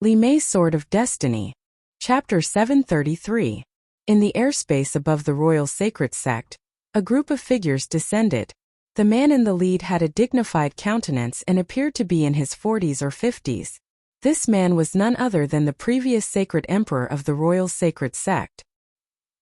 Li Mei's Sword of Destiny. Chapter 733. In the airspace above the royal sacred sect, a group of figures descended. The man in the lead had a dignified countenance and appeared to be in his 40s or 50s. This man was none other than the previous sacred emperor of the royal sacred sect.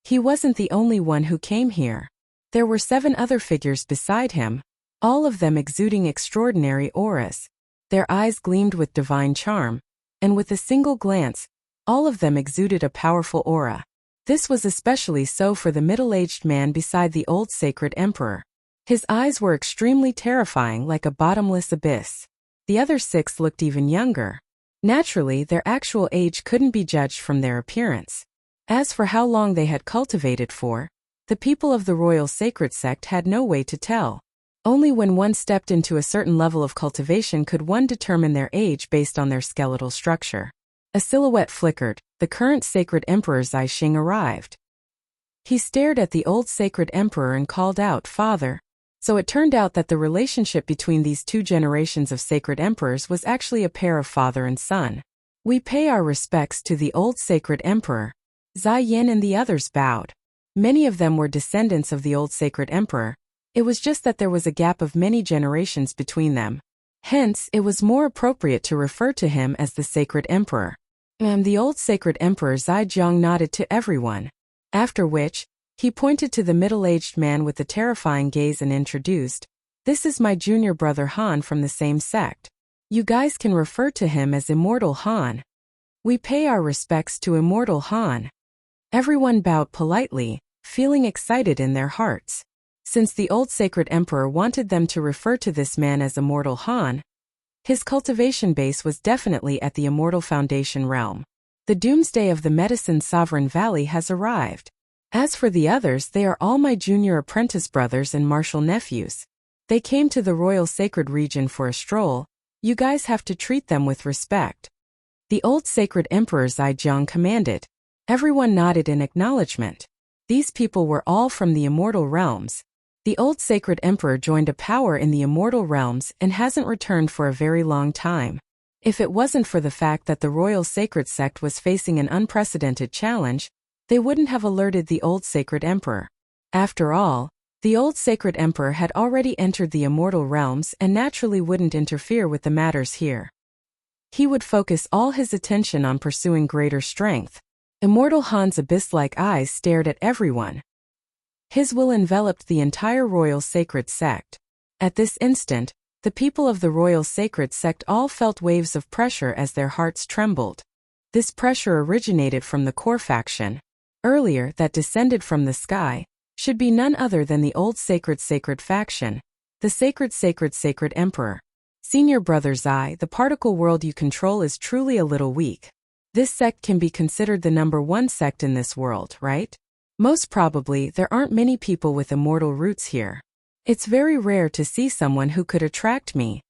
He wasn't the only one who came here. There were 7 other figures beside him, all of them exuding extraordinary auras. Their eyes gleamed with divine charm, and with a single glance, all of them exuded a powerful aura. This was especially so for the middle-aged man beside the old sacred emperor. His eyes were extremely terrifying, like a bottomless abyss. The other 6 looked even younger. Naturally, their actual age couldn't be judged from their appearance. As for how long they had cultivated for, the people of the royal sacred sect had no way to tell. Only when one stepped into a certain level of cultivation could one determine their age based on their skeletal structure. A silhouette flickered. The current sacred emperor Zai Xing arrived. He stared at the old sacred emperor and called out, "Father." So it turned out that the relationship between these 2 generations of sacred emperors was actually a pair of father and son. "We pay our respects to the old sacred emperor." Zai Yin and the others bowed. Many of them were descendants of the old sacred emperor. It was just that there was a gap of many generations between them. Hence, it was more appropriate to refer to him as the sacred emperor. The old sacred emperor Zai Jiang nodded to everyone. After which, he pointed to the middle-aged man with the terrifying gaze and introduced, "This is my junior brother Han from the same sect. You guys can refer to him as Immortal Han." "We pay our respects to Immortal Han." Everyone bowed politely, feeling excited in their hearts. Since the old sacred emperor wanted them to refer to this man as Immortal Han, his cultivation base was definitely at the Immortal Foundation realm. The doomsday of the Medicine Sovereign Valley has arrived. As for the others, they are all my junior apprentice brothers and martial nephews. They came to the royal sacred region for a stroll. You guys have to treat them with respect." The old sacred emperor Zai Jiang commanded. Everyone nodded in acknowledgement. These people were all from the immortal realms. The old sacred emperor joined a power in the immortal realms and hasn't returned for a very long time. If it wasn't for the fact that the royal sacred sect was facing an unprecedented challenge, they wouldn't have alerted the old sacred emperor. After all, the old sacred emperor had already entered the immortal realms and naturally wouldn't interfere with the matters here. He would focus all his attention on pursuing greater strength. Immortal Han's abyss-like eyes stared at everyone. His will enveloped the entire royal sacred sect. At this instant, the people of the royal sacred sect all felt waves of pressure as their hearts trembled. This pressure originated from the core faction. Earlier, that descended from the sky, should be none other than the old sacred faction, the sacred emperor. "Senior brother Zai, the particle world you control is truly a little weak. This sect can be considered the #1 sect in this world, right? Most probably, there aren't many people with immortal roots here. It's very rare to see someone who could attract me."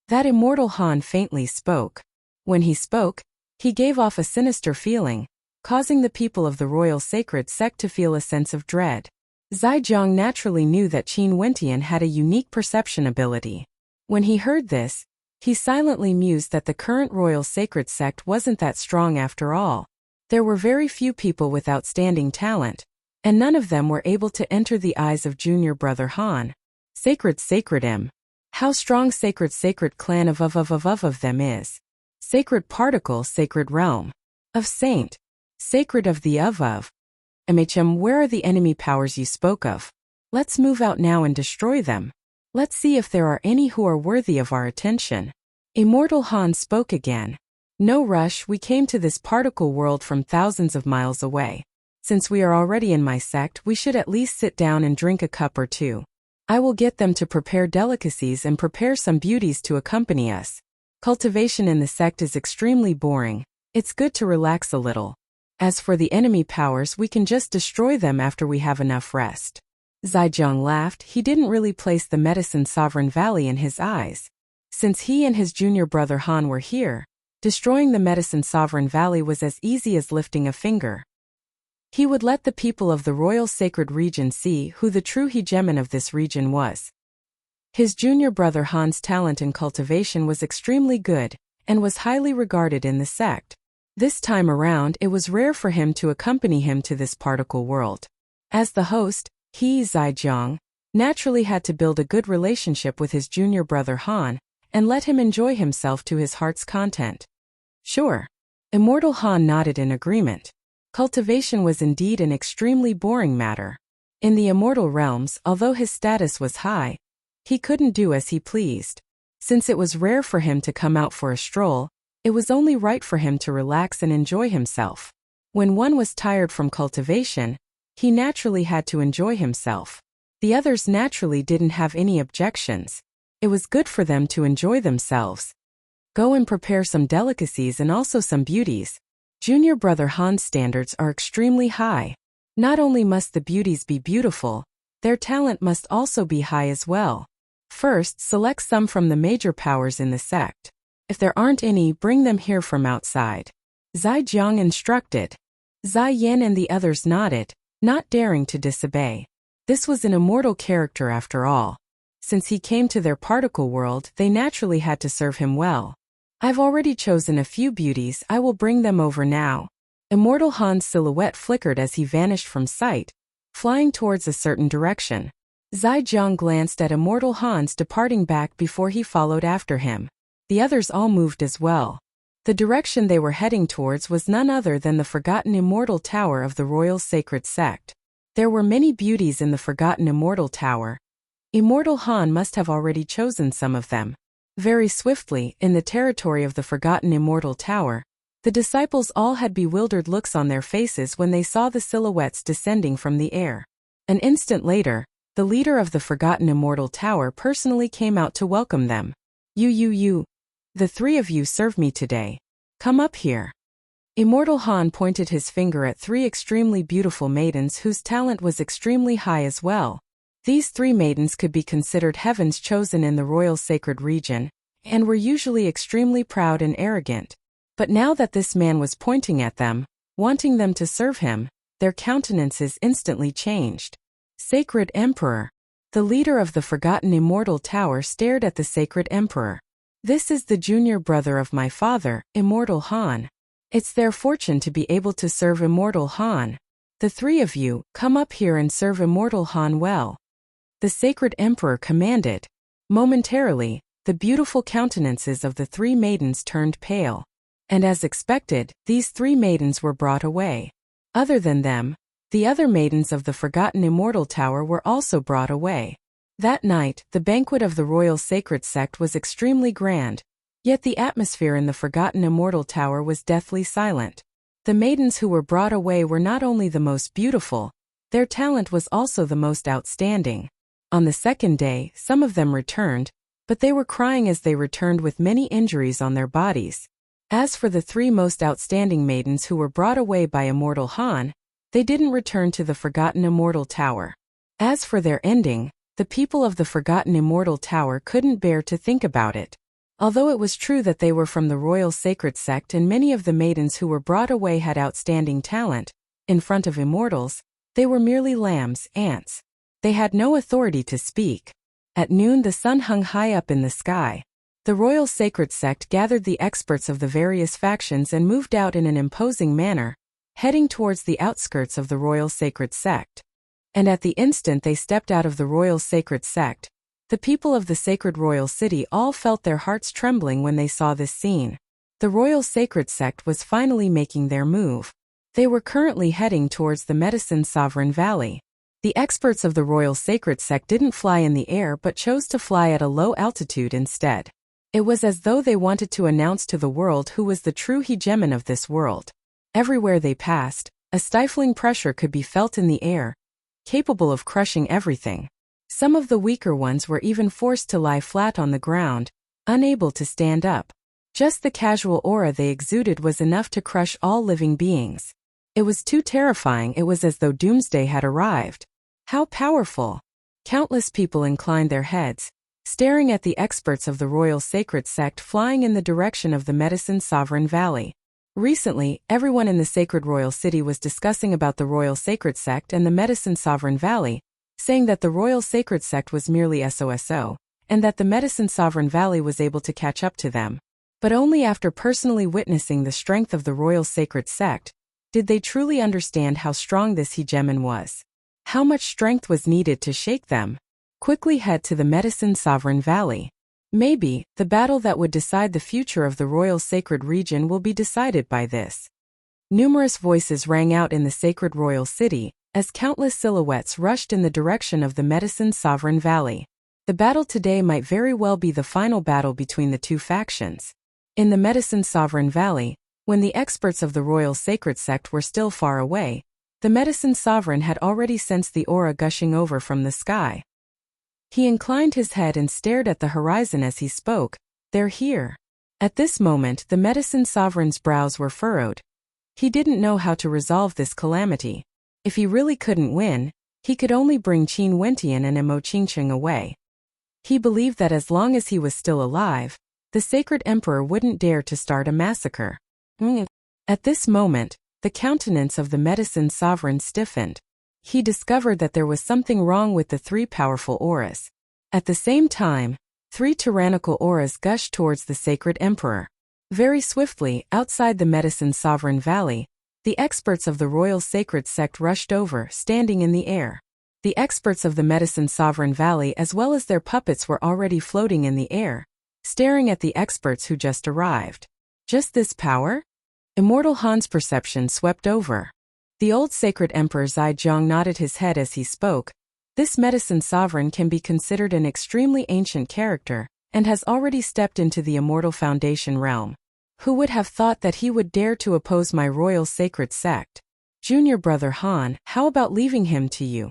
That Immortal Han faintly spoke. When he spoke, he gave off a sinister feeling, causing the people of the royal sacred sect to feel a sense of dread. Zai Jiang naturally knew that Qin Wentian had a unique perception ability. When he heard this, he silently mused that the current royal sacred sect wasn't that strong after all. There were very few people with outstanding talent, and none of them were able to enter the eyes of junior brother Han. Sacred M. How strong sacred clan of them is. Sacred particle, sacred realm. Of saint. Sacred of the of. Where are the enemy powers you spoke of? Let's move out now and destroy them. Let's see if there are any who are worthy of our attention. Immortal Han spoke again. "No rush, we came to this particle world from thousands of miles away. Since we are already in my sect, we should at least sit down and drink a cup or 2. I will get them to prepare delicacies and prepare some beauties to accompany us. Cultivation in the sect is extremely boring. It's good to relax a little. As for the enemy powers, we can just destroy them after we have enough rest." Zai Jiang laughed. He didn't really place the Medicine Sovereign Valley in his eyes. Since he and his junior brother Han were here, destroying the Medicine Sovereign Valley was as easy as lifting a finger. He would let the people of the royal sacred region see who the true hegemon of this region was. His junior brother Han's talent in cultivation was extremely good, and was highly regarded in the sect. This time around, it was rare for him to accompany him to this particle world. As the host, he, Zaijiang, naturally had to build a good relationship with his junior brother Han, and let him enjoy himself to his heart's content. Sure. Immortal Han nodded in agreement. Cultivation was indeed an extremely boring matter. In the immortal realms, although his status was high, he couldn't do as he pleased. Since it was rare for him to come out for a stroll, it was only right for him to relax and enjoy himself. When one was tired from cultivation, he naturally had to enjoy himself. The others naturally didn't have any objections. It was good for them to enjoy themselves. Go and prepare some delicacies and also some beauties. Junior brother Han's standards are extremely high. Not only must the beauties be beautiful, their talent must also be high as well. First, select some from the major powers in the sect. If there aren't any, bring them here from outside. Zaijiang instructed. Zai Yan and the others nodded, not daring to disobey. This was an immortal character after all. Since he came to their particle world, they naturally had to serve him well. I've already chosen a few beauties, I will bring them over now. Immortal Han's silhouette flickered as he vanished from sight, flying towards a certain direction. Zaijiang glanced at Immortal Han's departing back before he followed after him. The others all moved as well. The direction they were heading towards was none other than the forgotten immortal tower of the Royal Sacred Sect. There were many beauties in the forgotten immortal tower. Immortal Han must have already chosen some of them. Very swiftly, in the territory of the forgotten immortal tower, the disciples all had bewildered looks on their faces when they saw the silhouettes descending from the air. An instant later, the leader of the forgotten immortal tower personally came out to welcome them. You. The three of you serve me today. Come up here. Immortal Han pointed his finger at three extremely beautiful maidens whose talent was extremely high as well. These three maidens could be considered heaven's chosen in the royal sacred region, and were usually extremely proud and arrogant. But now that this man was pointing at them, wanting them to serve him, their countenances instantly changed. Sacred Emperor. The leader of the forgotten immortal tower stared at the Sacred Emperor. This is the junior brother of my father, Immortal Han. It's their fortune to be able to serve Immortal Han. The three of you, come up here and serve Immortal Han well. The Sacred Emperor commanded. Momentarily, the beautiful countenances of the three maidens turned pale. And as expected, these three maidens were brought away. Other than them, the other maidens of the forgotten immortal tower were also brought away. That night, the banquet of the Royal Sacred Sect was extremely grand, yet the atmosphere in the forgotten immortal tower was deathly silent. The maidens who were brought away were not only the most beautiful, their talent was also the most outstanding. On the second day, some of them returned, but they were crying as they returned with many injuries on their bodies. As for the three most outstanding maidens who were brought away by Immortal Han, they didn't return to the forgotten immortal tower. As for their ending, the people of the forgotten immortal tower couldn't bear to think about it. Although it was true that they were from the Royal Sacred Sect and many of the maidens who were brought away had outstanding talent, in front of immortals, they were merely lambs, ants. They had no authority to speak. At noon the sun hung high up in the sky. The Royal Sacred Sect gathered the experts of the various factions and moved out in an imposing manner, heading towards the outskirts of the Royal Sacred Sect. And at the instant they stepped out of the Royal Sacred Sect, the people of the Sacred Royal City all felt their hearts trembling when they saw this scene. The Royal Sacred Sect was finally making their move. They were currently heading towards the Medicine Sovereign Valley. The experts of the Royal Sacred Sect didn't fly in the air but chose to fly at a low altitude instead. It was as though they wanted to announce to the world who was the true hegemon of this world. Everywhere they passed, a stifling pressure could be felt in the air, capable of crushing everything. Some of the weaker ones were even forced to lie flat on the ground, unable to stand up. Just the casual aura they exuded was enough to crush all living beings. It was too terrifying. It was as though doomsday had arrived. How powerful! Countless people inclined their heads, staring at the experts of the Royal Sacred Sect flying in the direction of the Medicine Sovereign Valley. Recently, everyone in the Sacred Royal City was discussing about the Royal Sacred Sect and the Medicine Sovereign Valley, saying that the Royal Sacred Sect was merely SOSO, and that the Medicine Sovereign Valley was able to catch up to them. But only after personally witnessing the strength of the royal sacred sect did they truly understand how strong this hegemon was. How much strength was needed to shake them. Quickly head to the Medicine Sovereign Valley. Maybe, the battle that would decide the future of the royal sacred region will be decided by this. Numerous voices rang out in the sacred royal city, as countless silhouettes rushed in the direction of the Medicine Sovereign Valley. The battle today might very well be the final battle between the two factions. In the Medicine Sovereign Valley, when the experts of the royal sacred sect were still far away, the Medicine Sovereign had already sensed the aura gushing over from the sky. He inclined his head and stared at the horizon as he spoke. "They're here." At this moment, the Medicine Sovereign's brows were furrowed. He didn't know how to resolve this calamity. If he really couldn't win, he could only bring Qin Wentian and Emo Qingqing away. He believed that as long as he was still alive, the Sacred Emperor wouldn't dare to start a massacre. At this moment, the countenance of the Medicine Sovereign stiffened. He discovered that there was something wrong with the three powerful auras. At the same time, three tyrannical auras gushed towards the Sacred Emperor. Very swiftly, outside the Medicine Sovereign Valley, the experts of the Royal Sacred Sect rushed over, standing in the air. The experts of the Medicine Sovereign Valley as well as their puppets were already floating in the air, staring at the experts who just arrived. Just this power? Immortal Han's perception swept over. The old Sacred Emperor Zaijiang nodded his head as he spoke. This Medicine Sovereign can be considered an extremely ancient character, and has already stepped into the Immortal Foundation realm. Who would have thought that he would dare to oppose my royal sacred sect? Junior brother Han, how about leaving him to you?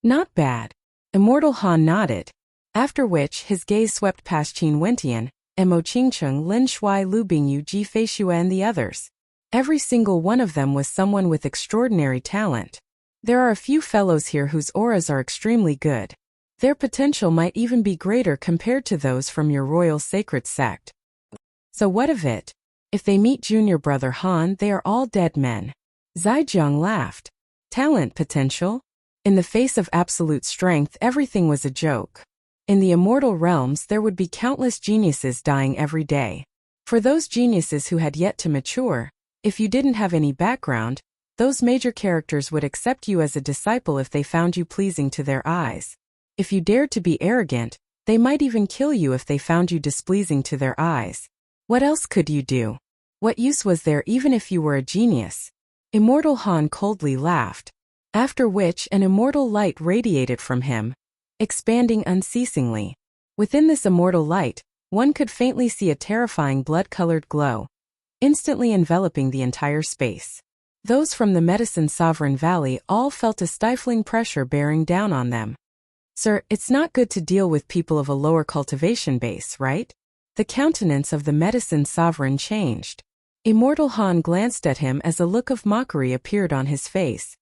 Not bad. Immortal Han nodded. After which, his gaze swept past Qin Wentian, Emo Qingqing, Lin Shuai, Lu Bingyu, Ji Feishue and the others. Every single one of them was someone with extraordinary talent. There are a few fellows here whose auras are extremely good. Their potential might even be greater compared to those from your royal sacred sect. So what of it? If they meet junior brother Han, they are all dead men. Zaijiang laughed. Talent potential? In the face of absolute strength, everything was a joke. In the immortal realms, there would be countless geniuses dying every day. For those geniuses who had yet to mature, if you didn't have any background, those major characters would accept you as a disciple if they found you pleasing to their eyes. If you dared to be arrogant, they might even kill you if they found you displeasing to their eyes. What else could you do? What use was there even if you were a genius? Immortal Han coldly laughed. After which an immortal light radiated from him, expanding unceasingly. Within this immortal light, one could faintly see a terrifying blood-colored glow, instantly enveloping the entire space. Those from the Medicine Sovereign Valley all felt a stifling pressure bearing down on them. Sir, it's not good to deal with people of a lower cultivation base, right? The countenance of the Medicine Sovereign changed. Immortal Han glanced at him as a look of mockery appeared on his face.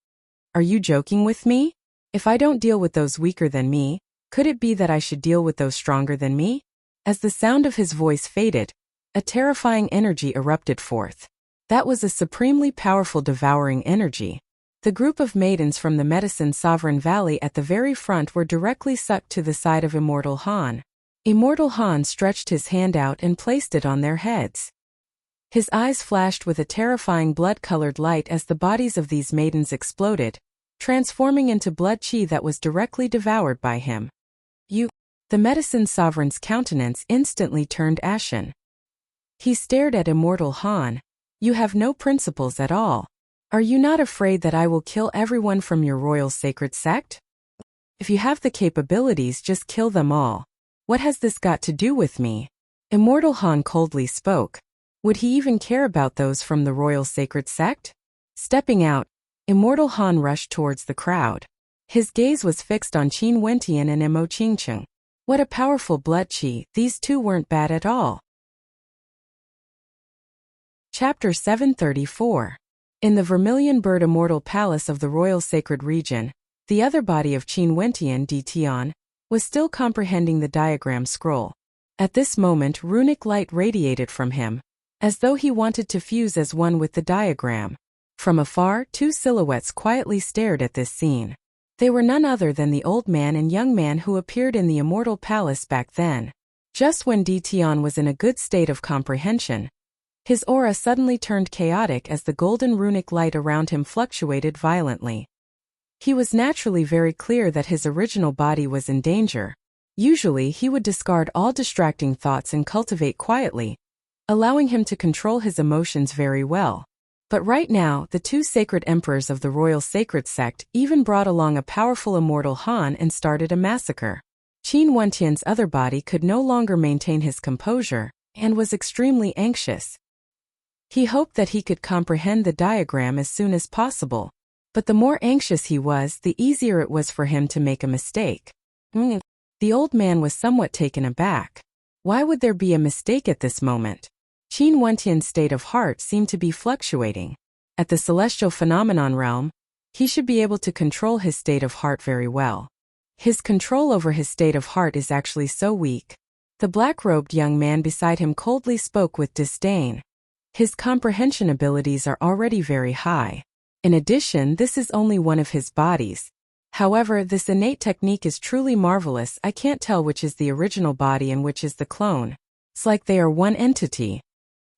Are you joking with me? If I don't deal with those weaker than me, could it be that I should deal with those stronger than me? As the sound of his voice faded, a terrifying energy erupted forth. That was a supremely powerful devouring energy. The group of maidens from the Medicine Sovereign Valley at the very front were directly sucked to the side of Immortal Han. Immortal Han stretched his hand out and placed it on their heads. His eyes flashed with a terrifying blood-colored light as the bodies of these maidens exploded, transforming into blood chi that was directly devoured by him. The Medicine Sovereign's countenance instantly turned ashen. He stared at Immortal Han. You have no principles at all. Are you not afraid that I will kill everyone from your royal sacred sect? If you have the capabilities, just kill them all. What has this got to do with me? Immortal Han coldly spoke. Would he even care about those from the royal sacred sect? Stepping out, Immortal Han rushed towards the crowd. His gaze was fixed on Qin Wentian and Emo Qingqing. What a powerful blood chi, these two weren't bad at all. Chapter 734. In the Vermilion Bird Immortal Palace of the Royal Sacred Region, the other body of Qin Wentian Di Tian was still comprehending the diagram scroll. At this moment runic light radiated from him, as though he wanted to fuse as one with the diagram. From afar, two silhouettes quietly stared at this scene. They were none other than the old man and young man who appeared in the Immortal Palace back then. Just when Dition was in a good state of comprehension, his aura suddenly turned chaotic as the golden runic light around him fluctuated violently. He was naturally very clear that his original body was in danger. Usually he would discard all distracting thoughts and cultivate quietly, allowing him to control his emotions very well. But right now, the two sacred emperors of the royal sacred sect even brought along a powerful immortal Han and started a massacre. Qin Wentian's other body could no longer maintain his composure, and was extremely anxious. He hoped that he could comprehend the diagram as soon as possible, but the more anxious he was, the easier it was for him to make a mistake. The old man was somewhat taken aback. Why would there be a mistake at this moment? Qin Wentian's state of heart seemed to be fluctuating. At the celestial phenomenon realm, he should be able to control his state of heart very well. His control over his state of heart is actually so weak. The black-robed young man beside him coldly spoke with disdain. His comprehension abilities are already very high. In addition, this is only one of his bodies. However, this innate technique is truly marvelous. I can't tell which is the original body and which is the clone. It's like they are one entity.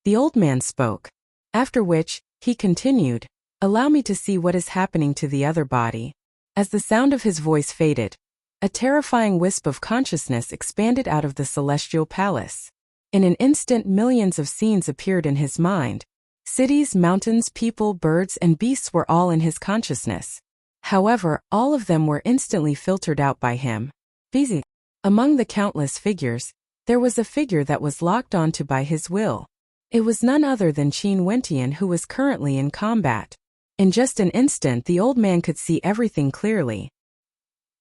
The old man spoke. After which, he continued, "Allow me to see what is happening to the other body." As the sound of his voice faded, a terrifying wisp of consciousness expanded out of the celestial palace. In an instant, millions of scenes appeared in his mind. Cities, mountains, people, birds, and beasts were all in his consciousness. However, all of them were instantly filtered out by him. Busy. Among the countless figures, there was a figure that was locked onto by his will. It was none other than Qin Wentian, who was currently in combat. In just an instant, the old man could see everything clearly.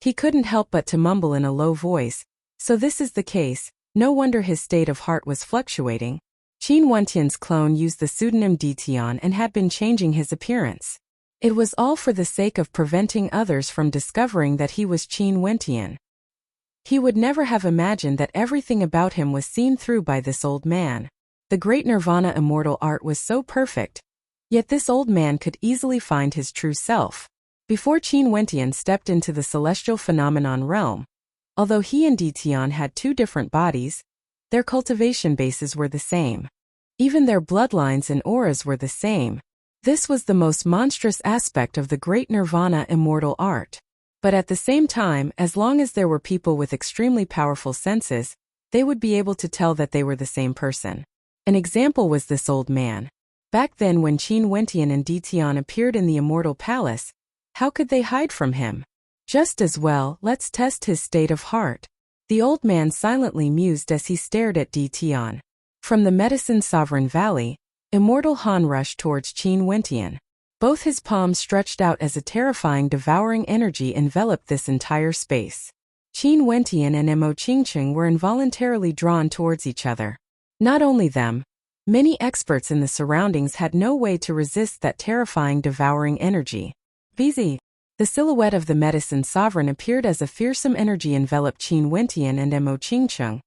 He couldn't help but to mumble in a low voice, "So this is the case, no wonder his state of heart was fluctuating." Qin Wentian's clone used the pseudonym Dition and had been changing his appearance. It was all for the sake of preventing others from discovering that he was Qin Wentian. He would never have imagined that everything about him was seen through by this old man. The great Nirvana immortal art was so perfect, yet this old man could easily find his true self. Before Qin Wentian stepped into the celestial phenomenon realm, although he and Dition had two different bodies, their cultivation bases were the same. Even their bloodlines and auras were the same. This was the most monstrous aspect of the great Nirvana immortal art. But at the same time, as long as there were people with extremely powerful senses, they would be able to tell that they were the same person. An example was this old man. Back then, when Qin Wentian and Dition appeared in the immortal palace, how could they hide from him? Just as well, let's test his state of heart. The old man silently mused as he stared at Dition. From the Medicine Sovereign Valley, immortal Han rushed towards Qin Wentian. Both his palms stretched out as a terrifying devouring energy enveloped this entire space. Qin Wentian and Mo Qingqing were involuntarily drawn towards each other. Not only them, many experts in the surroundings had no way to resist that terrifying devouring energy. VZ. The silhouette of the Medicine Sovereign appeared as a fearsome energy enveloped Qin Wentian and Mo Qingqing,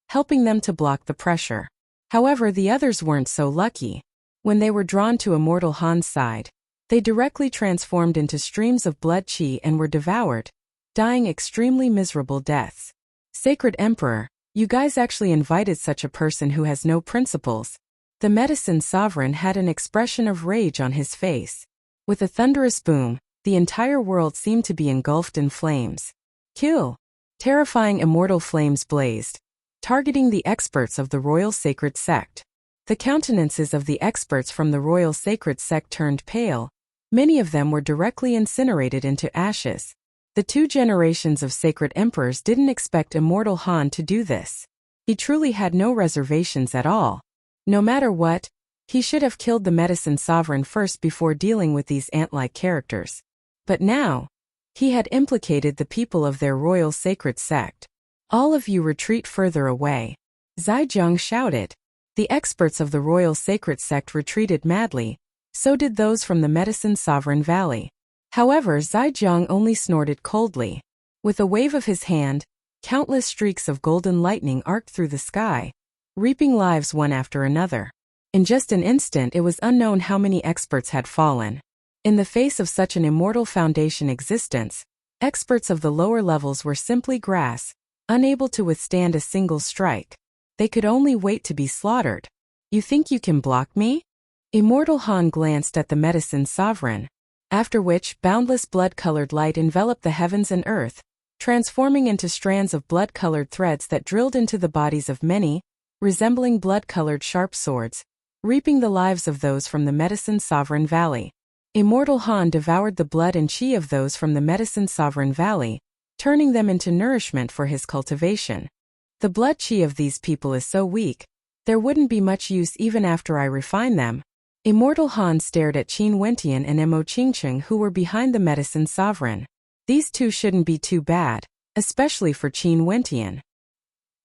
helping them to block the pressure. However, the others weren't so lucky. When they were drawn to immortal Han's side, they directly transformed into streams of blood qi and were devoured, dying extremely miserable deaths. Sacred Emperor, you guys actually invited such a person who has no principles. The Medicine Sovereign had an expression of rage on his face. With a thunderous boom, the entire world seemed to be engulfed in flames. Kill! Terrifying immortal flames blazed, targeting the experts of the Royal Sacred Sect. The countenances of the experts from the Royal Sacred Sect turned pale. Many of them were directly incinerated into ashes. The two generations of Sacred Emperors didn't expect immortal Han to do this. He truly had no reservations at all. No matter what, he should have killed the Medicine Sovereign first before dealing with these ant-like characters. But now, he had implicated the people of their Royal Sacred Sect. All of you retreat further away. Zai Zhang shouted. The experts of the Royal Sacred Sect retreated madly, so did those from the Medicine Sovereign Valley. However, Zai Zhang only snorted coldly. With a wave of his hand, countless streaks of golden lightning arced through the sky, reaping lives one after another. In just an instant, it was unknown how many experts had fallen. In the face of such an immortal foundation existence, experts of the lower levels were simply grass, unable to withstand a single strike. They could only wait to be slaughtered. You think you can block me? Immortal Han glanced at the medicine sovereign, after which boundless blood-colored light enveloped the heavens and earth, transforming into strands of blood-colored threads that drilled into the bodies of many, resembling blood-colored sharp swords, reaping the lives of those from the medicine sovereign valley. Immortal Han devoured the blood and chi of those from the medicine sovereign valley, turning them into nourishment for his cultivation. The blood chi of these people is so weak, there wouldn't be much use even after I refine them. Immortal Han stared at Qin Wentian and Mo Qingcheng, who were behind the medicine sovereign. These two shouldn't be too bad, especially for Qin Wentian.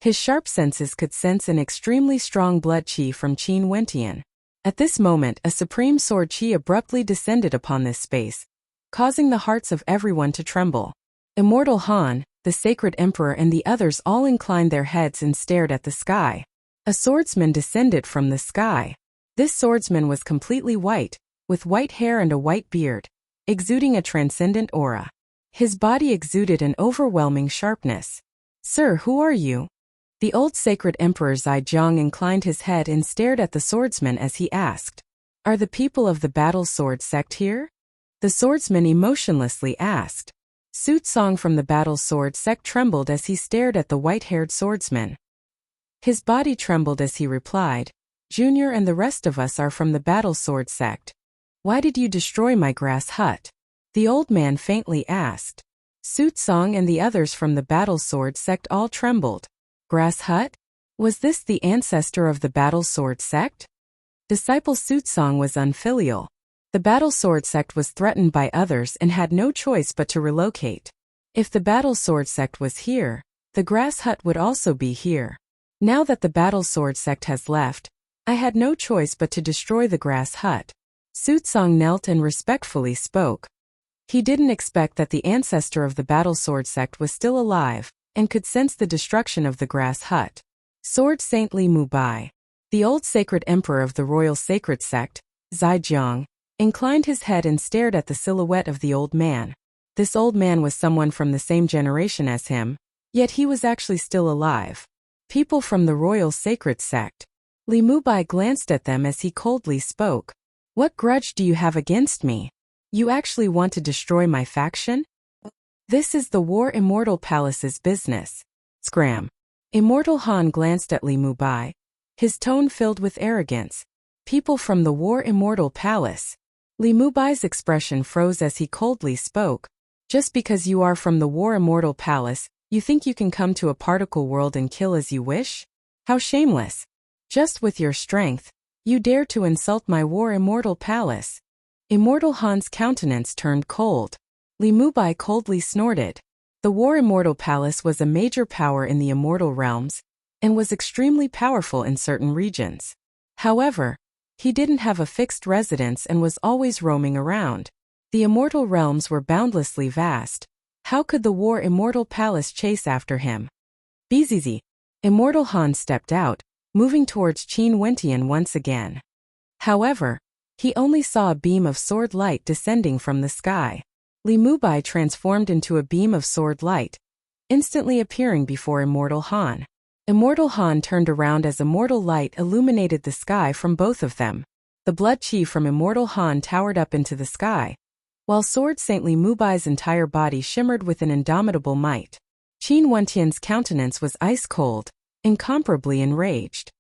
His sharp senses could sense an extremely strong blood chi from Qin Wentian. At this moment, a supreme sword chi abruptly descended upon this space, causing the hearts of everyone to tremble. Immortal Han, the sacred emperor, and the others all inclined their heads and stared at the sky. A swordsman descended from the sky. This swordsman was completely white, with white hair and a white beard, exuding a transcendent aura. His body exuded an overwhelming sharpness. "Sir, who are you?" The old sacred emperor Zaijiang inclined his head and stared at the swordsman as he asked, "Are the people of the battle sword sect here?" The swordsman emotionlessly asked. Su Tsong from the battle sword sect trembled as he stared at the white-haired swordsman. His body trembled as he replied, "Junior and the rest of us are from the battle sword sect. Why did you destroy my grass hut?" The old man faintly asked. Su Tsong and the others from the battle sword sect all trembled. Grass hut? Was this the ancestor of the battle sword sect? Disciple Su Tsong was unfilial. The battle sword sect was threatened by others and had no choice but to relocate. If the battle sword sect was here, the grass hut would also be here. Now that the battle sword sect has left, I had no choice but to destroy the grass hut. Su Tsong knelt and respectfully spoke. He didn't expect that the ancestor of the battle sword sect was still alive, and could sense the destruction of the grass hut. Sword Saint Li Mubai, the old sacred emperor of the royal sacred sect, Zaijiang, inclined his head and stared at the silhouette of the old man. This old man was someone from the same generation as him, yet he was actually still alive. People from the royal sacred sect. Li Mubai glanced at them as he coldly spoke. "What grudge do you have against me? You actually want to destroy my faction? This is the War Immortal Palace's business." Scram. Immortal Han glanced at Li Mubai, his tone filled with arrogance. "People from the War Immortal Palace." Li Mubai's expression froze as he coldly spoke. "Just because you are from the War Immortal Palace, you think you can come to a particle world and kill as you wish? How shameless. Just with your strength, you dare to insult my War Immortal Palace." Immortal Han's countenance turned cold. Li Mubai coldly snorted. The War Immortal Palace was a major power in the immortal realms, and was extremely powerful in certain regions. However, he didn't have a fixed residence and was always roaming around. The immortal realms were boundlessly vast. How could the War Immortal Palace chase after him? Bzz. Immortal Han stepped out, moving towards Qin Wentian once again. However, he only saw a beam of sword light descending from the sky. Li Mubai transformed into a beam of sword light, instantly appearing before Immortal Han. Immortal Han turned around as immortal light illuminated the sky from both of them. The blood chi from Immortal Han towered up into the sky, while Sword Saint Li Mubai's entire body shimmered with an indomitable might. Qin Wentian's countenance was ice-cold, incomparably enraged.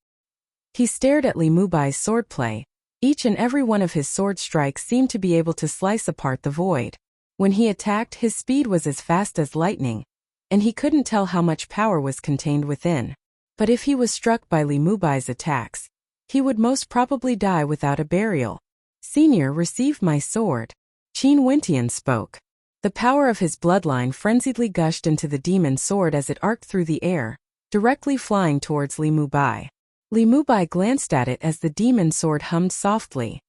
He stared at Li Mubai's swordplay. Each and every one of his sword strikes seemed to be able to slice apart the void. When he attacked, his speed was as fast as lightning, and he couldn't tell how much power was contained within. But if he was struck by Li Mubai's attacks, he would most probably die without a burial. "Senior, receive my sword." Qin Wentian spoke. The power of his bloodline frenziedly gushed into the demon sword as it arced through the air, directly flying towards Li Mubai. Li Mubai glanced at it as the demon sword hummed softly.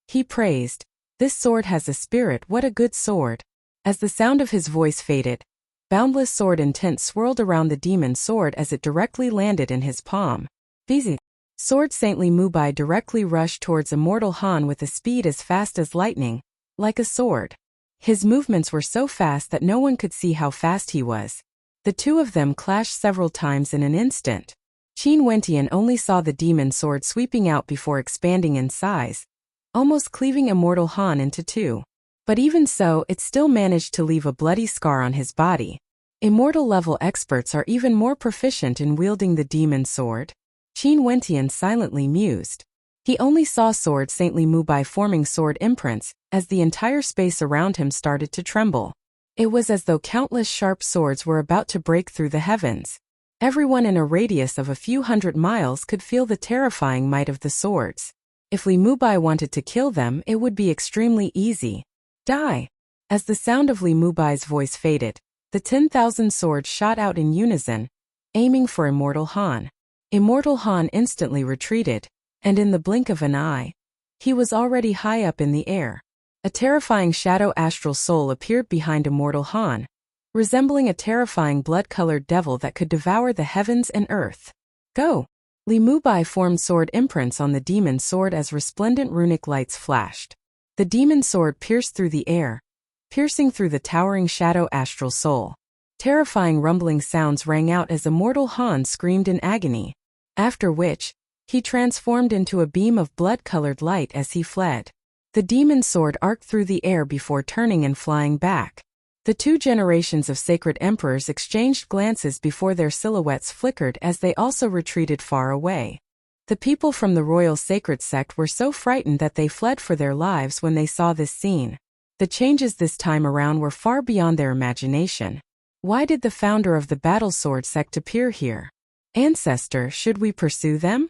He praised, "This sword has a spirit, what a good sword." As the sound of his voice faded, boundless sword intent swirled around the demon sword as it directly landed in his palm. Bzz. Sword Saint Li Mubai directly rushed towards Immortal Han with a speed as fast as lightning, like a sword. His movements were so fast that no one could see how fast he was. The two of them clashed several times in an instant. Qin Wentian only saw the demon sword sweeping out before expanding in size, almost cleaving Immortal Han into two. But even so, it still managed to leave a bloody scar on his body. Immortal-level experts are even more proficient in wielding the demon sword. Qin Wentian silently mused. He only saw Sword Saint Li Mubai forming sword imprints, as the entire space around him started to tremble. It was as though countless sharp swords were about to break through the heavens. Everyone in a radius of a few hundred miles could feel the terrifying might of the swords. If Li Mubai wanted to kill them, it would be extremely easy. Die! As the sound of Li Mubai's voice faded, the 10,000 swords shot out in unison, aiming for Immortal Han. Immortal Han instantly retreated, and in the blink of an eye, he was already high up in the air. A terrifying shadow astral soul appeared behind Immortal Han, resembling a terrifying blood-colored devil that could devour the heavens and earth. Go! Li Mubai formed sword imprints on the demon sword as resplendent runic lights flashed. The demon sword pierced through the air, piercing through the towering shadow astral soul. Terrifying rumbling sounds rang out as Immortal Han screamed in agony, after which, he transformed into a beam of blood-colored light as he fled. The demon sword arced through the air before turning and flying back. The two generations of sacred emperors exchanged glances before their silhouettes flickered as they also retreated far away. The people from the royal sacred sect were so frightened that they fled for their lives when they saw this scene. The changes this time around were far beyond their imagination. Why did the founder of the battle sword sect appear here? Ancestor, should we pursue them?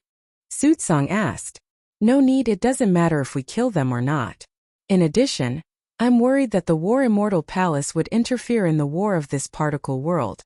Sutsong asked. No need, it doesn't matter if we kill them or not. In addition, I'm worried that the War Immortal Palace would interfere in the war of this particle world.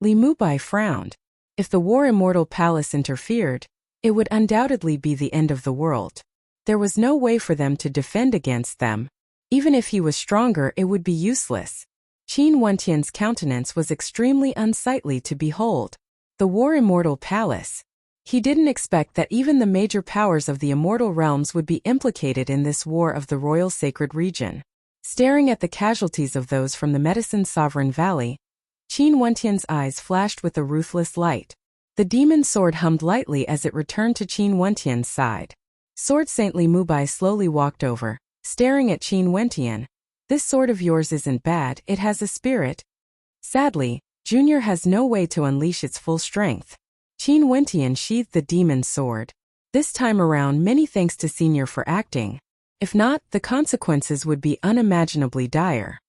Li Mubai frowned. If the War Immortal Palace interfered, it would undoubtedly be the end of the world. There was no way for them to defend against them. Even if he was stronger, it would be useless. Qin Wentian's countenance was extremely unsightly to behold. The War Immortal Palace. He didn't expect that even the major powers of the immortal realms would be implicated in this war of the royal sacred region. Staring at the casualties of those from the Medicine Sovereign Valley, Qin Wentian's eyes flashed with a ruthless light. The demon sword hummed lightly as it returned to Qin Wentian's side. Sword Saint Li Mubai slowly walked over, staring at Qin Wentian. This sword of yours isn't bad, it has a spirit. Sadly, Junior has no way to unleash its full strength. Qin Wentian sheathed the demon sword. This time around, many thanks to Senior for acting. If not, the consequences would be unimaginably dire.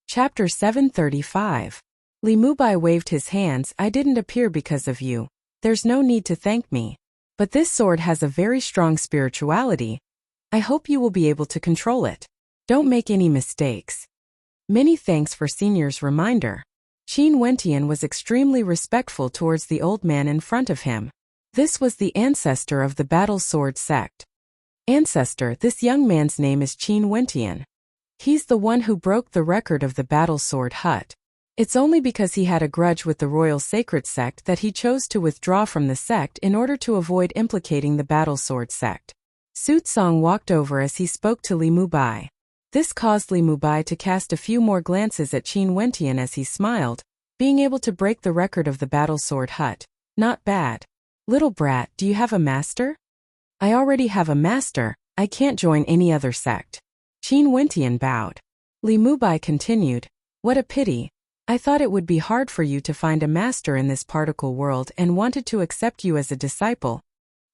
Chapter 735. Li Mubai waved his hands. I didn't appear because of you. There's no need to thank me. But this sword has a very strong spirituality. I hope you will be able to control it. Don't make any mistakes. Many thanks for Senior's reminder. Qin Wentian was extremely respectful towards the old man in front of him. This was the ancestor of the battle sword sect. Ancestor, this young man's name is Qin Wentian. He's the one who broke the record of the battle sword hut. It's only because he had a grudge with the royal sacred sect that he chose to withdraw from the sect in order to avoid implicating the battle sword sect. Sutsong walked over as he spoke to Li Mubai. This caused Li Mubai to cast a few more glances at Qin Wentian as he smiled, being able to break the record of the battle sword hut. Not bad. Little brat, do you have a master? I already have a master, I can't join any other sect. Qin Wentian bowed. Li Mubai continued, what a pity. I thought it would be hard for you to find a master in this particle world and wanted to accept you as a disciple.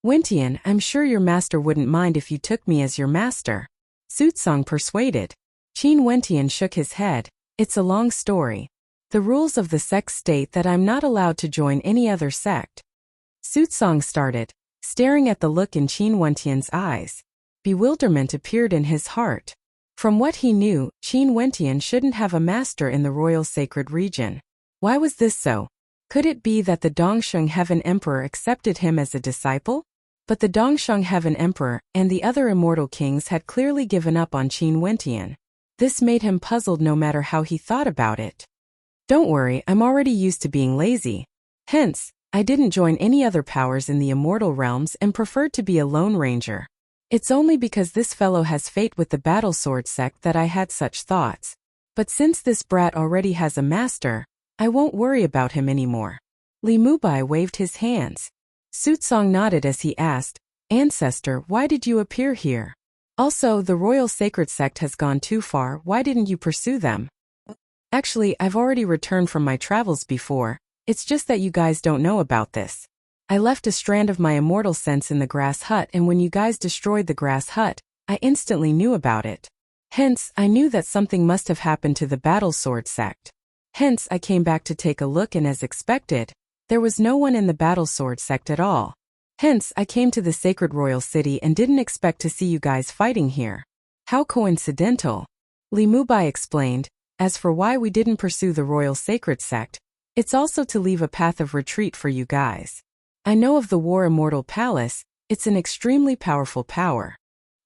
Wentian, I'm sure your master wouldn't mind if you took me as your master. Sutsong persuaded. Qin Wentian shook his head. It's a long story. The rules of the sect state that I'm not allowed to join any other sect. Sutsong started, staring at the look in Qin Wentian's eyes. Bewilderment appeared in his heart. From what he knew, Qin Wentian shouldn't have a master in the royal sacred region. Why was this so? Could it be that the Dongsheng Heaven Emperor accepted him as a disciple? But the Dongsheng Heaven Emperor and the other immortal kings had clearly given up on Qin Wentian. This made him puzzled no matter how he thought about it. Don't worry, I'm already used to being lazy. Hence, I didn't join any other powers in the immortal realms and preferred to be a lone ranger. It's only because this fellow has fate with the battle sword sect that I had such thoughts. But since this brat already has a master, I won't worry about him anymore. Li Mubai waved his hands. Sutsong nodded as he asked, Ancestor, why did you appear here? Also, the royal sacred sect has gone too far, why didn't you pursue them? Actually, I've already returned from my travels before, it's just that you guys don't know about this. I left a strand of my immortal sense in the grass hut, and when you guys destroyed the grass hut, I instantly knew about it. Hence, I knew that something must have happened to the battle sword sect. Hence, I came back to take a look, and as expected, there was no one in the battle sword sect at all. Hence, I came to the sacred royal city and didn't expect to see you guys fighting here. How coincidental. Li Mubai explained. As for why we didn't pursue the royal sacred sect, it's also to leave a path of retreat for you guys. I know of the War Immortal Palace, it's an extremely powerful power.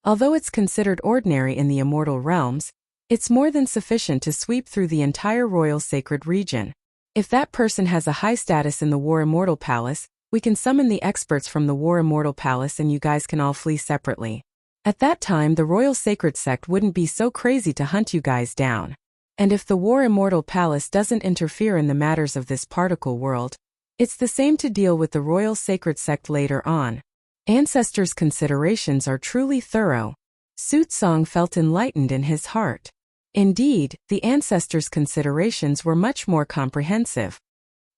Although it's considered ordinary in the immortal realms, it's more than sufficient to sweep through the entire royal sacred region. If that person has a high status in the War Immortal Palace, we can summon the experts from the War Immortal Palace and you guys can all flee separately. At that time, the royal sacred sect wouldn't be so crazy to hunt you guys down. And if the War Immortal Palace doesn't interfere in the matters of this particle world, it's the same to deal with the royal sacred sect later on. Ancestors' considerations are truly thorough. Sutsong felt enlightened in his heart. Indeed, the ancestors' considerations were much more comprehensive.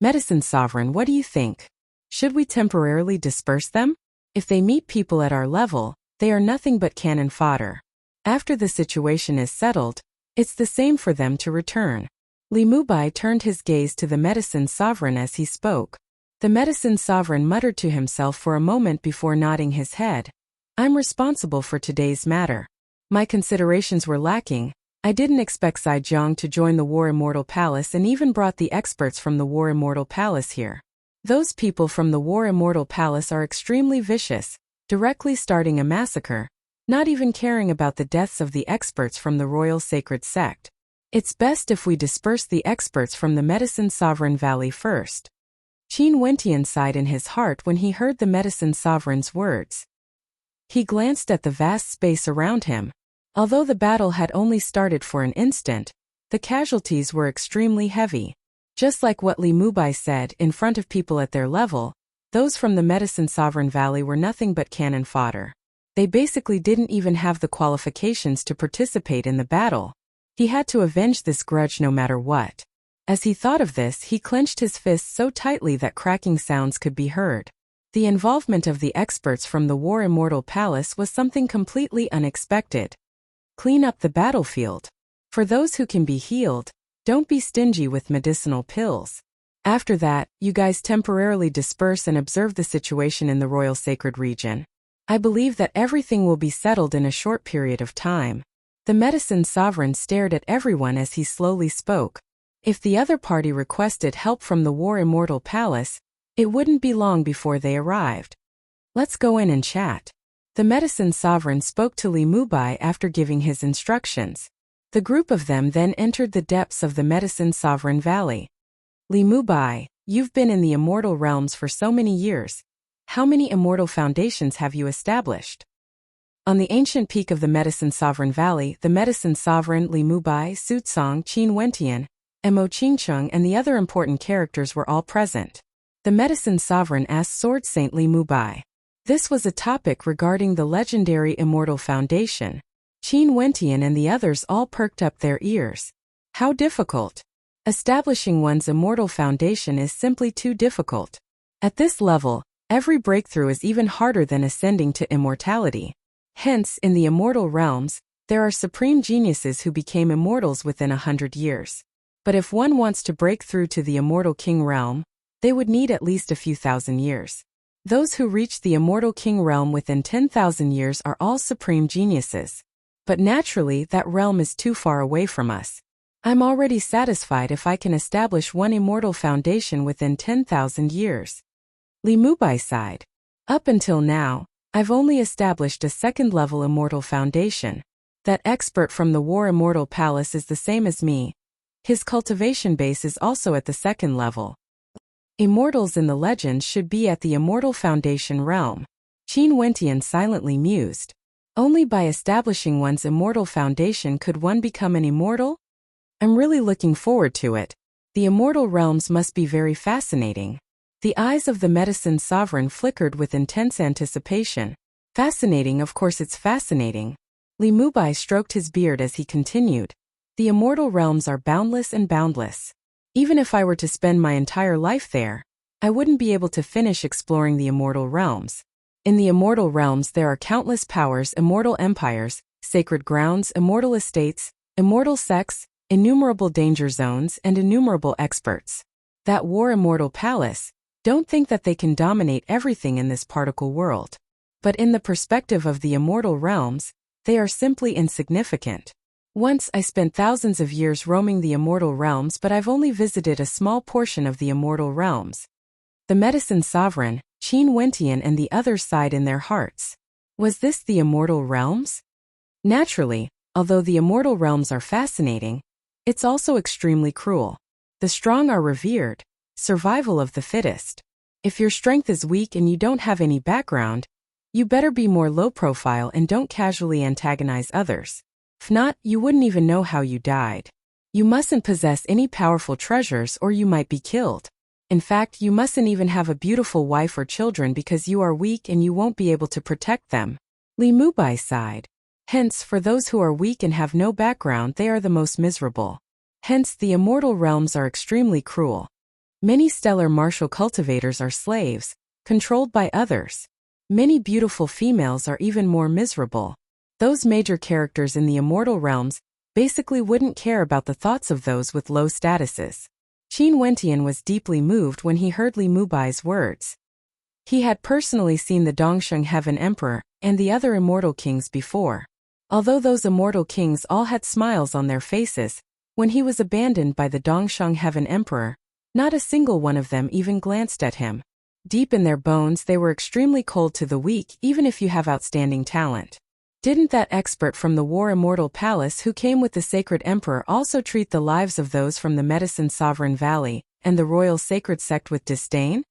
Medicine Sovereign, what do you think? Should we temporarily disperse them? If they meet people at our level, they are nothing but cannon fodder. After the situation is settled, it's the same for them to return. Li Mubai turned his gaze to the Medicine Sovereign as he spoke. The Medicine Sovereign muttered to himself for a moment before nodding his head. I'm responsible for today's matter. My considerations were lacking. I didn't expect Zaijiang to join the War Immortal Palace and even brought the experts from the War Immortal Palace here. Those people from the War Immortal Palace are extremely vicious, directly starting a massacre, not even caring about the deaths of the experts from the Royal Sacred Sect. It's best if we disperse the experts from the Medicine Sovereign Valley first. Qin Wentian sighed in his heart when he heard the Medicine Sovereign's words. He glanced at the vast space around him. Although the battle had only started for an instant, the casualties were extremely heavy. Just like what Li Mubai said, in front of people at their level, those from the Medicine Sovereign Valley were nothing but cannon fodder. They basically didn't even have the qualifications to participate in the battle. He had to avenge this grudge no matter what. As he thought of this, he clenched his fists so tightly that cracking sounds could be heard. The involvement of the experts from the War Immortal Palace was something completely unexpected. Clean up the battlefield. For those who can be healed, don't be stingy with medicinal pills. After that, you guys temporarily disperse and observe the situation in the Royal Sacred Region. I believe that everything will be settled in a short period of time. The Medicine Sovereign stared at everyone as he slowly spoke. If the other party requested help from the War Immortal Palace, it wouldn't be long before they arrived. Let's go in and chat. The Medicine Sovereign spoke to Li Mubai after giving his instructions. The group of them then entered the depths of the Medicine Sovereign Valley. Li Mubai, you've been in the immortal realms for so many years. How many immortal foundations have you established? On the ancient peak of the Medicine Sovereign Valley, the Medicine Sovereign Li Mubai, Sutsong, Qin Wentian, Mo Qingcheng and the other important characters were all present. The Medicine Sovereign asked Sword Saint Li Mubai. This was a topic regarding the legendary Immortal Foundation. Qin Wentian and the others all perked up their ears. How difficult? Establishing one's immortal foundation is simply too difficult. At this level, every breakthrough is even harder than ascending to immortality. Hence, in the immortal realms, there are supreme geniuses who became immortals within 100 years. But if one wants to break through to the Immortal King realm, they would need at least a few thousand years. Those who reach the Immortal King realm within 10,000 years are all supreme geniuses. But naturally, that realm is too far away from us. I'm already satisfied if I can establish one immortal foundation within 10,000 years. Li Mubai sighed. Up until now, I've only established a second-level immortal foundation. That expert from the War Immortal Palace is the same as me. His cultivation base is also at the second level. Immortals in the legends should be at the Immortal Foundation realm. Qin Wentian silently mused. Only by establishing one's immortal foundation could one become an immortal? I'm really looking forward to it. The immortal realms must be very fascinating. The eyes of the medicine sovereign flickered with intense anticipation. Fascinating, of course it's fascinating. Li Mubai stroked his beard as he continued. The immortal realms are boundless and boundless. Even if I were to spend my entire life there, I wouldn't be able to finish exploring the immortal realms. In the immortal realms there are countless powers, immortal empires, sacred grounds, immortal estates, immortal sects, innumerable danger zones, and innumerable experts. That war immortal palace, don't think that they can dominate everything in this particle world. But in the perspective of the immortal realms, they are simply insignificant. Once I spent thousands of years roaming the immortal realms, but I've only visited a small portion of the immortal realms. The medicine sovereign, Qin Wentian, and the others sighed in their hearts. Was this the immortal realms? Naturally, although the immortal realms are fascinating, it's also extremely cruel. The strong are revered. Survival of the fittest. If your strength is weak and you don't have any background, you better be more low profile and don't casually antagonize others. If not, you wouldn't even know how you died. You mustn't possess any powerful treasures or you might be killed. In fact, you mustn't even have a beautiful wife or children because you are weak and you won't be able to protect them. Li Mubai sighed. Hence, for those who are weak and have no background, they are the most miserable. Hence, the immortal realms are extremely cruel. Many stellar martial cultivators are slaves, controlled by others. Many beautiful females are even more miserable. Those major characters in the immortal realms basically wouldn't care about the thoughts of those with low statuses. Qin Wentian was deeply moved when he heard Li Mubai's words. He had personally seen the Dongsheng Heaven Emperor and the other immortal kings before. Although those immortal kings all had smiles on their faces, when he was abandoned by the Dongsheng Heaven Emperor, not a single one of them even glanced at him. Deep in their bones they were extremely cold to the weak even if you have outstanding talent. Didn't that expert from the War Immortal Palace who came with the Sacred Emperor also treat the lives of those from the Medicine Sovereign Valley and the Royal Sacred Sect with disdain?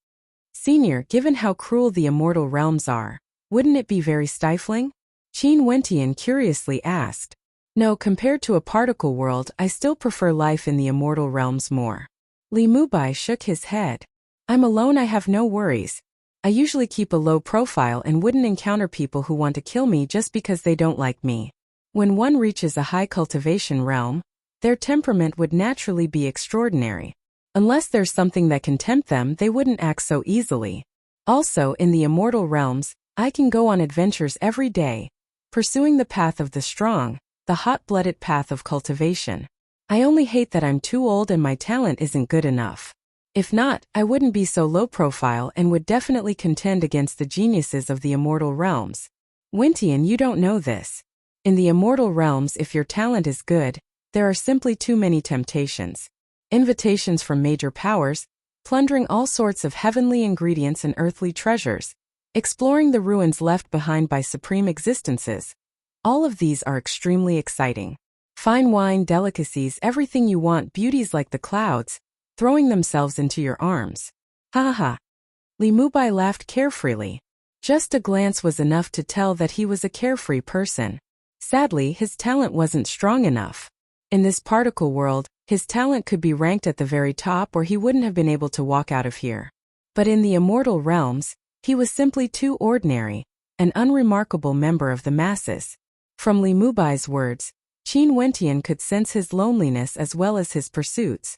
Senior, given how cruel the immortal realms are, wouldn't it be very stifling? Qin Wentian curiously asked. No, compared to a particle world, I still prefer life in the immortal realms more. Li Mubai shook his head. I'm alone, I have no worries. I usually keep a low profile and wouldn't encounter people who want to kill me just because they don't like me. When one reaches a high cultivation realm, their temperament would naturally be extraordinary. Unless there's something that can tempt them, they wouldn't act so easily. Also, in the immortal realms, I can go on adventures every day, pursuing the path of the strong, the hot-blooded path of cultivation. I only hate that I'm too old and my talent isn't good enough. If not, I wouldn't be so low profile and would definitely contend against the geniuses of the immortal realms. Wentian, you don't know this. In the immortal realms, if your talent is good, there are simply too many temptations. Invitations from major powers, plundering all sorts of heavenly ingredients and earthly treasures, exploring the ruins left behind by supreme existences. All of these are extremely exciting. Fine wine, delicacies, everything you want, beauties like the clouds, throwing themselves into your arms. Ha ha. Li Mubai laughed carefreely. Just a glance was enough to tell that he was a carefree person. Sadly, his talent wasn't strong enough. In this particle world, his talent could be ranked at the very top or he wouldn't have been able to walk out of here. But in the immortal realms, he was simply too ordinary, an unremarkable member of the masses. From Li Mubai's words, Qin Wentian could sense his loneliness as well as his pursuits.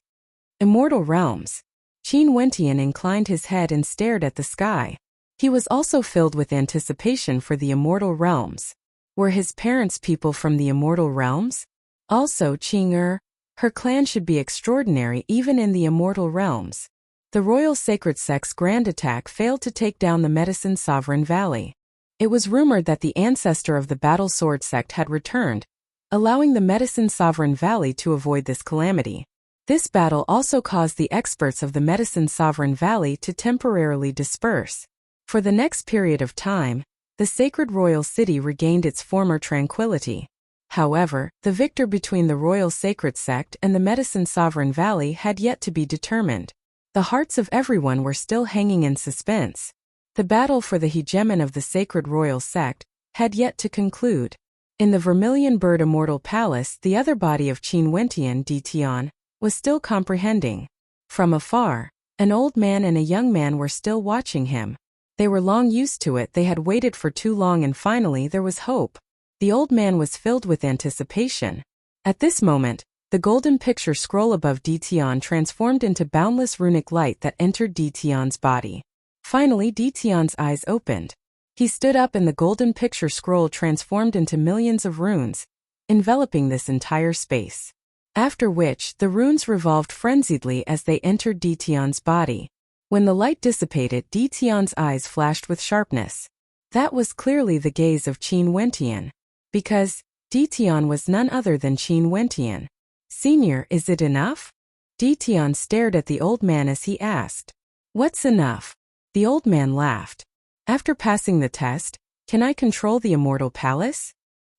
Immortal realms. Qin Wentian inclined his head and stared at the sky. He was also filled with anticipation for the immortal realms. Were his parents people from the immortal realms? Also Qing her clan should be extraordinary even in the immortal realms. The Royal Sacred Sect's grand attack failed to take down the Medicine Sovereign Valley. It was rumored that the ancestor of the Battle Sword Sect had returned, allowing the Medicine Sovereign Valley to avoid this calamity. This battle also caused the experts of the Medicine Sovereign Valley to temporarily disperse. For the next period of time, the Sacred Royal City regained its former tranquility. However, the victor between the Royal Sacred Sect and the Medicine Sovereign Valley had yet to be determined. The hearts of everyone were still hanging in suspense. The battle for the hegemon of the Sacred Royal Sect had yet to conclude. In the Vermilion Bird Immortal Palace, the other body of Qin Wentian, Ditian, was still comprehending. From afar, An old man and a young man were still watching him. They were long used to it, they had waited for too long, and finally there was hope. The old man was filled with anticipation. At this moment, the golden picture scroll above Ditian transformed into boundless runic light that entered Ditian's body. Finally, Ditian's eyes opened. He stood up and the golden picture scroll transformed into millions of runes, enveloping this entire space. After which, the runes revolved frenziedly as they entered Ditian's body. When the light dissipated, Ditian's eyes flashed with sharpness. That was clearly the gaze of Qin Wentian. Because Ditian was none other than Qin Wentian. "Senior, is it enough?" Ditian stared at the old man as he asked. "What's enough?" The old man laughed. "After passing the test, can I control the immortal palace?"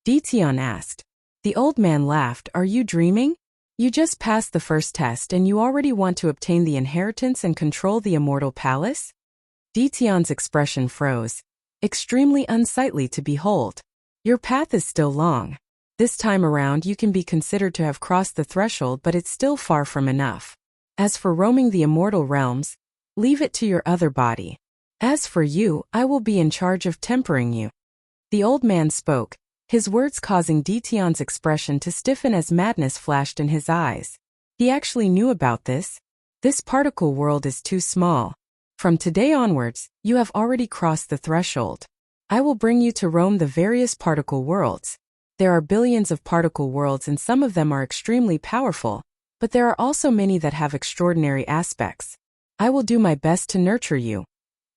Ditian asked. The old man laughed. "Are you dreaming? You just passed the first test and you already want to obtain the inheritance and control the immortal palace?" Ditian's expression froze. "Extremely unsightly to behold. Your path is still long. This time around you can be considered to have crossed the threshold, but it's still far from enough. As for roaming the immortal realms, leave it to your other body. As for you, I will be in charge of tempering you." The old man spoke, his words causing Ditian's expression to stiffen as madness flashed in his eyes. He actually knew about this. This particle world is too small. From today onwards, you have already crossed the threshold. I will bring you to roam the various particle worlds. There are billions of particle worlds and some of them are extremely powerful, but there are also many that have extraordinary aspects. I will do my best to nurture you,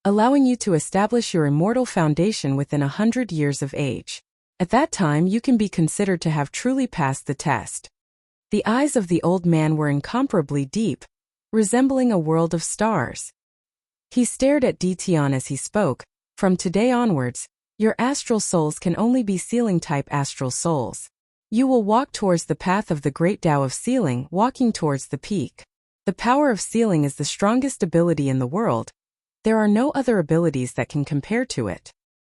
allowing you to establish your immortal foundation within 100 years of age. At that time you can be considered to have truly passed the test. The eyes of the old man were incomparably deep, resembling a world of stars. He stared at Ditian as he spoke. "From today onwards, your astral souls can only be sealing-type astral souls. You will walk towards the path of the great Tao of sealing, walking towards the peak. The power of sealing is the strongest ability in the world. There are no other abilities that can compare to it."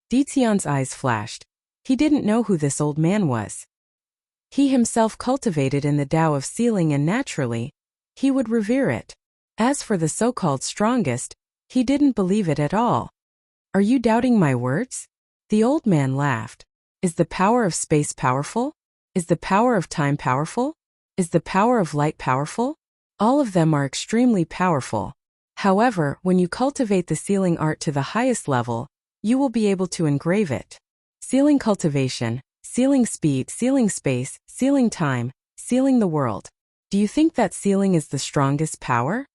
Ditian's eyes flashed. He didn't know who this old man was. He himself cultivated in the Tao of sealing and naturally, he would revere it. As for the so-called strongest, he didn't believe it at all. "Are you doubting my words?" The old man laughed. "Is the power of space powerful? Is the power of time powerful? Is the power of light powerful? All of them are extremely powerful. However, when you cultivate the sealing art to the highest level, you will be able to engrave it. Sealing cultivation, sealing speed, sealing space, sealing time, sealing the world. Do you think that sealing is the strongest power?"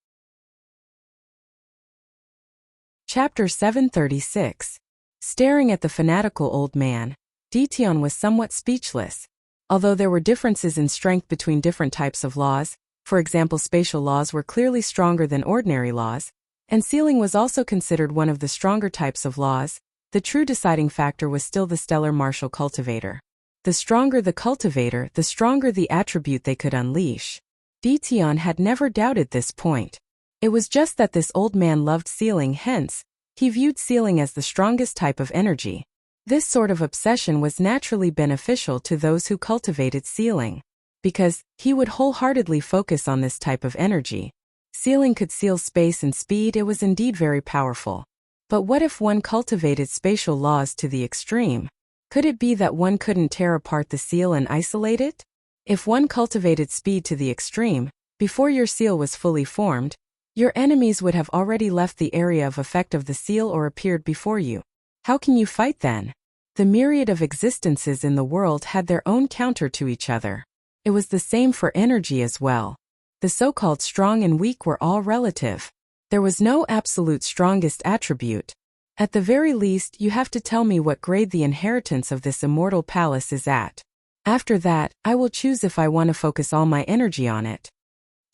Chapter 736. Staring at the fanatical old man, Ditian was somewhat speechless. Although there were differences in strength between different types of laws, for example spatial laws were clearly stronger than ordinary laws, and sealing was also considered one of the stronger types of laws, the true deciding factor was still the stellar martial cultivator. The stronger the cultivator, the stronger the attribute they could unleash. Ditian had never doubted this point. It was just that this old man loved sealing, hence, he viewed sealing as the strongest type of energy. This sort of obsession was naturally beneficial to those who cultivated sealing, because he would wholeheartedly focus on this type of energy. Sealing could seal space and speed, it was indeed very powerful. But what if one cultivated spatial laws to the extreme? Could it be that one couldn't tear apart the seal and isolate it? If one cultivated speed to the extreme, before your seal was fully formed, your enemies would have already left the area of effect of the seal or appeared before you. How can you fight then? The myriad of existences in the world had their own counter to each other. It was the same for energy as well. The so-called strong and weak were all relative. There was no absolute strongest attribute. At the very least, you have to tell me what grade the inheritance of this immortal palace is at. After that, I will choose if I want to focus all my energy on it.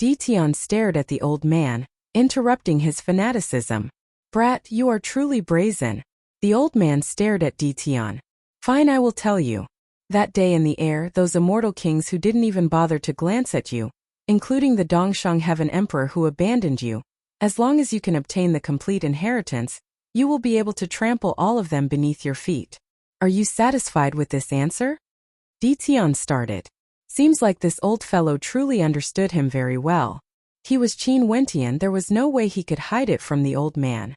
Ditian stared at the old man, interrupting his fanaticism. "Brat, you are truly brazen." The old man stared at Ditian. "Fine, I will tell you. That day in the air, those immortal kings who didn't even bother to glance at you, including the Dongshang Heaven Emperor who abandoned you, as long as you can obtain the complete inheritance, you will be able to trample all of them beneath your feet. Are you satisfied with this answer?" Ditian started. Seems like this old fellow truly understood him very well. He was Qin Wentian, there was no way he could hide it from the old man.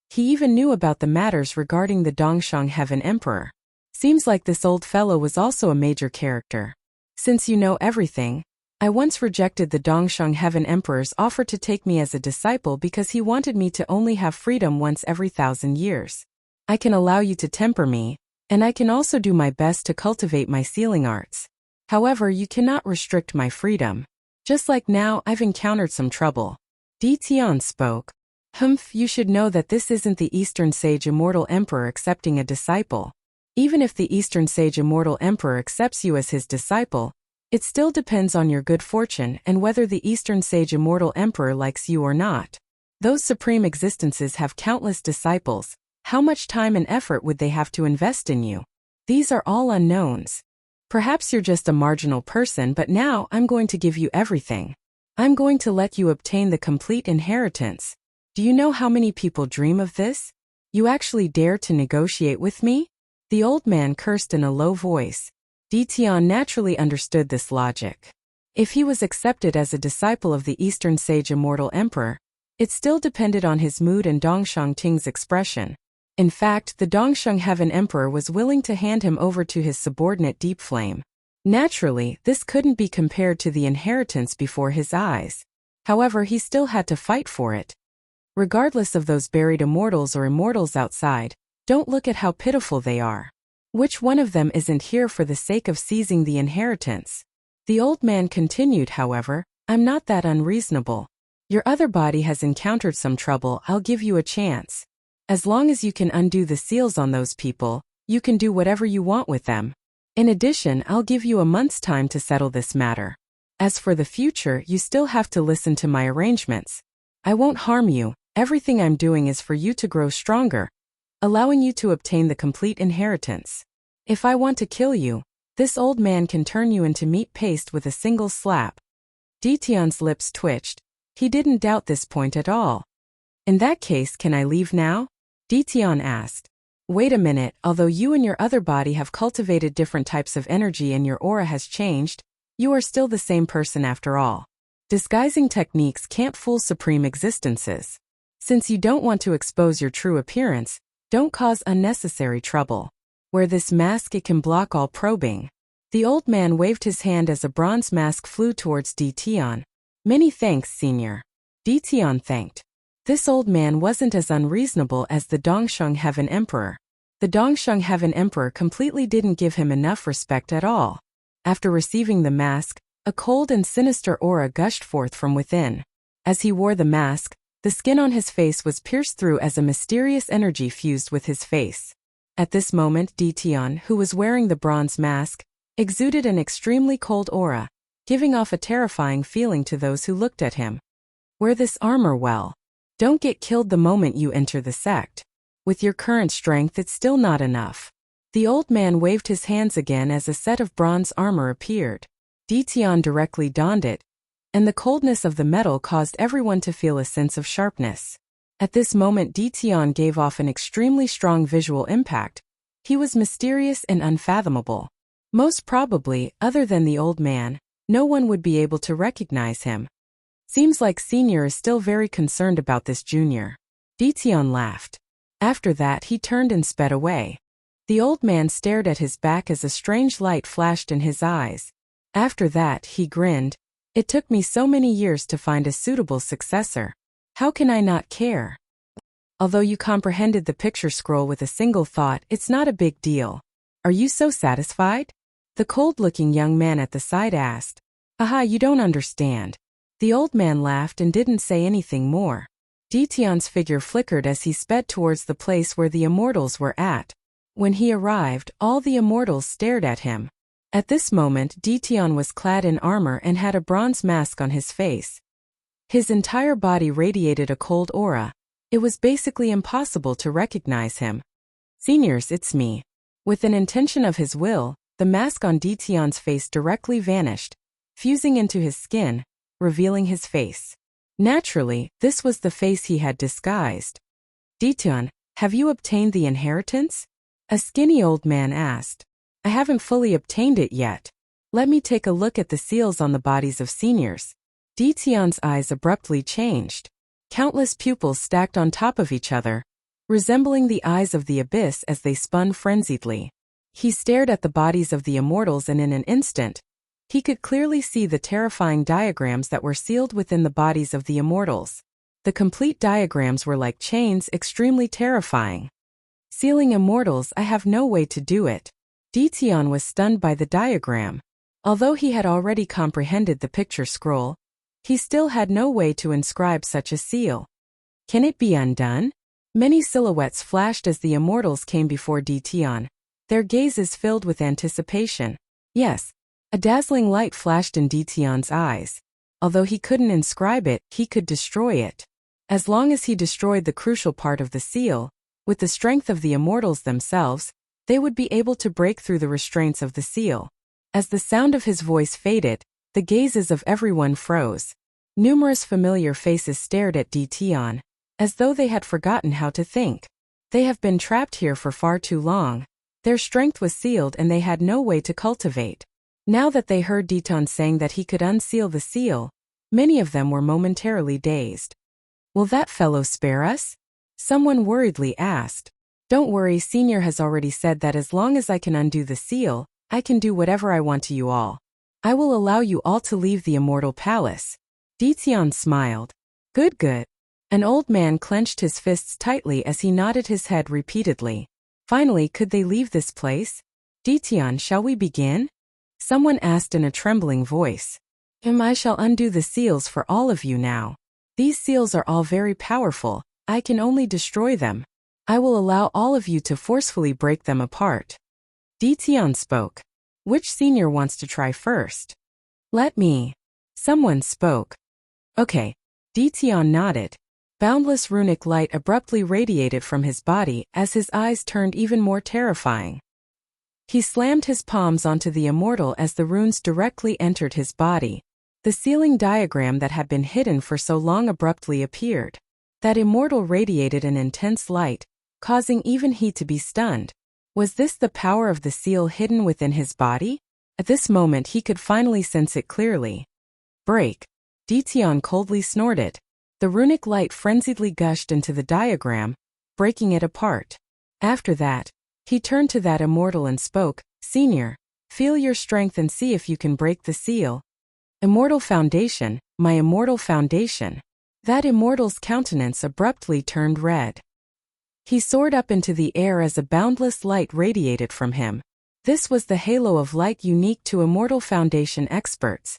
He even knew about the matters regarding the Dongshang Heaven Emperor. Seems like this old fellow was also a major character. Since you know everything, I once rejected the Dongshang Heaven Emperor's offer to take me as a disciple because he wanted me to only have freedom once every 1,000 years. I can allow you to temper me, and I can also do my best to cultivate my sealing arts. However, you cannot restrict my freedom. Just like now, I've encountered some trouble. Di Tian spoke. Humph, you should know that this isn't the Eastern Sage Immortal Emperor accepting a disciple. Even if the Eastern Sage Immortal Emperor accepts you as his disciple, it still depends on your good fortune and whether the Eastern Sage Immortal Emperor likes you or not. Those supreme existences have countless disciples. How much time and effort would they have to invest in you? These are all unknowns. Perhaps you're just a marginal person, but now I'm going to give you everything. I'm going to let you obtain the complete inheritance. Do you know how many people dream of this? You actually dare to negotiate with me? The old man cursed in a low voice. Di Tian naturally understood this logic. If he was accepted as a disciple of the Eastern Sage Immortal Emperor, it still depended on his mood and Dongshang Ting's expression. In fact, the Dongshang Heaven Emperor was willing to hand him over to his subordinate Deep Flame. Naturally, this couldn't be compared to the inheritance before his eyes. However, he still had to fight for it. Regardless of those buried immortals or immortals outside, don't look at how pitiful they are. Which one of them isn't here for the sake of seizing the inheritance? The old man continued, however, I'm not that unreasonable. Your other body has encountered some trouble, I'll give you a chance. As long as you can undo the seals on those people, you can do whatever you want with them. In addition, I'll give you a month's time to settle this matter. As for the future, you still have to listen to my arrangements. I won't harm you, everything I'm doing is for you to grow stronger, allowing you to obtain the complete inheritance. If I want to kill you, this old man can turn you into meat paste with a single slap. Di Tian's lips twitched. He didn't doubt this point at all. In that case, can I leave now? Di Tian asked. Wait a minute, although you and your other body have cultivated different types of energy and your aura has changed, you are still the same person after all. Disguising techniques can't fool supreme existences. Since you don't want to expose your true appearance, don't cause unnecessary trouble. Wear this mask, it can block all probing. The old man waved his hand as a bronze mask flew towards Di Tian. Many thanks, senior. Di Tian thanked. This old man wasn't as unreasonable as the Dongshang Heaven Emperor. The Dongshang Heaven Emperor completely didn't give him enough respect at all. After receiving the mask, a cold and sinister aura gushed forth from within. As he wore the mask, the skin on his face was pierced through as a mysterious energy fused with his face. At this moment, Di Tian, who was wearing the bronze mask, exuded an extremely cold aura, giving off a terrifying feeling to those who looked at him. Wear this armor well. Don't get killed the moment you enter the sect. With your current strength, it's still not enough. The old man waved his hands again as a set of bronze armor appeared. Di Tian directly donned it, and the coldness of the metal caused everyone to feel a sense of sharpness. At this moment, Di Tian gave off an extremely strong visual impact. He was mysterious and unfathomable. Most probably, other than the old man, no one would be able to recognize him. Seems like Senior is still very concerned about this junior. Di Tian laughed. After that, he turned and sped away. The old man stared at his back as a strange light flashed in his eyes. After that, he grinned. It took me so many years to find a suitable successor. How can I not care? Although you comprehended the picture scroll with a single thought, it's not a big deal. Are you so satisfied? The cold-looking young man at the side asked. Aha, you don't understand. The old man laughed and didn't say anything more. Di Tian's figure flickered as he sped towards the place where the immortals were at. When he arrived, all the immortals stared at him. At this moment, Di Tian was clad in armor and had a bronze mask on his face. His entire body radiated a cold aura. It was basically impossible to recognize him. Seniors, it's me. With an intention of his will, the mask on Di Tian's face directly vanished, fusing into his skin, revealing his face. Naturally, this was the face he had disguised. Di Tian, have you obtained the inheritance? A skinny old man asked. I haven't fully obtained it yet. Let me take a look at the seals on the bodies of seniors. Tian's eyes abruptly changed. Countless pupils stacked on top of each other, resembling the eyes of the abyss as they spun frenziedly. He stared at the bodies of the immortals, and in an instant, he could clearly see the terrifying diagrams that were sealed within the bodies of the immortals. The complete diagrams were like chains, extremely terrifying. Sealing immortals, I have no way to do it. Tian was stunned by the diagram. Although he had already comprehended the picture scroll, he still had no way to inscribe such a seal. Can it be undone? Many silhouettes flashed as the immortals came before Tian, their gazes filled with anticipation. Yes, a dazzling light flashed in Tian's eyes. Although he couldn't inscribe it, he could destroy it. As long as he destroyed the crucial part of the seal, with the strength of the immortals themselves, they would be able to break through the restraints of the seal. As the sound of his voice faded, the gazes of everyone froze. Numerous familiar faces stared at Tian, as though they had forgotten how to think. They have been trapped here for far too long. Their strength was sealed and they had no way to cultivate. Now that they heard Tian saying that he could unseal the seal, many of them were momentarily dazed. Will that fellow spare us? Someone worriedly asked. Don't worry, Senior has already said that as long as I can undo the seal, I can do whatever I want to you all. I will allow you all to leave the immortal palace. Tian smiled. Good. An old man clenched his fists tightly as he nodded his head repeatedly. Finally, could they leave this place? Tian, shall we begin? Someone asked in a trembling voice. I shall undo the seals for all of you now. These seals are all very powerful. I can only destroy them. I will allow all of you to forcefully break them apart. Tian spoke. Which senior wants to try first? Let me. Someone spoke. Okay. Tian nodded. Boundless runic light abruptly radiated from his body as his eyes turned even more terrifying. He slammed his palms onto the immortal as the runes directly entered his body. The sealing diagram that had been hidden for so long abruptly appeared. That immortal radiated an intense light, causing even he to be stunned. Was this the power of the seal hidden within his body? At this moment he could finally sense it clearly. Break. Tian coldly snorted. The runic light frenziedly gushed into the diagram, breaking it apart. After that, he turned to that immortal and spoke, Senior, feel your strength and see if you can break the seal. Immortal foundation, my immortal foundation. That immortal's countenance abruptly turned red. He soared up into the air as a boundless light radiated from him. This was the halo of light unique to immortal foundation experts.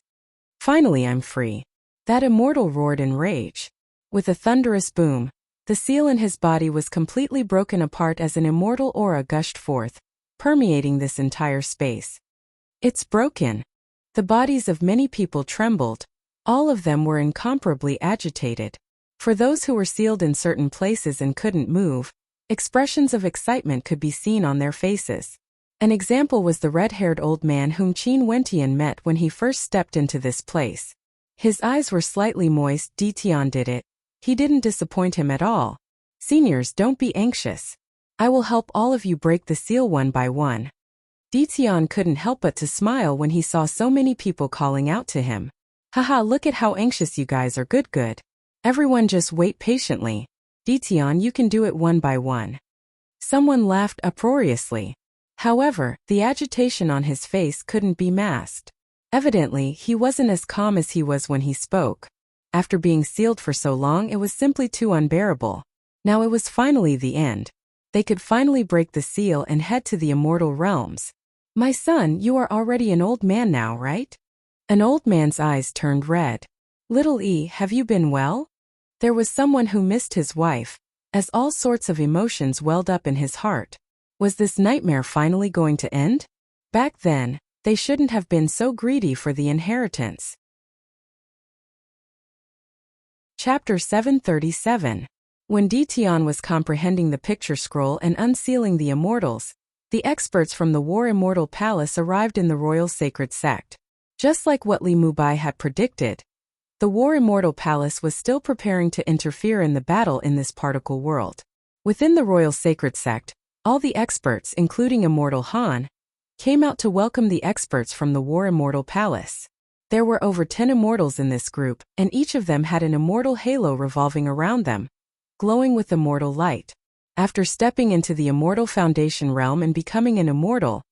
Finally, I'm free. That immortal roared in rage. With a thunderous boom, the seal in his body was completely broken apart as an immortal aura gushed forth, permeating this entire space. It's broken. The bodies of many people trembled. All of them were incomparably agitated. For those who were sealed in certain places and couldn't move, expressions of excitement could be seen on their faces. An example was the red-haired old man whom Qin Wentian met when he first stepped into this place. His eyes were slightly moist. Tian did it. He didn't disappoint him at all. Seniors, don't be anxious. I will help all of you break the seal one by one. Tian couldn't help but to smile when he saw so many people calling out to him. Haha, look at how anxious you guys are. Good. Everyone just wait patiently. Tian, you can do it one by one. Someone laughed uproariously. However, the agitation on his face couldn't be masked. Evidently, he wasn't as calm as he was when he spoke. After being sealed for so long, it was simply too unbearable. Now it was finally the end. They could finally break the seal and head to the immortal realms. My son, you are already an old man now, right? An old man's eyes turned red. Little E, have you been well? There was someone who missed his wife, as all sorts of emotions welled up in his heart. Was this nightmare finally going to end? Back then, they shouldn't have been so greedy for the inheritance. Chapter 737. When Tian was comprehending the picture scroll and unsealing the immortals, the experts from the War Immortal Palace arrived in the Royal Sacred Sect. Just like what Li Mubai had predicted, the War Immortal Palace was still preparing to interfere in the battle in this particle world. Within the Royal Sacred Sect, all the experts, including Immortal Han, came out to welcome the experts from the War Immortal Palace. There were over 10 immortals in this group, and each of them had an immortal halo revolving around them, glowing with immortal light. After stepping into the immortal foundation realm and becoming an immortal,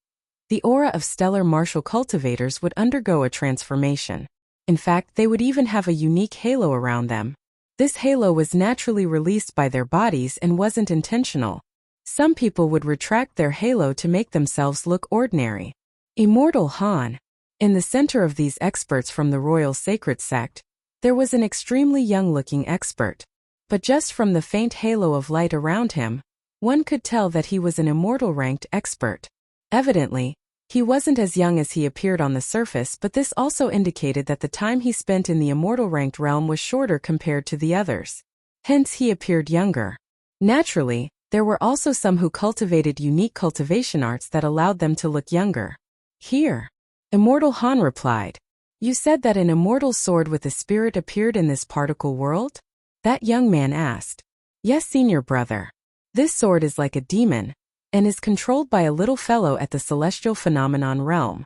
the aura of stellar martial cultivators would undergo a transformation. In fact, they would even have a unique halo around them. This halo was naturally released by their bodies and wasn't intentional. Some people would retract their halo to make themselves look ordinary. Immortal Han. In the center of these experts from the Royal Sacred Sect, there was an extremely young-looking expert. But just from the faint halo of light around him, one could tell that he was an immortal-ranked expert. Evidently, he wasn't as young as he appeared on the surface, but this also indicated that the time he spent in the immortal-ranked realm was shorter compared to the others. Hence he appeared younger. Naturally, there were also some who cultivated unique cultivation arts that allowed them to look younger. Here, Immortal Han replied, "You said that an immortal sword with a spirit appeared in this particle world?" That young man asked. "Yes, senior brother. This sword is like a demon, and is controlled by a little fellow at the celestial phenomenon realm.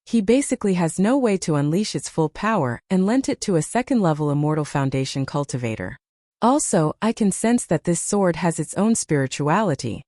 He basically has no way to unleash its full power and lent it to a second-level immortal foundation cultivator. Also, I can sense that this sword has its own spirituality."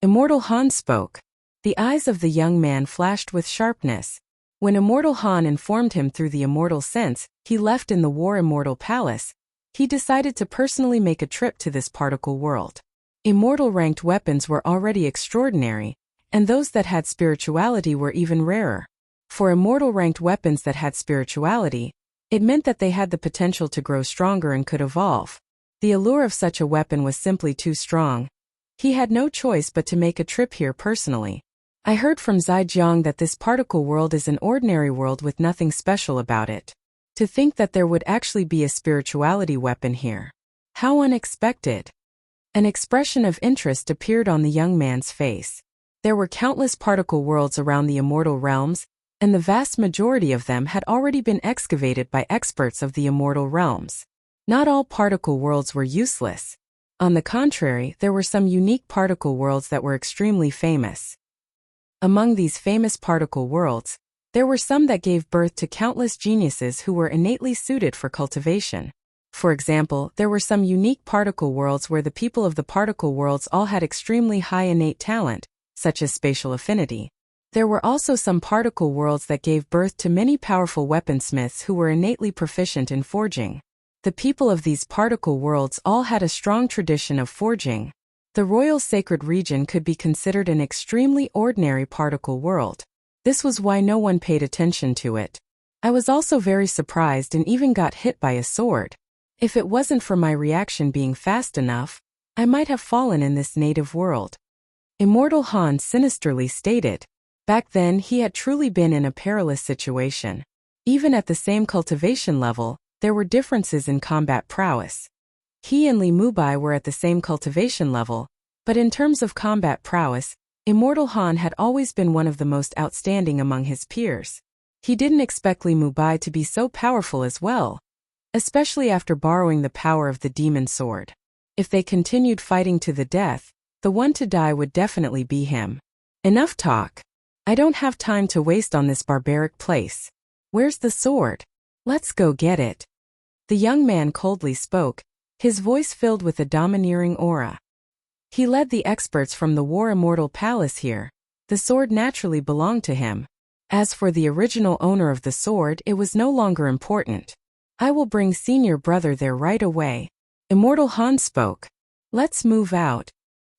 Immortal Han spoke. The eyes of the young man flashed with sharpness. When Immortal Han informed him through the immortal sense he left in the War Immortal Palace, he decided to personally make a trip to this particle world. Immortal-ranked weapons were already extraordinary, and those that had spirituality were even rarer. For immortal-ranked weapons that had spirituality, it meant that they had the potential to grow stronger and could evolve. The allure of such a weapon was simply too strong. He had no choice but to make a trip here personally. "I heard from Zaijiang that this particle world is an ordinary world with nothing special about it. To think that there would actually be a spirituality weapon here. How unexpected." An expression of interest appeared on the young man's face. There were countless particle worlds around the immortal realms, and the vast majority of them had already been excavated by experts of the immortal realms. Not all particle worlds were useless. On the contrary, there were some unique particle worlds that were extremely famous. Among these famous particle worlds, there were some that gave birth to countless geniuses who were innately suited for cultivation. For example, there were some unique particle worlds where the people of the particle worlds all had extremely high innate talent, such as spatial affinity. There were also some particle worlds that gave birth to many powerful weaponsmiths who were innately proficient in forging. The people of these particle worlds all had a strong tradition of forging. The Royal Sacred Region could be considered an extremely ordinary particle world. This was why no one paid attention to it. I was also very surprised and even got hit by a sword. If it wasn't for my reaction being fast enough, I might have fallen in this native world. Immortal Han sinisterly stated. Back then he had truly been in a perilous situation. Even at the same cultivation level, there were differences in combat prowess. He and Li Mubai were at the same cultivation level, but in terms of combat prowess, Immortal Han had always been one of the most outstanding among his peers. He didn't expect Li Mubai to be so powerful as well, especially after borrowing the power of the demon sword. If they continued fighting to the death, the one to die would definitely be him. Enough talk. I don't have time to waste on this barbaric place. Where's the sword? Let's go get it. The young man coldly spoke, his voice filled with a domineering aura. He led the experts from the War Immortal Palace here. The sword naturally belonged to him. As for the original owner of the sword, it was no longer important. I will bring senior brother there right away. Immortal Han spoke. Let's move out.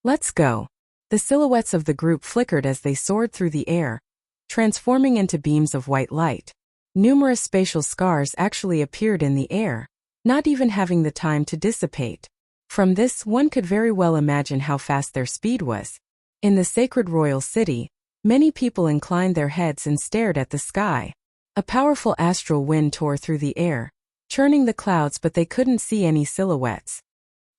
Let's go. The silhouettes of the group flickered as they soared through the air, transforming into beams of white light. Numerous spatial scars actually appeared in the air, not even having the time to dissipate. From this, one could very well imagine how fast their speed was. In the sacred royal city, many people inclined their heads and stared at the sky. A powerful astral wind tore through the air, churning the clouds, but they couldn't see any silhouettes.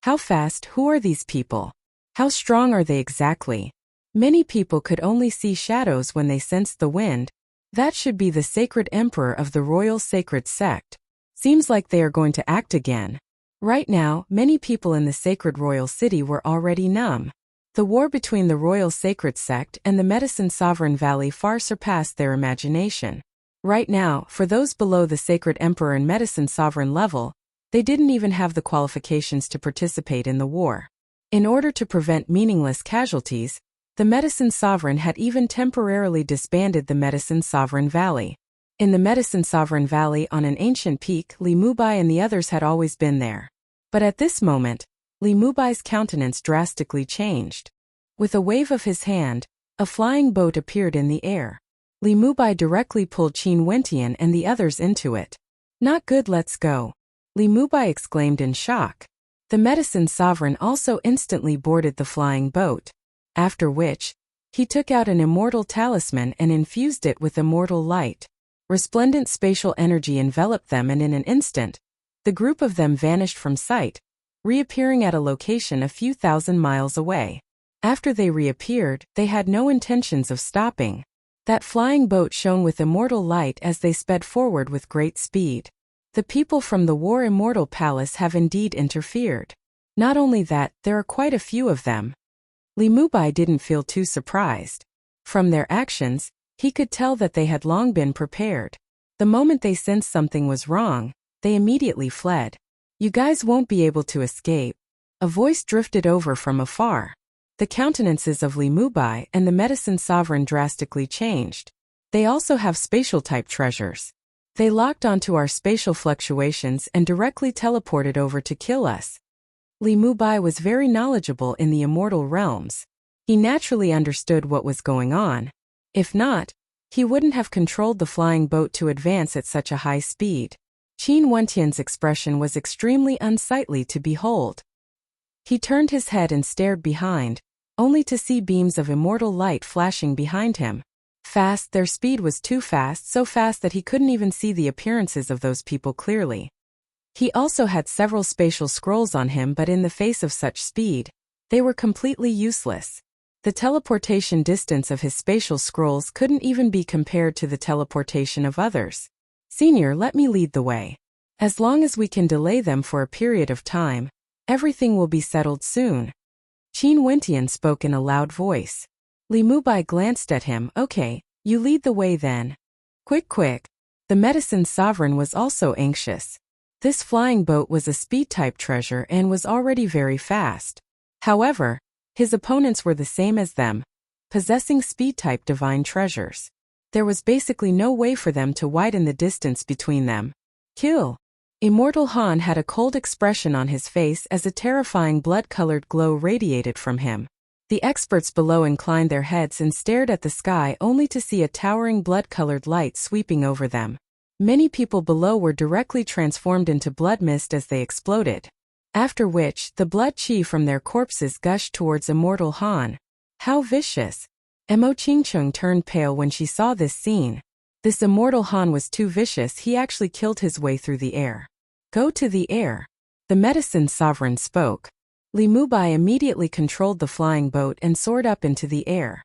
How fast? Who are these people? How strong are they exactly? Many people could only see shadows when they sensed the wind. That should be the sacred emperor of the Royal Sacred Sect. Seems like they are going to act again. Right now, many people in the sacred royal city were already numb. The war between the Royal Sacred Sect and the Medicine Sovereign Valley far surpassed their imagination. Right now, for those below the Sacred Emperor and Medicine Sovereign level, they didn't even have the qualifications to participate in the war. In order to prevent meaningless casualties, the Medicine Sovereign had even temporarily disbanded the Medicine Sovereign Valley. In the Medicine Sovereign Valley on an ancient peak, Li Mubai and the others had always been there. But at this moment, Li Mubai's countenance drastically changed. With a wave of his hand, a flying boat appeared in the air. Li Mubai directly pulled Qin Wentian and the others into it. "Not good, let's go," Li Mubai exclaimed in shock. The Medicine Sovereign also instantly boarded the flying boat, after which, he took out an immortal talisman and infused it with immortal light. Resplendent spatial energy enveloped them, and in an instant, the group of them vanished from sight, reappearing at a location a few thousand miles away. After they reappeared, they had no intentions of stopping. That flying boat shone with immortal light as they sped forward with great speed. The people from the War Immortal Palace have indeed interfered. Not only that, there are quite a few of them. Li Mubai didn't feel too surprised. From their actions, he could tell that they had long been prepared. The moment they sensed something was wrong, they immediately fled. "You guys won't be able to escape." A voice drifted over from afar. The countenances of Li Mubai and the Medicine Sovereign drastically changed. "They also have spatial-type treasures. They locked onto our spatial fluctuations and directly teleported over to kill us." Li Mubai was very knowledgeable in the immortal realms. He naturally understood what was going on. If not, he wouldn't have controlled the flying boat to advance at such a high speed. Qin Wentian's expression was extremely unsightly to behold. He turned his head and stared behind, only to see beams of immortal light flashing behind him. Fast, their speed was too fast, so fast that he couldn't even see the appearances of those people clearly. He also had several spatial scrolls on him, but in the face of such speed, they were completely useless. The teleportation distance of his spatial scrolls couldn't even be compared to the teleportation of others. "Senior, let me lead the way. As long as we can delay them for a period of time, everything will be settled soon." Qin Wentian spoke in a loud voice. Li Mubai glanced at him. "Okay, you lead the way then. Quick, quick." The Medicine Sovereign was also anxious. This flying boat was a speed-type treasure and was already very fast. However, his opponents were the same as them, possessing speed-type divine treasures. There was basically no way for them to widen the distance between them. "Kill." Immortal Han had a cold expression on his face as a terrifying blood-colored glow radiated from him. The experts below inclined their heads and stared at the sky only to see a towering blood-colored light sweeping over them. Many people below were directly transformed into blood mist as they exploded. After which, the blood chi from their corpses gushed towards Immortal Han. How vicious! Mo Qingcheng turned pale when she saw this scene. This Immortal Han was too vicious, he actually killed his way through the air. "Go to the air." The Medicine Sovereign spoke. Li Mubai immediately controlled the flying boat and soared up into the air.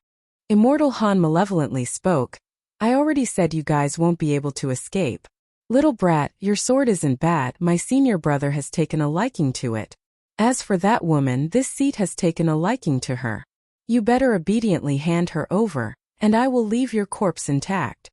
Immortal Han malevolently spoke. "I already said you guys won't be able to escape. Little brat, your sword isn't bad, my senior brother has taken a liking to it. As for that woman, this seat has taken a liking to her. You better obediently hand her over, and I will leave your corpse intact."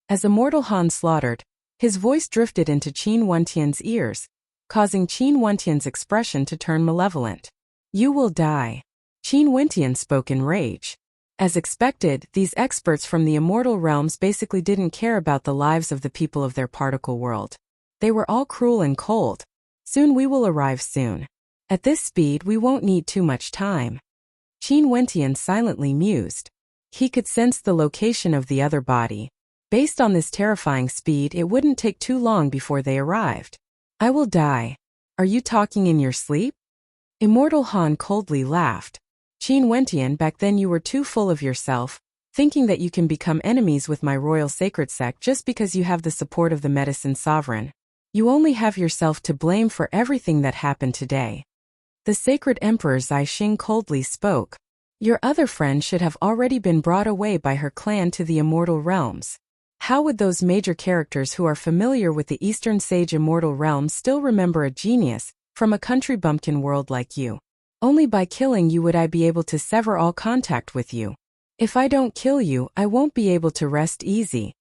As Immortal Han slaughtered, his voice drifted into Qin Wentian's ears, causing Qin Wentian's expression to turn malevolent. "You will die." Qin Wentian spoke in rage. As expected, these experts from the immortal realms basically didn't care about the lives of the people of their particle world. They were all cruel and cold. "Soon we will arrive soon. At this speed we won't need too much time." Qin Wentian silently mused. He could sense the location of the other body. Based on this terrifying speed, it wouldn't take too long before they arrived. "I will die. Are you talking in your sleep?" Immortal Han coldly laughed. "Qin Wentian, back then you were too full of yourself, thinking that you can become enemies with my royal sacred sect just because you have the support of the Medicine Sovereign. You only have yourself to blame for everything that happened today." The Sacred Emperor Zixing coldly spoke. "Your other friend should have already been brought away by her clan to the immortal realms. How would those major characters who are familiar with the Eastern Sage immortal realms still remember a genius from a country bumpkin world like you? Only by killing you would I be able to sever all contact with you. If I don't kill you, I won't be able to rest easy."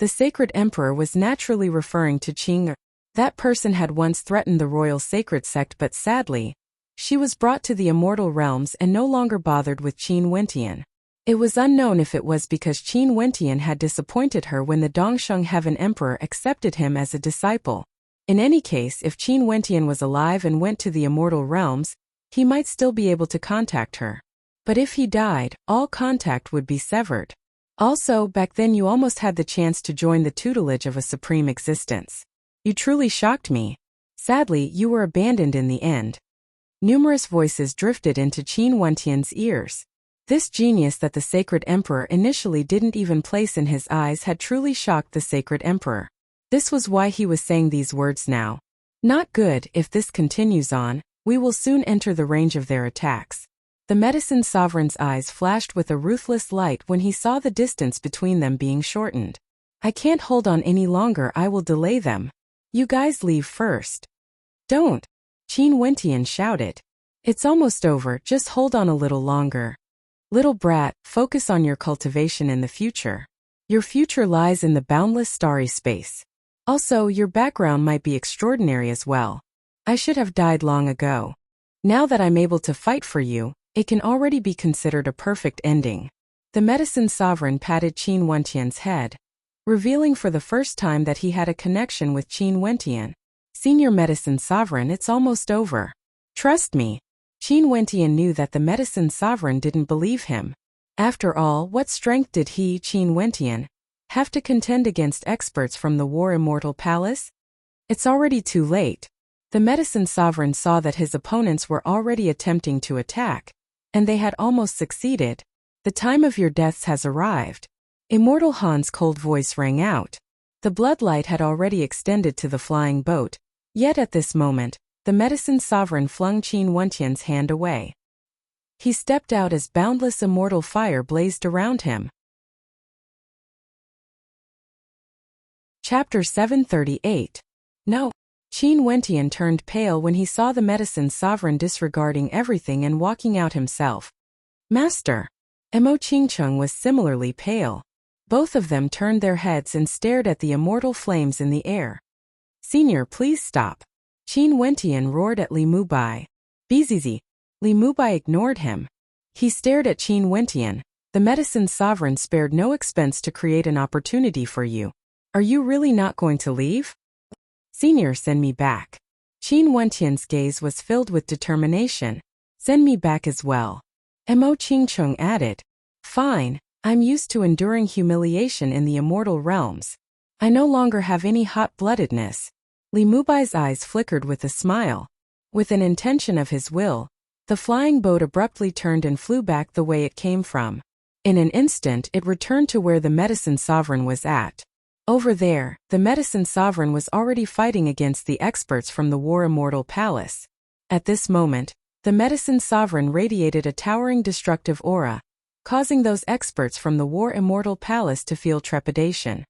The sacred emperor was naturally referring to Qing. That person had once threatened the royal sacred sect, but sadly, she was brought to the immortal realms and no longer bothered with Qin Wentian. It was unknown if it was because Qin Wentian had disappointed her when the Dongsheng Heaven Emperor accepted him as a disciple. In any case, if Qin Wentian was alive and went to the immortal realms, he might still be able to contact her. But if he died, all contact would be severed. Also, back then you almost had the chance to join the tutelage of a supreme existence. You truly shocked me. Sadly, you were abandoned in the end. Numerous voices drifted into Qin Wentian's ears. This genius that the sacred emperor initially didn't even place in his eyes had truly shocked the sacred emperor. This was why he was saying these words now. Not good. If this continues on, we will soon enter the range of their attacks. The medicine sovereign's eyes flashed with a ruthless light when he saw the distance between them being shortened. I can't hold on any longer. I will delay them. You guys leave first. Don't. Qin Wentian shouted. It's almost over. Just hold on a little longer. Little brat, focus on your cultivation in the future. Your future lies in the boundless starry space. Also, your background might be extraordinary as well. I should have died long ago. Now that I'm able to fight for you, it can already be considered a perfect ending. The medicine sovereign patted Qin Wentian's head, revealing for the first time that he had a connection with Qin Wentian. Senior medicine sovereign, it's almost over. Trust me. Qin Wentian knew that the medicine sovereign didn't believe him. After all, what strength did he, Qin Wentian, have to contend against experts from the War Immortal Palace? It's already too late. The medicine sovereign saw that his opponents were already attempting to attack, and they had almost succeeded. The time of your deaths has arrived. Immortal Han's cold voice rang out. The bloodlight had already extended to the flying boat, yet at this moment, the medicine sovereign flung Qin Wentian's hand away. He stepped out as boundless immortal fire blazed around him. Chapter 738. No. Qin Wentian turned pale when he saw the medicine sovereign disregarding everything and walking out himself. Master. Mo Qingcheng was similarly pale. Both of them turned their heads and stared at the immortal flames in the air. Senior, please stop. Qin Wentian roared at Li Mubai. Bzizi. Li Mubai ignored him. He stared at Qin Wentian. The medicine sovereign spared no expense to create an opportunity for you. Are you really not going to leave? Senior, send me back. Qin Wentian's gaze was filled with determination. Send me back as well. Mo Qingcheng added. Fine. I'm used to enduring humiliation in the immortal realms. I no longer have any hot-bloodedness. Li Mubai's eyes flickered with a smile. With an intention of his will, the flying boat abruptly turned and flew back the way it came from. In an instant, it returned to where the medicine sovereign was at. Over there, the medicine sovereign was already fighting against the experts from the War Immortal Palace. At this moment, the medicine sovereign radiated a towering destructive aura, causing those experts from the War Immortal Palace to feel trepidation.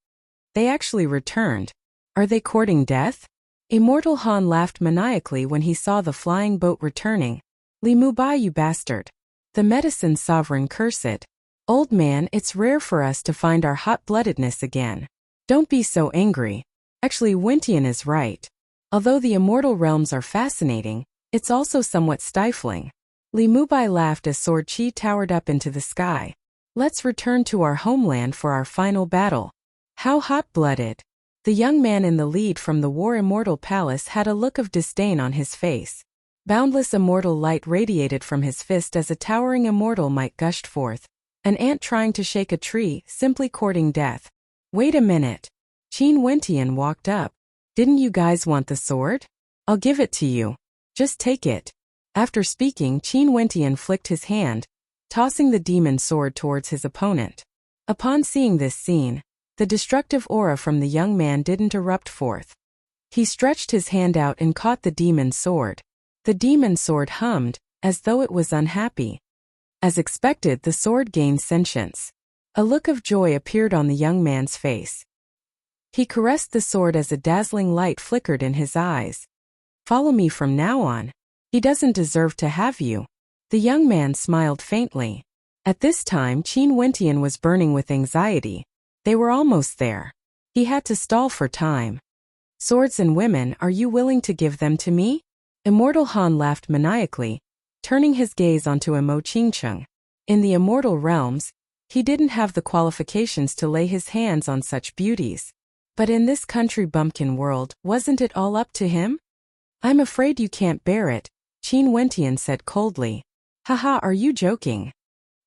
They actually returned. Are they courting death? Immortal Han laughed maniacally when he saw the flying boat returning. Li Mubai, you bastard. The medicine sovereign cursed. Old man, it's rare for us to find our hot-bloodedness again. Don't be so angry. Actually, Wentian is right. Although the immortal realms are fascinating, it's also somewhat stifling. Li Mubai laughed as Sword Chi towered up into the sky. Let's return to our homeland for our final battle. How hot-blooded. The young man in the lead from the War Immortal Palace had a look of disdain on his face. Boundless immortal light radiated from his fist as a towering immortal might gushed forth. An ant trying to shake a tree, simply courting death. Wait a minute. Qin Wentian walked up. Didn't you guys want the sword? I'll give it to you. Just take it. After speaking, Qin Wentian flicked his hand, tossing the demon sword towards his opponent. Upon seeing this scene, the destructive aura from the young man didn't erupt forth. He stretched his hand out and caught the demon sword. The demon sword hummed, as though it was unhappy. As expected, the sword gained sentience. A look of joy appeared on the young man's face. He caressed the sword as a dazzling light flickered in his eyes. Follow me from now on. He doesn't deserve to have you. The young man smiled faintly. At this time, Qin Wentian was burning with anxiety. They were almost there. He had to stall for time. Swords and women, are you willing to give them to me? Immortal Han laughed maniacally, turning his gaze onto Mo Qingcheng. In the immortal realms, he didn't have the qualifications to lay his hands on such beauties. But in this country bumpkin world, wasn't it all up to him? I'm afraid you can't bear it, Qin Wentian said coldly. Haha, are you joking?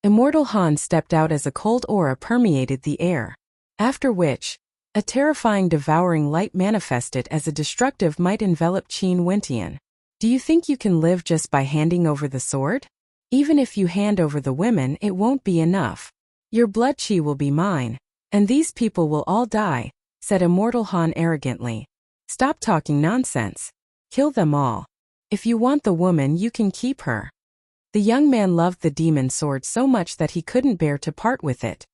Immortal Han stepped out as a cold aura permeated the air. After which, a terrifying devouring light manifested as a destructive might envelop Qin Wentian. Do you think you can live just by handing over the sword? Even if you hand over the women, it won't be enough. Your blood qi will be mine, and these people will all die, said Immortal Han arrogantly. Stop talking nonsense. Kill them all. If you want the woman, you can keep her. The young man loved the demon sword so much that he couldn't bear to part with it.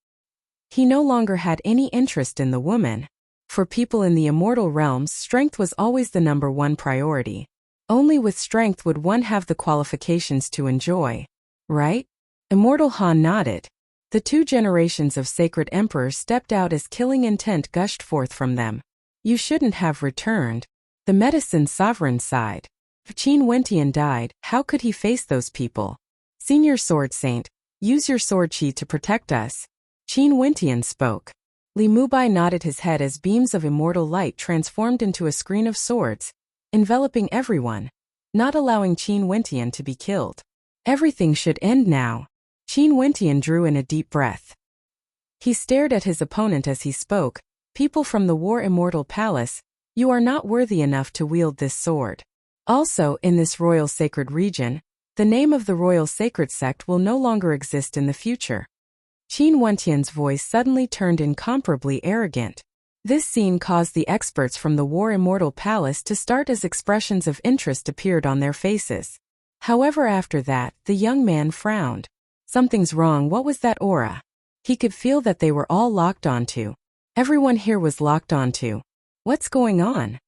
He no longer had any interest in the woman. For people in the immortal realms, strength was always the #1 priority. Only with strength would one have the qualifications to enjoy. Right? Immortal Han nodded. The 2 generations of sacred emperors stepped out as killing intent gushed forth from them. You shouldn't have returned. The medicine sovereign sighed. If Qin Wentian died, how could he face those people? Senior Sword Saint, use your sword qi to protect us. Qin Wentian spoke. Li Mubai nodded his head as beams of immortal light transformed into a screen of swords, enveloping everyone, not allowing Qin Wentian to be killed. Everything should end now. Qin Wentian drew in a deep breath. He stared at his opponent as he spoke. People from the War Immortal Palace, you are not worthy enough to wield this sword. Also, in this royal sacred region, the name of the royal sacred sect will no longer exist in the future. Qin Wentian's voice suddenly turned incomparably arrogant. This scene caused the experts from the War Immortal Palace to start as expressions of interest appeared on their faces. However, after that, the young man frowned. Something's wrong. What was that aura? He could feel that they were all locked onto. Everyone here was locked onto. What's going on?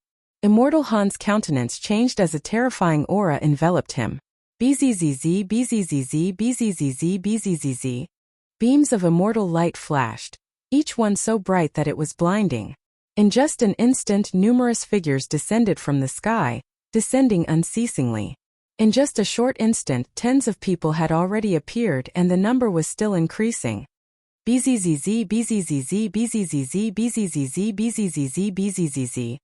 Immortal Han's countenance changed as a terrifying aura enveloped him. Bzzz, bzzz, bzzz, bzzz. Beams of immortal light flashed, each one so bright that it was blinding. In just an instant, numerous figures descended from the sky, descending unceasingly. In just a short instant, tens of people had already appeared and the number was still increasing. Bzzz, bzzz, bzzz, bzzz, bzzz, bzzz.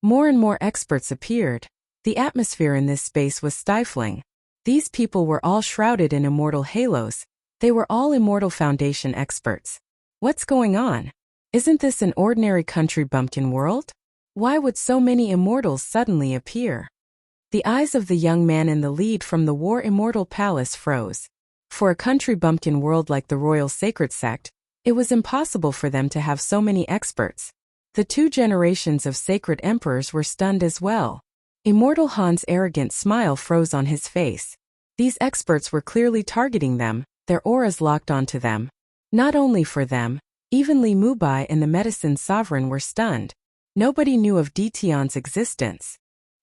More and more experts appeared. The atmosphere in this space was stifling. These people were all shrouded in immortal halos. They were all Immortal Foundation experts. What's going on? Isn't this an ordinary country bumpkin world? Why would so many immortals suddenly appear? The eyes of the young man in the lead from the War Immortal Palace froze. For a country bumpkin world like the Royal Sacred Sect, it was impossible for them to have so many experts. The 2 generations of sacred emperors were stunned as well. Immortal Han's arrogant smile froze on his face. These experts were clearly targeting them, their auras locked onto them. Not only for them, even Li Mubai and the medicine sovereign were stunned. Nobody knew of Ditian's existence.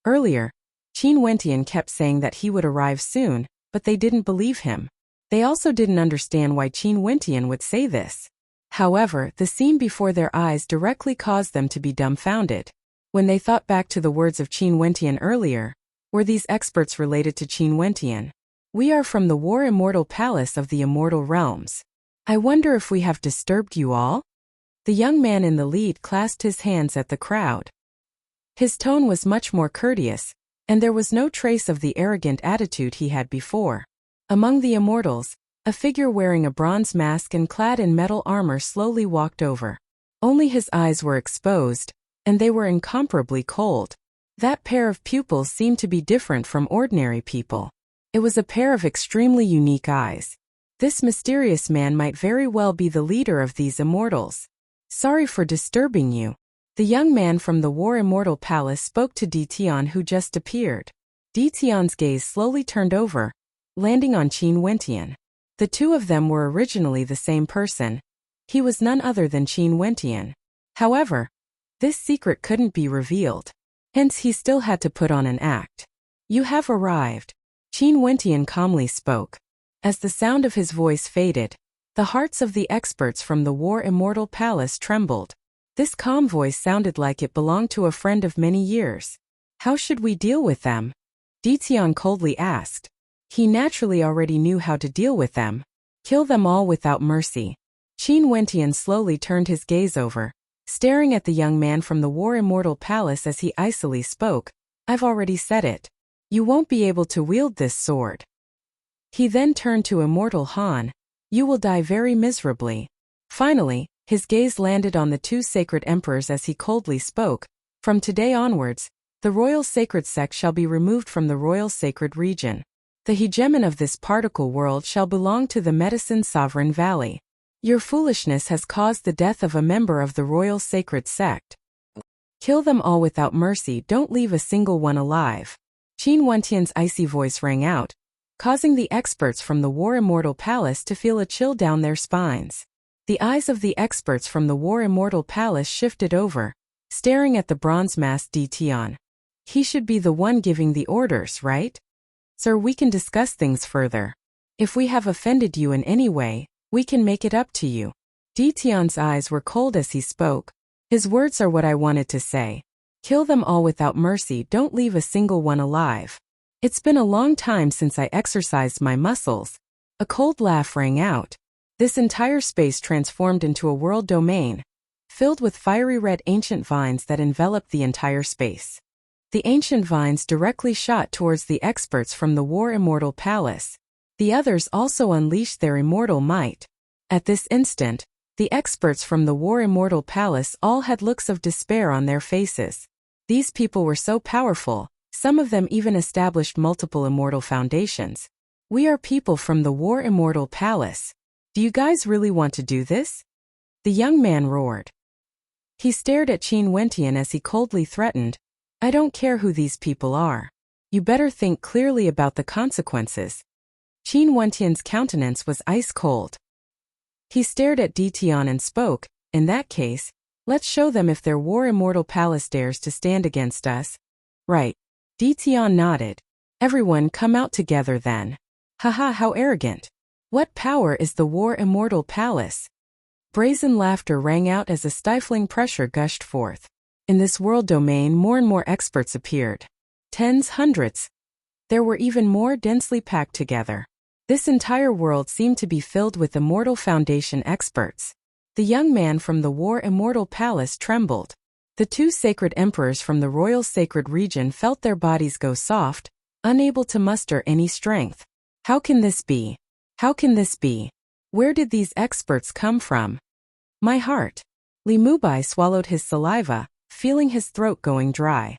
Earlier, Qin Wentian kept saying that he would arrive soon, but they didn't believe him. They also didn't understand why Qin Wentian would say this. However, the scene before their eyes directly caused them to be dumbfounded. When they thought back to the words of Qin Wentian earlier, were these experts related to Qin Wentian? We are from the War Immortal Palace of the Immortal Realms. I wonder if we have disturbed you all? The young man in the lead clasped his hands at the crowd. His tone was much more courteous, and there was no trace of the arrogant attitude he had before. Among the immortals, a figure wearing a bronze mask and clad in metal armor slowly walked over. Only his eyes were exposed, and they were incomparably cold. That pair of pupils seemed to be different from ordinary people. It was a pair of extremely unique eyes. This mysterious man might very well be the leader of these immortals. Sorry for disturbing you. The young man from the War Immortal Palace spoke to Ditian, who just appeared. Ditian's gaze slowly turned over, landing on Qin Wentian. The 2 of them were originally the same person. He was none other than Qin Wentian. However, this secret couldn't be revealed. Hence he still had to put on an act. You have arrived. Qin Wentian calmly spoke. As the sound of his voice faded, the hearts of the experts from the War Immortal Palace trembled. This calm voice sounded like it belonged to a friend of many years. How should we deal with them? Ditian coldly asked. He naturally already knew how to deal with them. Kill them all without mercy. Qin Wentian slowly turned his gaze over, staring at the young man from the War Immortal Palace as he icily spoke. I've already said it. You won't be able to wield this sword. He then turned to Immortal Han. You will die very miserably. Finally, his gaze landed on the two sacred emperors as he coldly spoke. From today onwards, the royal sacred sect shall be removed from the royal sacred region. The hegemon of this particle world shall belong to the Medicine Sovereign Valley. Your foolishness has caused the death of a member of the royal sacred sect. Kill them all without mercy, don't leave a single one alive. Qin Wentian's icy voice rang out, causing the experts from the War Immortal Palace to feel a chill down their spines. The eyes of the experts from the War Immortal Palace shifted over, staring at the bronze-masked Ditian. He should be the one giving the orders, right? Sir, we can discuss things further. If we have offended you in any way, we can make it up to you. Ditian's eyes were cold as he spoke. His words are what I wanted to say. Kill them all without mercy, don't leave a single one alive. It's been a long time since I exercised my muscles. A cold laugh rang out. This entire space transformed into a world domain, filled with fiery red ancient vines that enveloped the entire space. The ancient vines directly shot towards the experts from the War Immortal Palace. The others also unleashed their immortal might. At this instant, the experts from the War Immortal Palace all had looks of despair on their faces. These people were so powerful, some of them even established multiple immortal foundations. We are people from the War Immortal Palace. Do you guys really want to do this? The young man roared. He stared at Qin Wentian as he coldly threatened. I don't care who these people are. You better think clearly about the consequences. Qin Wentian's countenance was ice cold. He stared at Ditian and spoke, in that case, let's show them if their War Immortal Palace dares to stand against us. Right. Ditian nodded. Everyone come out together then. Haha, how arrogant. What power is the War Immortal Palace? Brazen laughter rang out as a stifling pressure gushed forth. In this world domain, more and more experts appeared. Tens, hundreds. There were even more densely packed together. This entire world seemed to be filled with Immortal Foundation experts. The young man from the War Immortal Palace trembled. The two sacred emperors from the royal sacred region felt their bodies go soft, unable to muster any strength. How can this be? How can this be? Where did these experts come from? My heart. Li Mubai swallowed his saliva, feeling his throat going dry.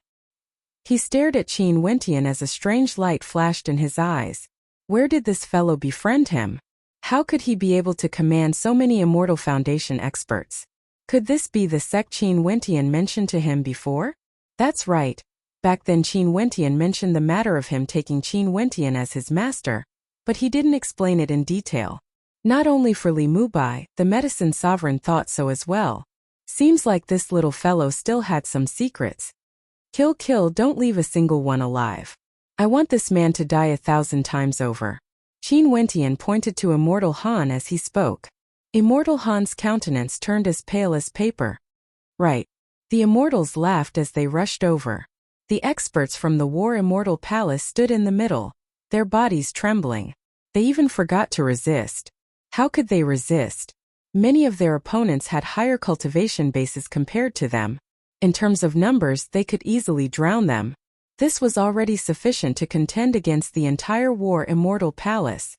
He stared at Qin Wentian as a strange light flashed in his eyes. Where did this fellow befriend him? How could he be able to command so many Immortal Foundation experts? Could this be the sect Qin Wentian mentioned to him before? That's right. Back then Qin Wentian mentioned the matter of him taking Qin Wentian as his master, but he didn't explain it in detail. Not only for Li Mubai, the Medicine Sovereign thought so as well. Seems like this little fellow still had some secrets. Kill, don't leave a single one alive. I want this man to die 1,000 times over. Qin Wentian pointed to Immortal Han as he spoke. Immortal Han's countenance turned as pale as paper. Right. The immortals laughed as they rushed over. The experts from the War Immortal Palace stood in the middle, their bodies trembling. They even forgot to resist. How could they resist? Many of their opponents had higher cultivation bases compared to them. In terms of numbers, they could easily drown them. This was already sufficient to contend against the entire War Immortal Palace.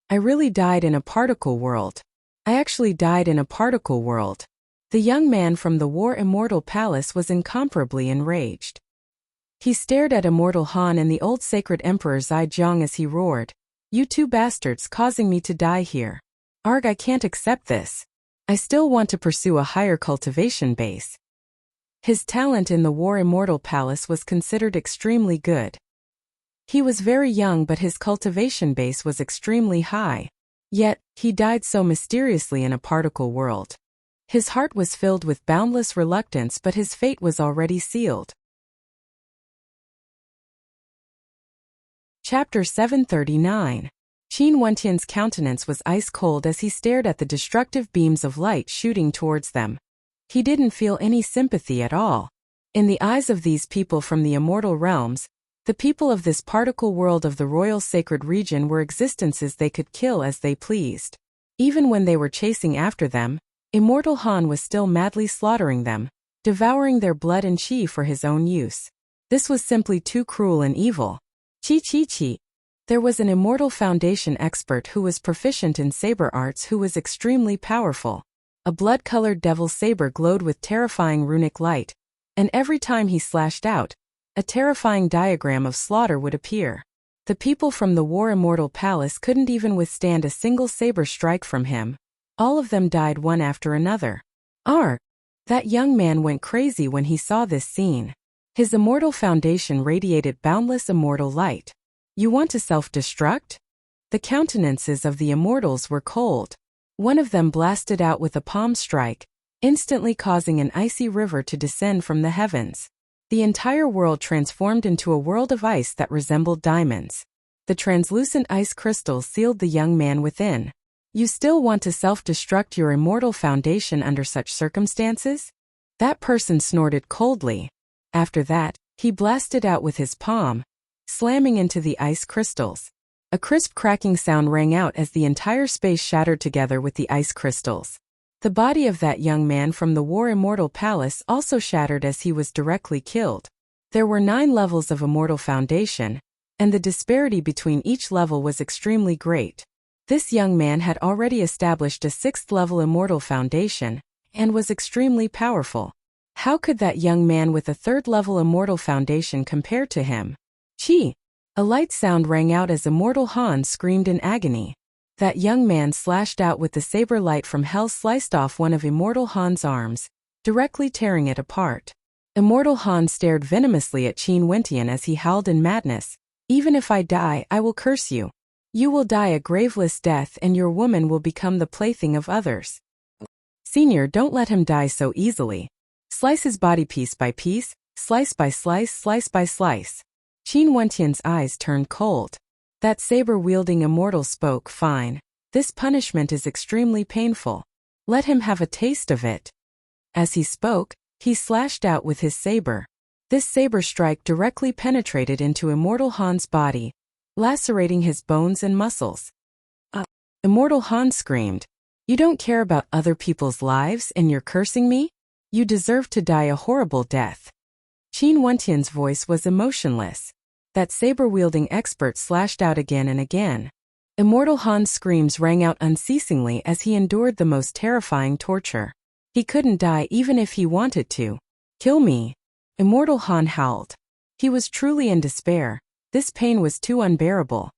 I really died in a particle world. I actually died in a particle world. The young man from the War Immortal Palace was incomparably enraged. He stared at Immortal Han and the old sacred Emperor Zhejiang as he roared. You two bastards causing me to die here. Arg, I can't accept this. I still want to pursue a higher cultivation base. His talent in the War Immortal Palace was considered extremely good. He was very young but his cultivation base was extremely high. Yet, he died so mysteriously in a particle world. His heart was filled with boundless reluctance but his fate was already sealed. Chapter 739. Qin Wentian's countenance was ice cold as he stared at the destructive beams of light shooting towards them. He didn't feel any sympathy at all. In the eyes of these people from the immortal realms, the people of this particle world of the royal sacred region were existences they could kill as they pleased. Even when they were chasing after them, Immortal Han was still madly slaughtering them, devouring their blood and chi for his own use. This was simply too cruel and evil. Chi. There was an Immortal Foundation expert who was proficient in saber arts who was extremely powerful. A blood-colored devil saber glowed with terrifying runic light, and every time he slashed out, a terrifying diagram of slaughter would appear. The people from the War Immortal Palace couldn't even withstand a single saber strike from him. All of them died one after another. That young man went crazy when he saw this scene. His Immortal Foundation radiated boundless immortal light. You want to self-destruct? The countenances of the immortals were cold. One of them blasted out with a palm strike, instantly causing an icy river to descend from the heavens. The entire world transformed into a world of ice that resembled diamonds. The translucent ice crystals sealed the young man within. You still want to self-destruct your Immortal Foundation under such circumstances? That person snorted coldly. After that, he blasted out with his palm, slamming into the ice crystals. A crisp cracking sound rang out as the entire space shattered together with the ice crystals. The body of that young man from the War Immortal Palace also shattered as he was directly killed. There were 9 levels of Immortal Foundation, and the disparity between each level was extremely great. This young man had already established a 6th level Immortal Foundation, and was extremely powerful. How could that young man with a 3rd level Immortal Foundation compare to him? Chi! A light sound rang out as Immortal Han screamed in agony. That young man slashed out with the saber light from hell, sliced off one of Immortal Han's arms, directly tearing it apart. Immortal Han stared venomously at Qin Wentian as he howled in madness. Even if I die, I will curse you. You will die a graveless death and your woman will become the plaything of others. Senior, don't let him die so easily. Slice his body piece by piece, slice by slice, slice by slice. Qin Wentian's eyes turned cold. That saber-wielding immortal spoke, fine. This punishment is extremely painful. Let him have a taste of it. As he spoke, he slashed out with his saber. This saber strike directly penetrated into Immortal Han's body, lacerating his bones and muscles. Immortal Han screamed, "You don't care about other people's lives and you're cursing me? You deserve to die a horrible death." Qin Wentian's voice was emotionless. That saber-wielding expert slashed out again and again. Immortal Han's screams rang out unceasingly as he endured the most terrifying torture. He couldn't die even if he wanted to. "Kill me!" Immortal Han howled. He was truly in despair. This pain was too unbearable.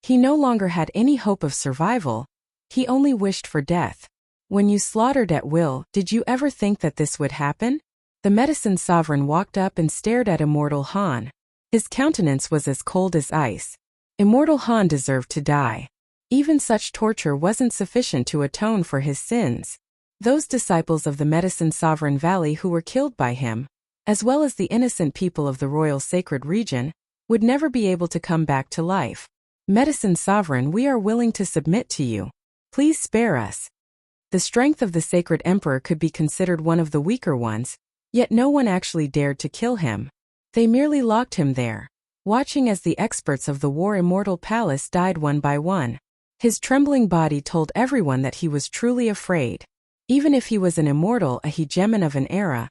He no longer had any hope of survival. He only wished for death. When you slaughtered at will, did you ever think that this would happen? The medicine sovereign walked up and stared at Immortal Han. His countenance was as cold as ice. Immortal Han deserved to die. Even such torture wasn't sufficient to atone for his sins. Those disciples of the Medicine Sovereign Valley who were killed by him, as well as the innocent people of the Royal Sacred Region, would never be able to come back to life. Medicine Sovereign, we are willing to submit to you. Please spare us. The strength of the Sacred Emperor could be considered one of the weaker ones, yet no one actually dared to kill him. They merely locked him there, watching as the experts of the War Immortal Palace died one by one. His trembling body told everyone that he was truly afraid. Even if he was an immortal, a hegemon of an era,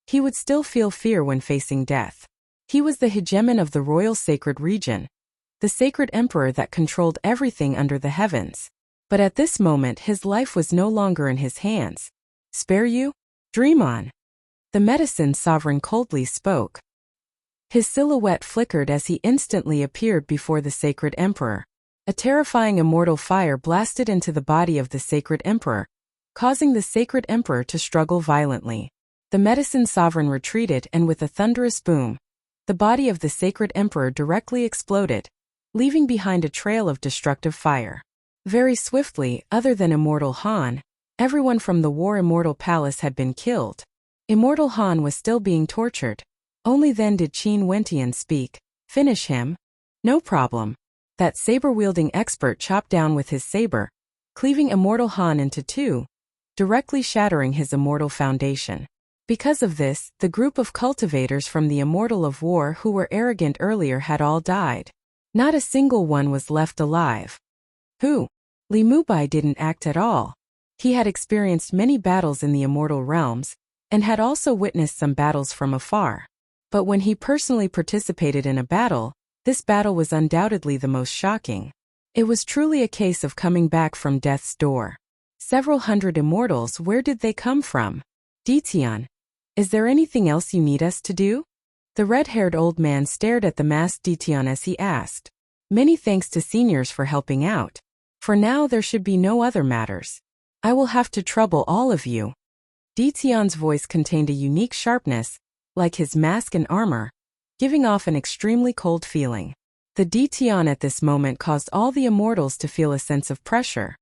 he would still feel fear when facing death. He was the hegemon of the Royal Sacred Region, the Sacred Emperor that controlled everything under the heavens. But at this moment his life was no longer in his hands. "Spare you? Dream on." The Medicine Sovereign coldly spoke. His silhouette flickered as he instantly appeared before the Sacred Emperor. A terrifying immortal fire blasted into the body of the Sacred Emperor, causing the Sacred Emperor to struggle violently. The Medicine Sovereign retreated and with a thunderous boom, the body of the Sacred Emperor directly exploded, leaving behind a trail of destructive fire. Very swiftly, other than Immortal Han, everyone from the War Immortal Palace had been killed. Immortal Han was still being tortured. Only then did Qin Wentian speak. "Finish him." "No problem." That saber-wielding expert chopped down with his saber, cleaving Immortal Han into two. directly shattering his immortal foundation. Because of this, the group of cultivators from the Immortal of War who were arrogant earlier had all died. Not a single one was left alive. Who? Li Mubai didn't act at all. He had experienced many battles in the immortal realms, and had also witnessed some battles from afar. But when he personally participated in a battle, this battle was undoubtedly the most shocking. It was truly a case of coming back from death's door. Several hundred immortals, where did they come from? Ditian, is there anything else you need us to do? The red-haired old man stared at the masked Ditian as he asked. Many thanks to seniors for helping out. For now there should be no other matters. I will have to trouble all of you. Ditian's voice contained a unique sharpness, like his mask and armor, giving off an extremely cold feeling. The Ditian at this moment caused all the immortals to feel a sense of pressure.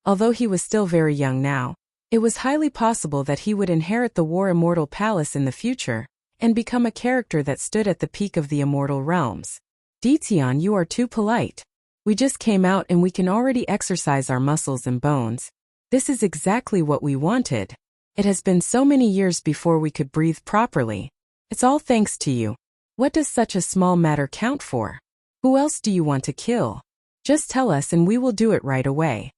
Although he was still very young now, it was highly possible that he would inherit the War Immortal Palace in the future, and become a character that stood at the peak of the immortal realms. Ditian, you are too polite. We just came out and we can already exercise our muscles and bones. This is exactly what we wanted. It has been so many years before we could breathe properly. It's all thanks to you. What does such a small matter count for? Who else do you want to kill? Just tell us and we will do it right away.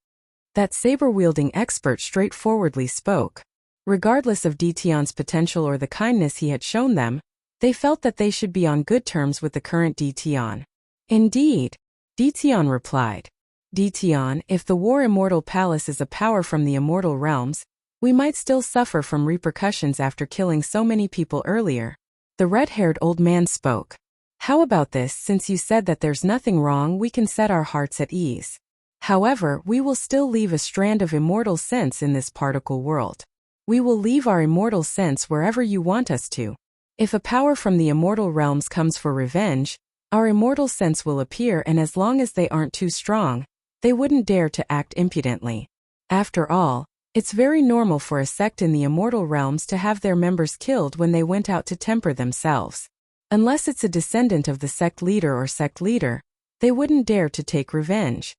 That saber-wielding expert straightforwardly spoke. Regardless of Ditian's potential or the kindness he had shown them, they felt that they should be on good terms with the current Ditian. Indeed, Ditian replied. Ditian, if the War Immortal Palace is a power from the immortal realms, we might still suffer from repercussions after killing so many people earlier. The red-haired old man spoke. How about this? Since you said that there's nothing wrong, we can set our hearts at ease. However, we will still leave a strand of immortal sense in this particle world. We will leave our immortal sense wherever you want us to. If a power from the immortal realms comes for revenge, our immortal sense will appear, and as long as they aren't too strong, they wouldn't dare to act impudently. After all, it's very normal for a sect in the immortal realms to have their members killed when they went out to temper themselves. Unless it's a descendant of the sect leader, they wouldn't dare to take revenge.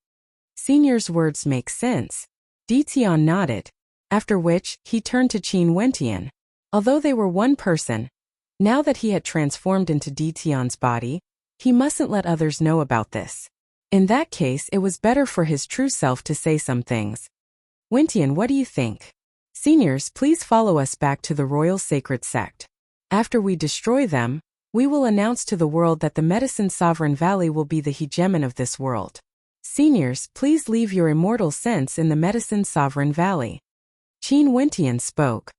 Senior's words make sense. Ditian nodded, after which he turned to Qin Wentian. Although they were one person, now that he had transformed into Ditian's body, he mustn't let others know about this. In that case, it was better for his true self to say some things. Wentian, what do you think? Seniors, please follow us back to the Royal Sacred Sect. After we destroy them, we will announce to the world that the Medicine Sovereign Valley will be the hegemon of this world. Seniors, please leave your immortal sense in the Medicine Sovereign Valley. Qin Wentian spoke.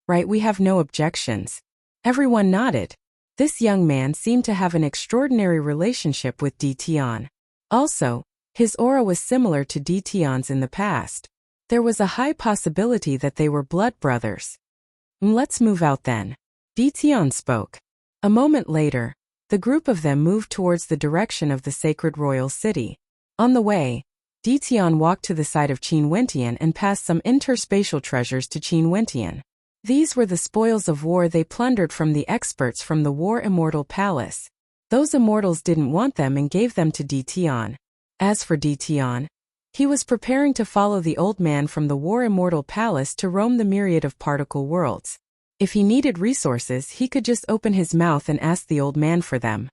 Right, we have no objections. Everyone nodded. This young man seemed to have an extraordinary relationship with Ditian. Also, his aura was similar to Ditian's in the past. There was a high possibility that they were blood brothers. Let's move out then. Ditian spoke. A moment later, the group of them moved towards the direction of the sacred royal city. On the way, Ditian walked to the side of Qin Wentian and passed some interspatial treasures to Qin Wentian. These were the spoils of war they plundered from the experts from the War Immortal Palace. Those immortals didn't want them and gave them to Ditian. As for Ditian, he was preparing to follow the old man from the War Immortal Palace to roam the myriad of particle worlds. If he needed resources, he could just open his mouth and ask the old man for them.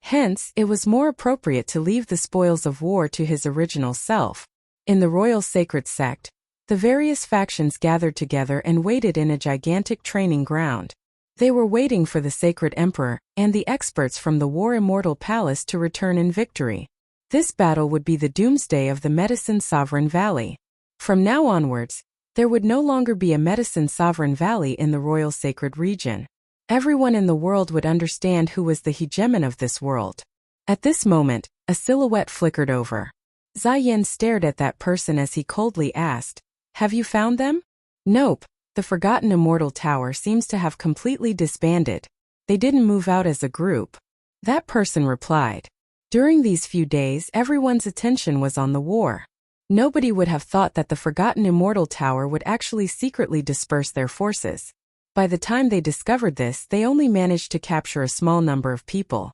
Hence, it was more appropriate to leave the spoils of war to his original self. In the Royal Sacred Sect, the various factions gathered together and waited in a gigantic training ground. They were waiting for the Sacred Emperor and the experts from the War Immortal Palace to return in victory. This battle would be the doomsday of the Medicine Sovereign Valley. From now onwards, there would no longer be a Medicine Sovereign Valley in the Royal Sacred Region. Everyone in the world would understand who was the hegemon of this world. At this moment, a silhouette flickered over. Ziyin stared at that person as he coldly asked, "Have you found them?" "Nope. The Forgotten Immortal Tower seems to have completely disbanded. They didn't move out as a group." That person replied. During these few days, everyone's attention was on the war. Nobody would have thought that the Forgotten Immortal Tower would actually secretly disperse their forces. By the time they discovered this, they only managed to capture a small number of people.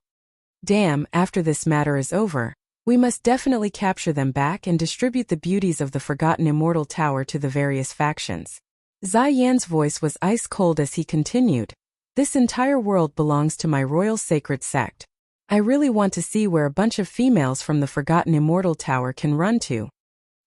Damn, after this matter is over, We must definitely capture them back and distribute the beauties of the forgotten immortal tower to the various factions. Zai Yan's voice was ice-cold as he continued, "This entire world belongs to my royal sacred sect. I really want to see where a bunch of females from the forgotten immortal tower can run to.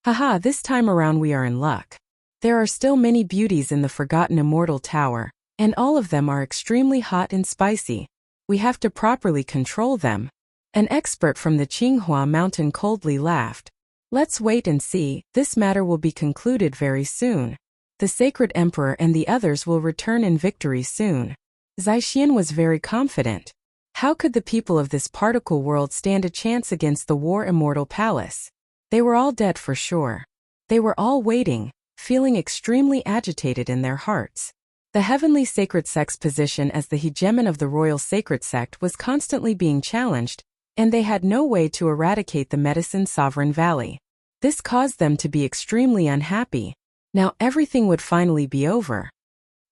Haha, this time around we are in luck. There are still many beauties in the forgotten immortal tower, and all of them are extremely hot and spicy. We have to properly control them." An expert from the Qinghua mountain coldly laughed. "Let's wait and see, this matter will be concluded very soon. The sacred emperor and the others will return in victory soon." Zai Xian was very confident. How could the people of this particle world stand a chance against the War Immortal Palace? They were all dead for sure. They were all waiting, feeling extremely agitated in their hearts. The heavenly sacred sect's position as the hegemon of the royal sacred sect was constantly being challenged, and they had no way to eradicate the medicine sovereign valley. This caused them to be extremely unhappy. Now everything would finally be over.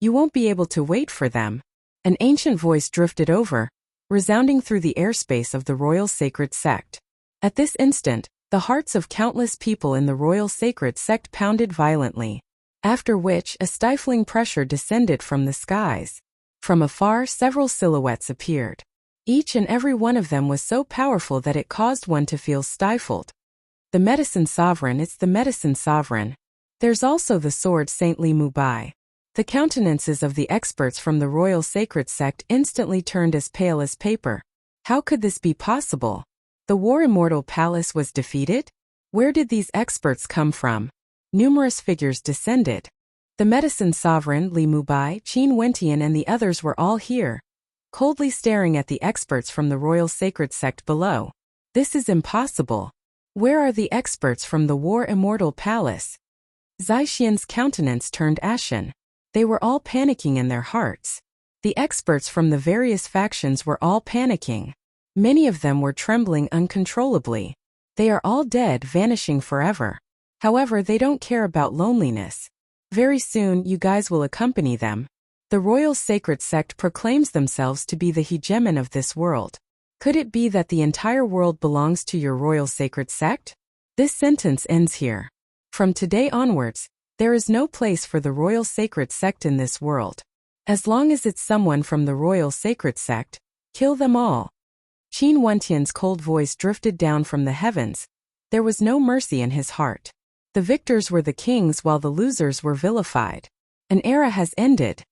"You won't be able to wait for them." An ancient voice drifted over, resounding through the airspace of the royal sacred sect. At this instant, the hearts of countless people in the royal sacred sect pounded violently, after which a stifling pressure descended from the skies. From afar, several silhouettes appeared. Each and every one of them was so powerful that it caused one to feel stifled. "The medicine sovereign, it's the medicine sovereign. There's also the sword Saint Li Mubai." The countenances of the experts from the royal sacred sect instantly turned as pale as paper. How could this be possible? The War Immortal Palace was defeated? Where did these experts come from? Numerous figures descended. The medicine sovereign, Li Mubai, Qin Wentian and the others were all here, coldly staring at the experts from the royal sacred sect below. This is impossible. Where are the experts from the War Immortal Palace? Zai Xian's countenance turned ashen. They were all panicking in their hearts. The experts from the various factions were all panicking. Many of them were trembling uncontrollably. They are all dead, vanishing forever. However, they don't care about loneliness. Very soon, you guys will accompany them. The royal sacred sect proclaims themselves to be the hegemon of this world. Could it be that the entire world belongs to your royal sacred sect? This sentence ends here. From today onwards, there is no place for the royal sacred sect in this world. As long as it's someone from the royal sacred sect, kill them all. Qin Wentian's cold voice drifted down from the heavens. There was no mercy in his heart. The victors were the kings while the losers were vilified. An era has ended.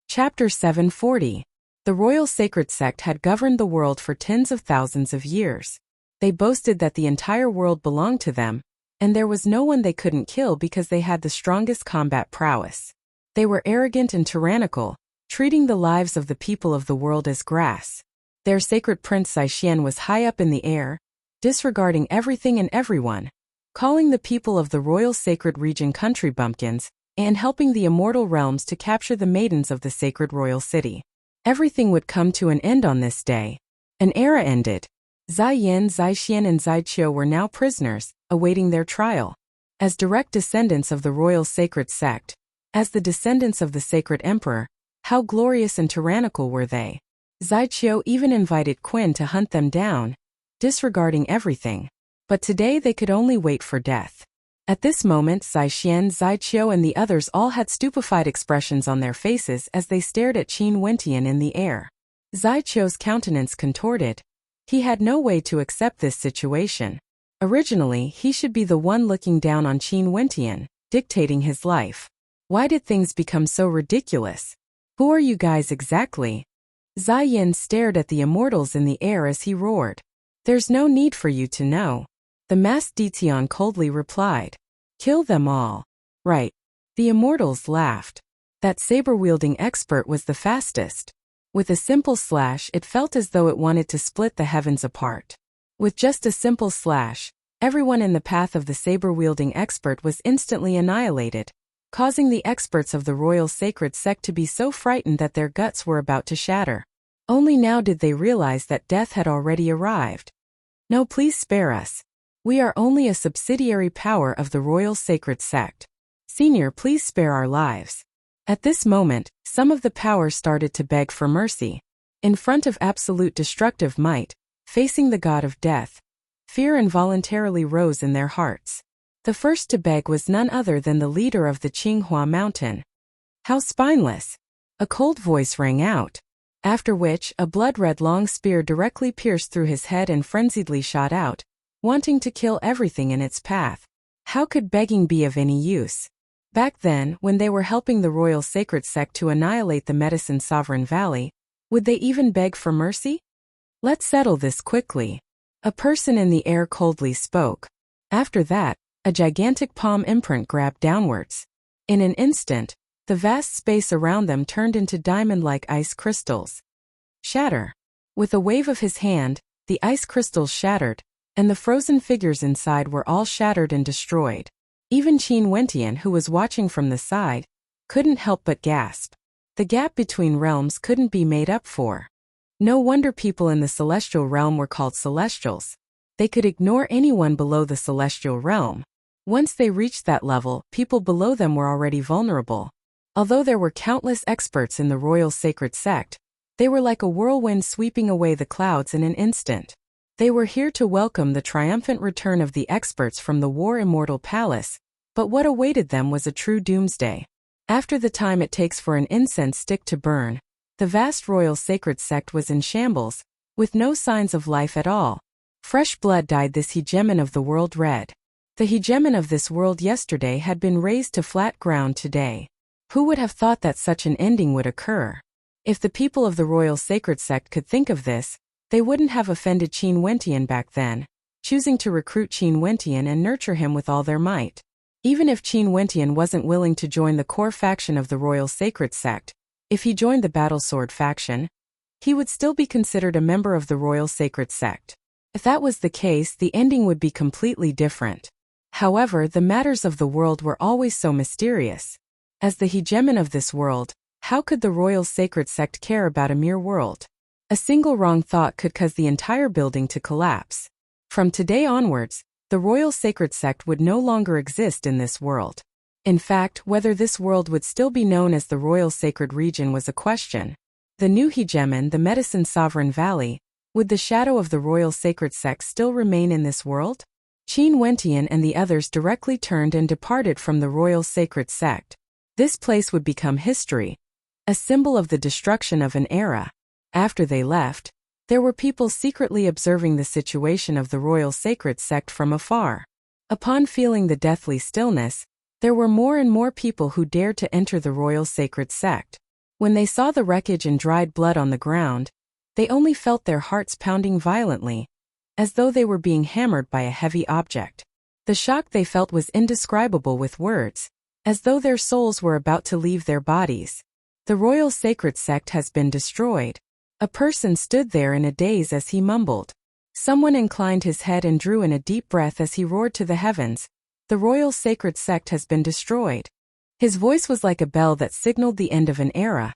Chapter 740. The royal sacred sect had governed the world for tens of thousands of years. They boasted that the entire world belonged to them, and there was no one they couldn't kill because they had the strongest combat prowess. They were arrogant and tyrannical, treating the lives of the people of the world as grass. Their sacred prince Zai Xian was high up in the air, disregarding everything and everyone, calling the people of the royal sacred region country bumpkins, and helping the immortal realms to capture the maidens of the sacred royal city. Everything would come to an end on this day. An era ended. Zai Yan, Zai Xian and Zai Qiu were now prisoners, awaiting their trial. As direct descendants of the royal sacred sect, as the descendants of the sacred emperor, how glorious and tyrannical were they. Zai Qiu even invited Qin to hunt them down, disregarding everything. But today they could only wait for death. At this moment, Zai Xian, Zai Qiu and the others all had stupefied expressions on their faces as they stared at Qin Wentian in the air. Zai Qiu's countenance contorted. He had no way to accept this situation. Originally, he should be the one looking down on Qin Wentian, dictating his life. Why did things become so ridiculous? Who are you guys exactly? Zai Yin stared at the immortals in the air as he roared. There's no need for you to know. The masked Ditian coldly replied. Kill them all. Right. The immortals laughed. That saber-wielding expert was the fastest. With a simple slash, it felt as though it wanted to split the heavens apart. With just a simple slash, everyone in the path of the saber-wielding expert was instantly annihilated, causing the experts of the royal sacred sect to be so frightened that their guts were about to shatter. Only now did they realize that death had already arrived. No, please spare us. We are only a subsidiary power of the royal sacred sect. Senior, please spare our lives. At this moment, some of the powers started to beg for mercy. In front of absolute destructive might, facing the god of death, fear involuntarily rose in their hearts. The first to beg was none other than the leader of the Qinghua mountain. "How spineless!" a cold voice rang out, after which a blood-red long spear directly pierced through his head and frenziedly shot out, wanting to kill everything in its path. How could begging be of any use? Back then, when they were helping the royal sacred sect to annihilate the Medicine Sovereign Valley, would they even beg for mercy? "Let's settle this quickly," a person in the air coldly spoke. After that, a gigantic palm imprint grabbed downwards. In an instant, the vast space around them turned into diamond-like ice crystals. Shatter. With a wave of his hand, the ice crystals shattered, and the frozen figures inside were all shattered and destroyed. Even Qin Wentian, who was watching from the side, couldn't help but gasp. The gap between realms couldn't be made up for. No wonder people in the celestial realm were called celestials. They could ignore anyone below the celestial realm. Once they reached that level, people below them were already vulnerable. Although there were countless experts in the royal sacred sect, they were like a whirlwind sweeping away the clouds in an instant. They were here to welcome the triumphant return of the experts from the War Immortal Palace, but what awaited them was a true doomsday. After the time it takes for an incense stick to burn, the vast royal sacred sect was in shambles, with no signs of life at all. Fresh blood dyed this hegemon of the world red. The hegemon of this world yesterday had been razed to flat ground today. Who would have thought that such an ending would occur? If the people of the royal sacred sect could think of this, they wouldn't have offended Qin Wentian back then, choosing to recruit Qin Wentian and nurture him with all their might. Even if Qin Wentian wasn't willing to join the core faction of the royal sacred sect, if he joined the battle sword faction, he would still be considered a member of the royal sacred sect. If that was the case, the ending would be completely different. However, the matters of the world were always so mysterious. As the hegemon of this world, how could the royal sacred sect care about a mere world? A single wrong thought could cause the entire building to collapse. From today onwards, the royal sacred sect would no longer exist in this world. In fact, whether this world would still be known as the royal sacred region was a question. The new hegemon, the Medicine Sovereign Valley, would the shadow of the royal sacred sect still remain in this world? Qin Wentian and the others directly turned and departed from the royal sacred sect. This place would become history, a symbol of the destruction of an era. After they left, there were people secretly observing the situation of the royal sacred sect from afar. Upon feeling the deathly stillness, there were more and more people who dared to enter the royal sacred sect. When they saw the wreckage and dried blood on the ground, they only felt their hearts pounding violently, as though they were being hammered by a heavy object. The shock they felt was indescribable with words, as though their souls were about to leave their bodies. The royal sacred sect has been destroyed. A person stood there in a daze as he mumbled. Someone inclined his head and drew in a deep breath as he roared to the heavens. The royal sacred sect has been destroyed. His voice was like a bell that signaled the end of an era,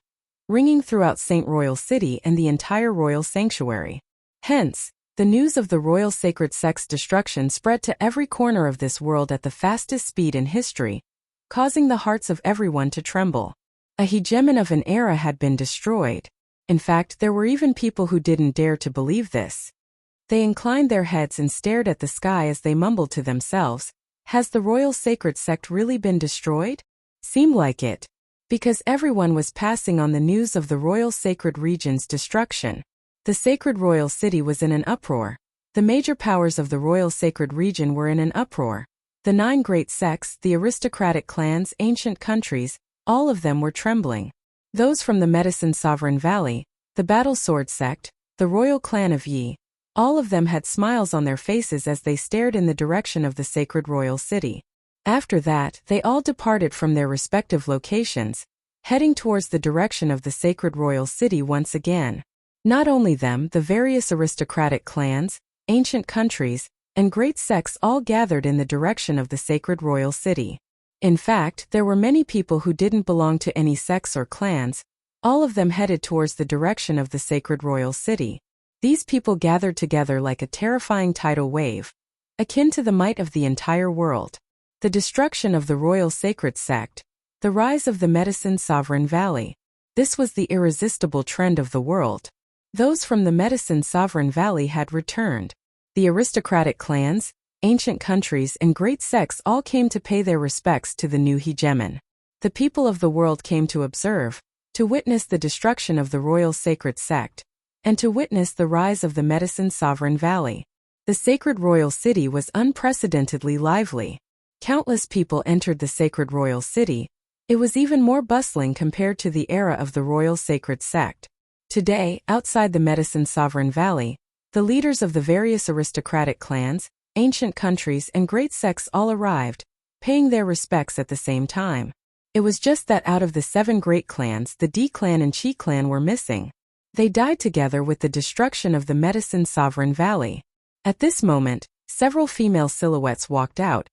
ringing throughout St. Royal City and the entire royal sanctuary. Hence, the news of the royal sacred sect's destruction spread to every corner of this world at the fastest speed in history, causing the hearts of everyone to tremble. A hegemon of an era had been destroyed. In fact, there were even people who didn't dare to believe this. They inclined their heads and stared at the sky as they mumbled to themselves, "Has the royal sacred sect really been destroyed?" Seemed like it. Because everyone was passing on the news of the royal sacred region's destruction. The sacred royal city was in an uproar. The major powers of the royal sacred region were in an uproar. The 9 great sects, the aristocratic clans, ancient countries, all of them were trembling. Those from the Medicine Sovereign Valley, the Battle Sword sect, the royal clan of Yi, all of them had smiles on their faces as they stared in the direction of the sacred royal city. After that, they all departed from their respective locations, heading towards the direction of the sacred royal city once again. Not only them, the various aristocratic clans, ancient countries, and great sects all gathered in the direction of the sacred royal city. In fact, there were many people who didn't belong to any sects or clans. All of them headed towards the direction of the sacred royal city. These people gathered together like a terrifying tidal wave, akin to the might of the entire world. The destruction of the royal sacred sect, the rise of the Medicine Sovereign Valley. This was the irresistible trend of the world. Those from the Medicine Sovereign Valley had returned. The aristocratic clans, ancient countries, and great sects all came to pay their respects to the new hegemon. The people of the world came to observe, to witness the destruction of the royal sacred sect, and to witness the rise of the Medicine Sovereign Valley. The sacred royal city was unprecedentedly lively. Countless people entered the sacred royal city. It was even more bustling compared to the era of the royal sacred sect. Today, outside the Medicine Sovereign Valley, the leaders of the various aristocratic clans, ancient countries, and great sects all arrived, paying their respects at the same time. It was just that out of the 7 great clans, the D clan and Chi clan were missing. They died together with the destruction of the Medicine Sovereign Valley. At this moment, several female silhouettes walked out,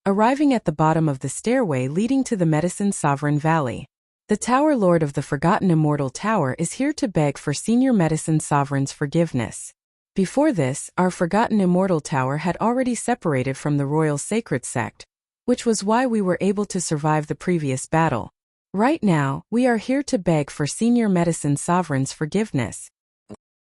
arriving at the bottom of the stairway leading to the Medicine Sovereign Valley. The Tower Lord of the Forgotten Immortal Tower is here to beg for Senior Medicine Sovereign's forgiveness. Before this, our Forgotten Immortal Tower had already separated from the Royal Sacred Sect, which was why we were able to survive the previous battle. Right now, we are here to beg for Senior Medicine Sovereign's forgiveness.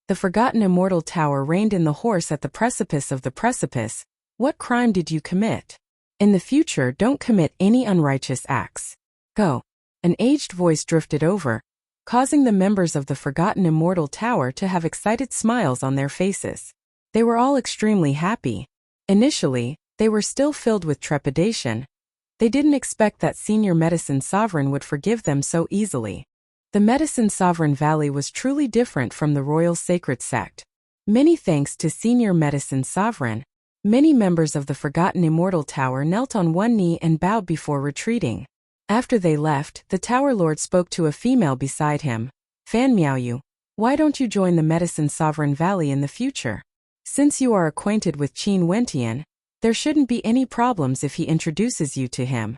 The Forgotten Immortal Tower reined in the horse at the precipice of the precipice. What crime did you commit? In the future, don't commit any unrighteous acts. Go. An aged voice drifted over, causing the members of the Forgotten Immortal Tower to have excited smiles on their faces. They were all extremely happy. Initially, they were still filled with trepidation. They didn't expect that Senior Medicine Sovereign would forgive them so easily. The Medicine Sovereign Valley was truly different from the Royal Sacred Sect. Many thanks to Senior Medicine Sovereign, many members of the Forgotten Immortal Tower knelt on one knee and bowed before retreating. After they left, the Tower Lord spoke to a female beside him. Fan Miaoyu, why don't you join the Medicine Sovereign Valley in the future? Since you are acquainted with Qin Wentian, there shouldn't be any problems if he introduces you to him.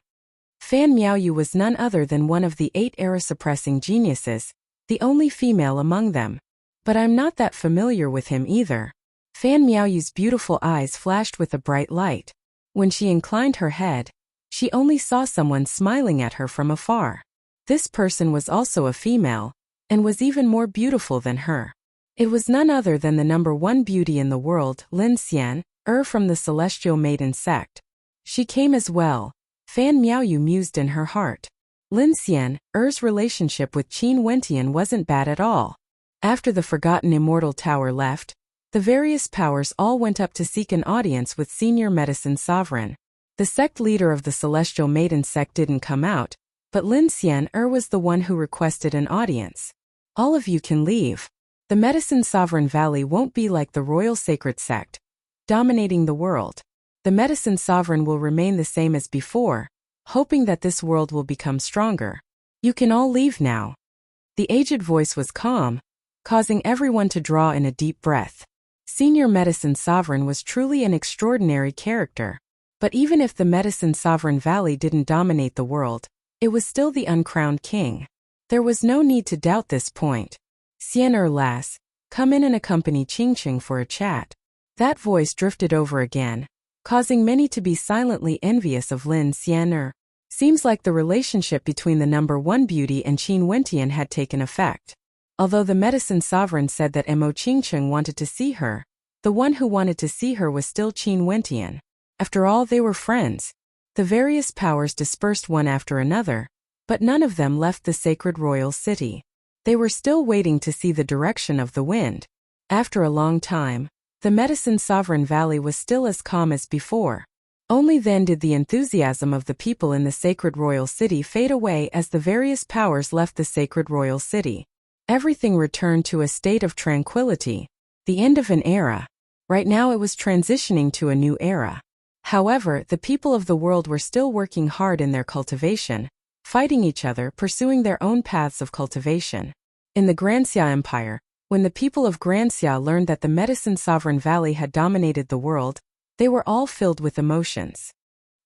Fan Miaoyu was none other than one of the 8 era-suppressing geniuses, the only female among them. But I'm not that familiar with him either. Fan Miaoyu's beautiful eyes flashed with a bright light. When she inclined her head, she only saw someone smiling at her from afar. This person was also a female, and was even more beautiful than her. It was none other than the #1 beauty in the world, Lin Xian, from the Celestial Maiden sect. She came as well. Fan Miaoyu mused in her heart. Lin Xian, relationship with Qin Wentian wasn't bad at all. After the Forgotten Immortal Tower left, the various powers all went up to seek an audience with Senior Medicine Sovereign. The sect leader of the Celestial Maiden sect didn't come out, but Lin Xian was the one who requested an audience. All of you can leave. The Medicine Sovereign Valley won't be like the Royal Sacred Sect, dominating the world. The Medicine Sovereign will remain the same as before, hoping that this world will become stronger. You can all leave now. The aged voice was calm, causing everyone to draw in a deep breath. Senior Medicine Sovereign was truly an extraordinary character. But even if the Medicine Sovereign Valley didn't dominate the world, it was still the uncrowned king. There was no need to doubt this point. Xian lass, come in and accompany Qingqing for a chat. That voice drifted over again, causing many to be silently envious of Lin Xian. Seems like the relationship between the #1 beauty and Qin Wentian had taken effect. Although the Medicine Sovereign said that Mo Qingqing wanted to see her, the one who wanted to see her was still Qin Wentian. After all, they were friends. The various powers dispersed one after another, but none of them left the sacred royal city. They were still waiting to see the direction of the wind. After a long time, the Medicine Sovereign Valley was still as calm as before. Only then did the enthusiasm of the people in the sacred royal city fade away as the various powers left the sacred royal city. Everything returned to a state of tranquility, the end of an era. Right now it was transitioning to a new era. However, the people of the world were still working hard in their cultivation, fighting each other, pursuing their own paths of cultivation. In the Granxia Empire, when the people of Granxia learned that the Medicine Sovereign Valley had dominated the world, they were all filled with emotions.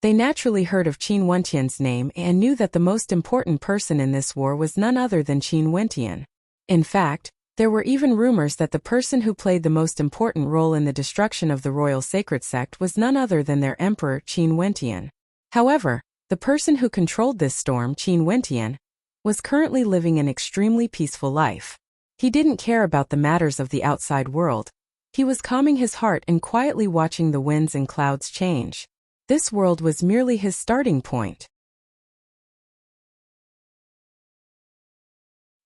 They naturally heard of Qin Wentian's name and knew that the most important person in this war was none other than Qin Wentian. In fact, there were even rumors that the person who played the most important role in the destruction of the Royal Sacred Sect was none other than their emperor, Qin Wentian. However, the person who controlled this storm, Qin Wentian, was currently living an extremely peaceful life. He didn't care about the matters of the outside world. He was calming his heart and quietly watching the winds and clouds change. This world was merely his starting point.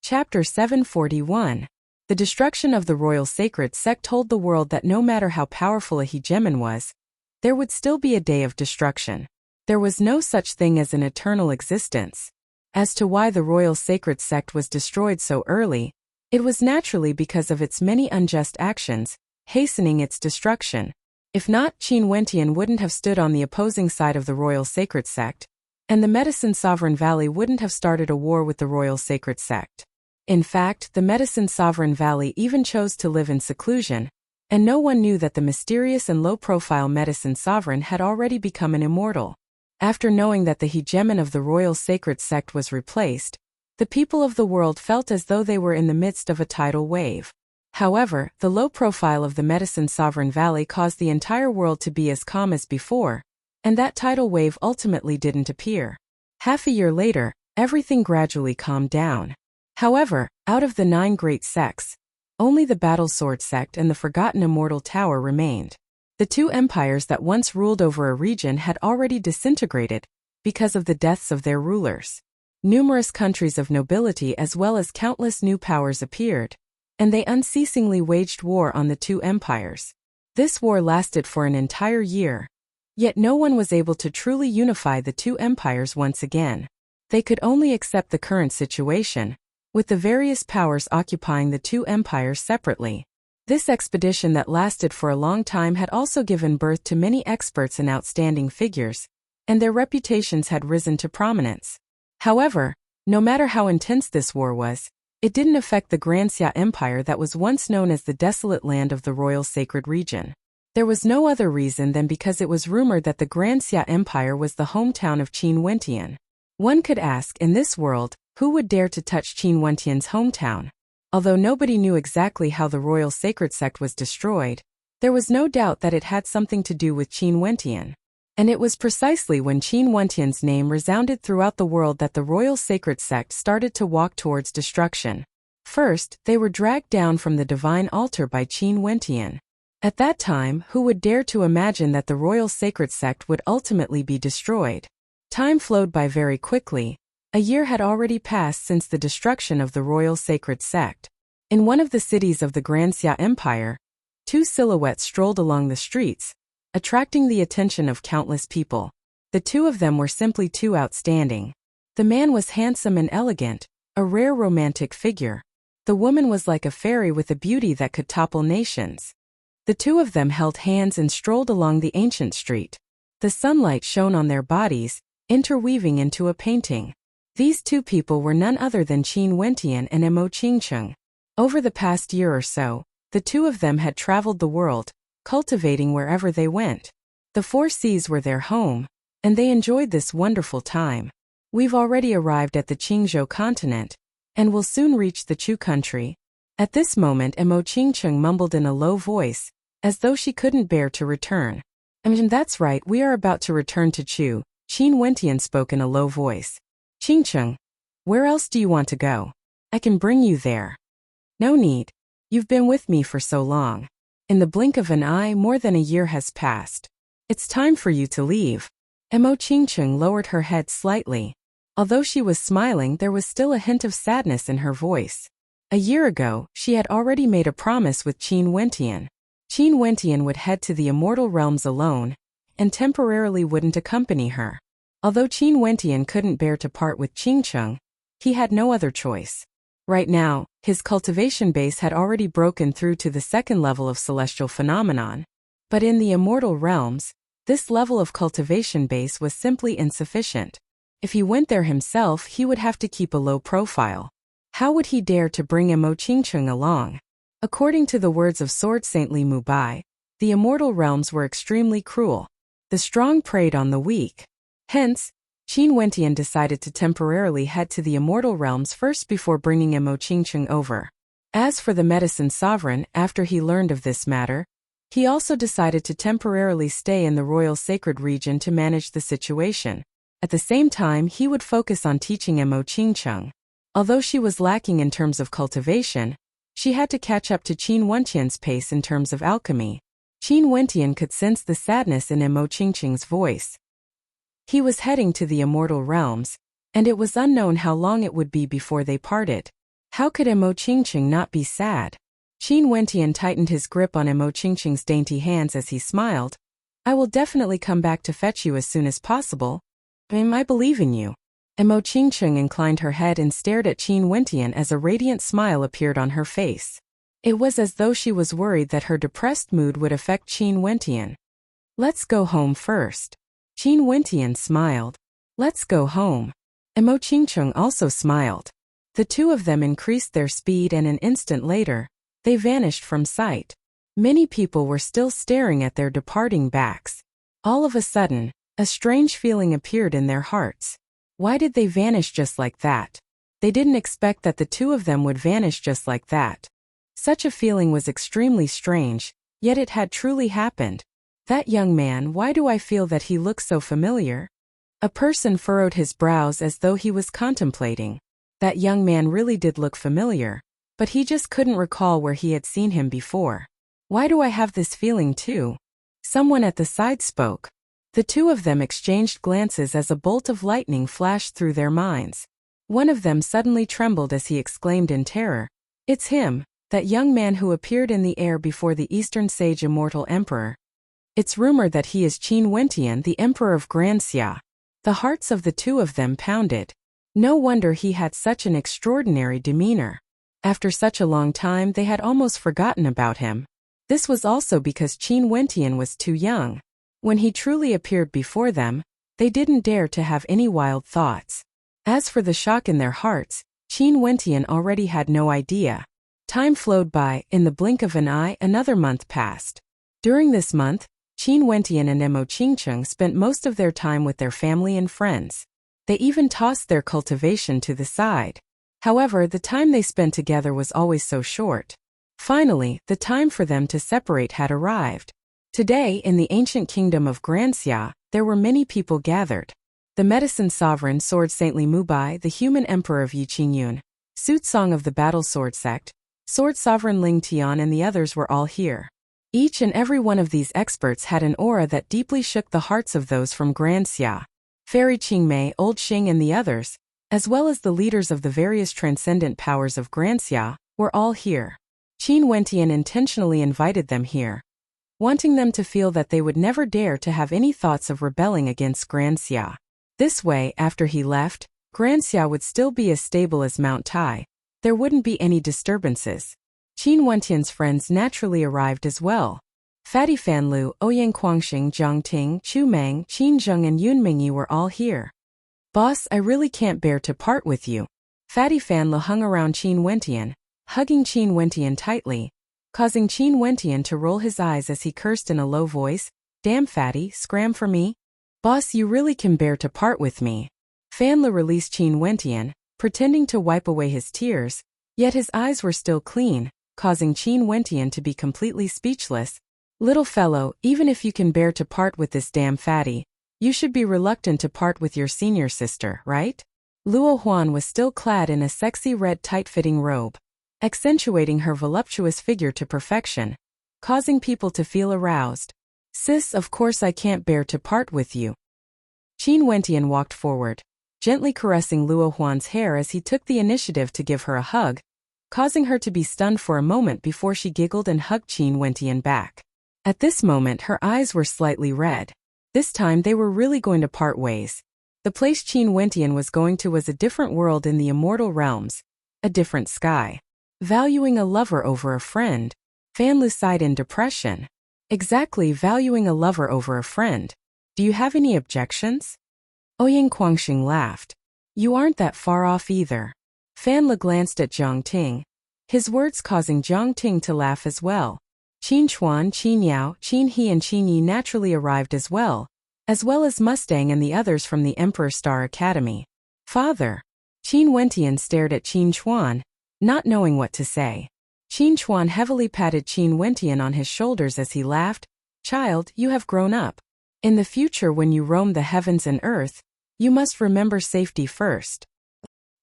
Chapter 741. The destruction of the royal sacred sect told the world that no matter how powerful a hegemon was, there would still be a day of destruction. There was no such thing as an eternal existence. As to why the royal sacred sect was destroyed so early, it was naturally because of its many unjust actions, hastening its destruction. If not, Qin Wentian wouldn't have stood on the opposing side of the royal sacred sect, and the Medicine Sovereign Valley wouldn't have started a war with the royal sacred sect. In fact, the Medicine Sovereign Valley even chose to live in seclusion, and no one knew that the mysterious and low-profile Medicine Sovereign had already become an immortal. After knowing that the hegemon of the royal sacred sect was replaced, the people of the world felt as though they were in the midst of a tidal wave. However, the low profile of the Medicine Sovereign Valley caused the entire world to be as calm as before, and that tidal wave ultimately didn't appear. Half a year later, everything gradually calmed down. However, out of the 9 great sects, only the Battle Sword sect and the Forgotten Immortal Tower remained. The 2 empires that once ruled over a region had already disintegrated because of the deaths of their rulers. Numerous countries of nobility as well as countless new powers appeared, and they unceasingly waged war on the 2 empires. This war lasted for an entire year. Yet no one was able to truly unify the 2 empires once again. They could only accept the current situation, with the various powers occupying the 2 empires separately. This expedition that lasted for a long time had also given birth to many experts and outstanding figures, and their reputations had risen to prominence. However, no matter how intense this war was, it didn't affect the Granxia Empire that was once known as the desolate land of the royal sacred region. There was no other reason than because it was rumored that the Granxia Empire was the hometown of Qin Wentian. One could ask, in this world, who would dare to touch Qin Wentian's hometown? Although nobody knew exactly how the royal sacred sect was destroyed, there was no doubt that it had something to do with Qin Wentian. And it was precisely when Qin Wentian's name resounded throughout the world that the royal sacred sect started to walk towards destruction. First, they were dragged down from the divine altar by Qin Wentian. At that time, who would dare to imagine that the royal sacred sect would ultimately be destroyed? Time flowed by very quickly. A year had already passed since the destruction of the royal sacred sect. In one of the cities of the Granxia Empire, 2 silhouettes strolled along the streets, attracting the attention of countless people. The 2 of them were simply too outstanding. The man was handsome and elegant, a rare romantic figure. The woman was like a fairy with a beauty that could topple nations. The 2 of them held hands and strolled along the ancient street. The sunlight shone on their bodies, interweaving into a painting. These 2 people were none other than Qin Wentian and Mo Qingcheng. Over the past year or so, the 2 of them had traveled the world, cultivating wherever they went. The 4 seas were their home, and they enjoyed this wonderful time. We've already arrived at the Qingzhou continent, and will soon reach the Chu country. At this moment, Mo Qingcheng mumbled in a low voice, as though she couldn't bear to return. That's right, we are about to return to Chu, Qin Wentian spoke in a low voice. Qingcheng, where else do you want to go? I can bring you there. No need. You've been with me for so long. In the blink of an eye, more than a year has passed. It's time for you to leave. Mo Qingcheng lowered her head slightly. Although she was smiling, there was still a hint of sadness in her voice. A year ago, she had already made a promise with Qin Wentian. Qin Wentian would head to the immortal realms alone, and temporarily wouldn't accompany her. Although Qin Wentian couldn't bear to part with Qingcheng, he had no other choice. Right now, his cultivation base had already broken through to the 2nd level of celestial phenomenon. But in the immortal realms, this level of cultivation base was simply insufficient. If he went there himself, he would have to keep a low profile. How would he dare to bring Mo Qingcheng along? According to the words of Sword Saint Li Mubai, the immortal realms were extremely cruel. The strong preyed on the weak. Hence, Qin Wentian decided to temporarily head to the immortal realms first before bringing Mo Qingcheng over. As for the Medicine Sovereign, after he learned of this matter, he also decided to temporarily stay in the royal sacred region to manage the situation. At the same time, he would focus on teaching Mo Qingcheng. Although she was lacking in terms of cultivation, She had to catch up to Qin Wentian's pace in terms of alchemy. Qin Wentian could sense the sadness in Mo Qingqing's voice. He was heading to the immortal realms, and it was unknown how long it would be before they parted. How could Mo Qingqing not be sad? Qin Wentian tightened his grip on Mo Qingqing's dainty hands as he smiled. I will definitely come back to fetch you as soon as possible. I believe in you. Mo Qingqing inclined her head and stared at Qin Wentian as a radiant smile appeared on her face. It was as though she was worried that her depressed mood would affect Qin Wentian. Let's go home first. Qin Wentian smiled. Let's go home. Mo Qingqing also smiled. The two of them increased their speed and an instant later, they vanished from sight. Many people were still staring at their departing backs. All of a sudden, a strange feeling appeared in their hearts. Why did they vanish just like that? They didn't expect that the two of them would vanish just like that. Such a feeling was extremely strange, yet it had truly happened. That young man, why do I feel that he looks so familiar? A person furrowed his brows as though he was contemplating. That young man really did look familiar, but he just couldn't recall where he had seen him before. Why do I have this feeling too? Someone at the side spoke. The two of them exchanged glances as a bolt of lightning flashed through their minds. One of them suddenly trembled as he exclaimed in terror. It's him, that young man who appeared in the air before the Eastern Sage Immortal Emperor. It's rumored that he is Qin Wentian, the Emperor of Granxia. The hearts of the two of them pounded. No wonder he had such an extraordinary demeanor. After such a long time they had almost forgotten about him. This was also because Qin Wentian was too young. When he truly appeared before them, they didn't dare to have any wild thoughts. As for the shock in their hearts, Qin Wentian already had no idea. Time flowed by. In the blink of an eye, another month passed. During this month, Qin Wentian and Mo Qingqing spent most of their time with their family and friends. They even tossed their cultivation to the side. However, the time they spent together was always so short. Finally, the time for them to separate had arrived. Today, in the ancient kingdom of Granxia, there were many people gathered. The medicine sovereign Sword Saintly Mubai, the human emperor of Yiqingyun, Suit Song of the Battle Sword Sect, Sword Sovereign Ling Tian and the others were all here. Each and every one of these experts had an aura that deeply shook the hearts of those from Granxia. Fairy Qingmei, Old Xing and the others, as well as the leaders of the various transcendent powers of Granxia, were all here. Qin Wentian intentionally invited them here, wanting them to feel that they would never dare to have any thoughts of rebelling against Granxia. This way, after he left, Granxia would still be as stable as Mount Tai. There wouldn't be any disturbances. Qin Wentian's friends naturally arrived as well. Fatty Fanlu, Ouyang Guangxing, Jiang Ting, Chu Meng, Qin Zheng and Yun Mingyi were all here. Boss, I really can't bear to part with you. Fatty Fanlu hung around Qin Wentian, hugging Qin Wentian tightly, causing Qin Wentian to roll his eyes as he cursed in a low voice, Damn Fatty, scram for me? Boss, you really can bear to part with me. Fanlu released Qin Wentian, pretending to wipe away his tears, yet his eyes were still clean, causing Qin Wentian to be completely speechless. Little fellow, even if you can bear to part with this damn fatty, you should be reluctant to part with your senior sister, right? Luo Huan was still clad in a sexy red tight-fitting robe, accentuating her voluptuous figure to perfection, causing people to feel aroused. Sis, of course I can't bear to part with you. Qin Wentian walked forward, gently caressing Luo Huan's hair as he took the initiative to give her a hug, causing her to be stunned for a moment before she giggled and hugged Qin Wentian back. At this moment her eyes were slightly red. This time they were really going to part ways. The place Qin Wentian was going to was a different world in the immortal realms, a different sky. Valuing a lover over a friend, Fanlu sighed in depression. Exactly, valuing a lover over a friend. Do you have any objections? Ouyang Guangxing laughed. You aren't that far off either. Fanlu glanced at Jiang Ting, his words causing Jiang Ting to laugh as well. Qin Chuan, Qin Yao, Qin He and Qin Yi naturally arrived as well as Mustang and the others from the Emperor Star Academy. Father. Qin Wentian stared at Qin Chuan, not knowing what to say. Qin Chuan heavily patted Qin Wentian on his shoulders as he laughed. Child, you have grown up. In the future when you roam the heavens and earth, you must remember safety first.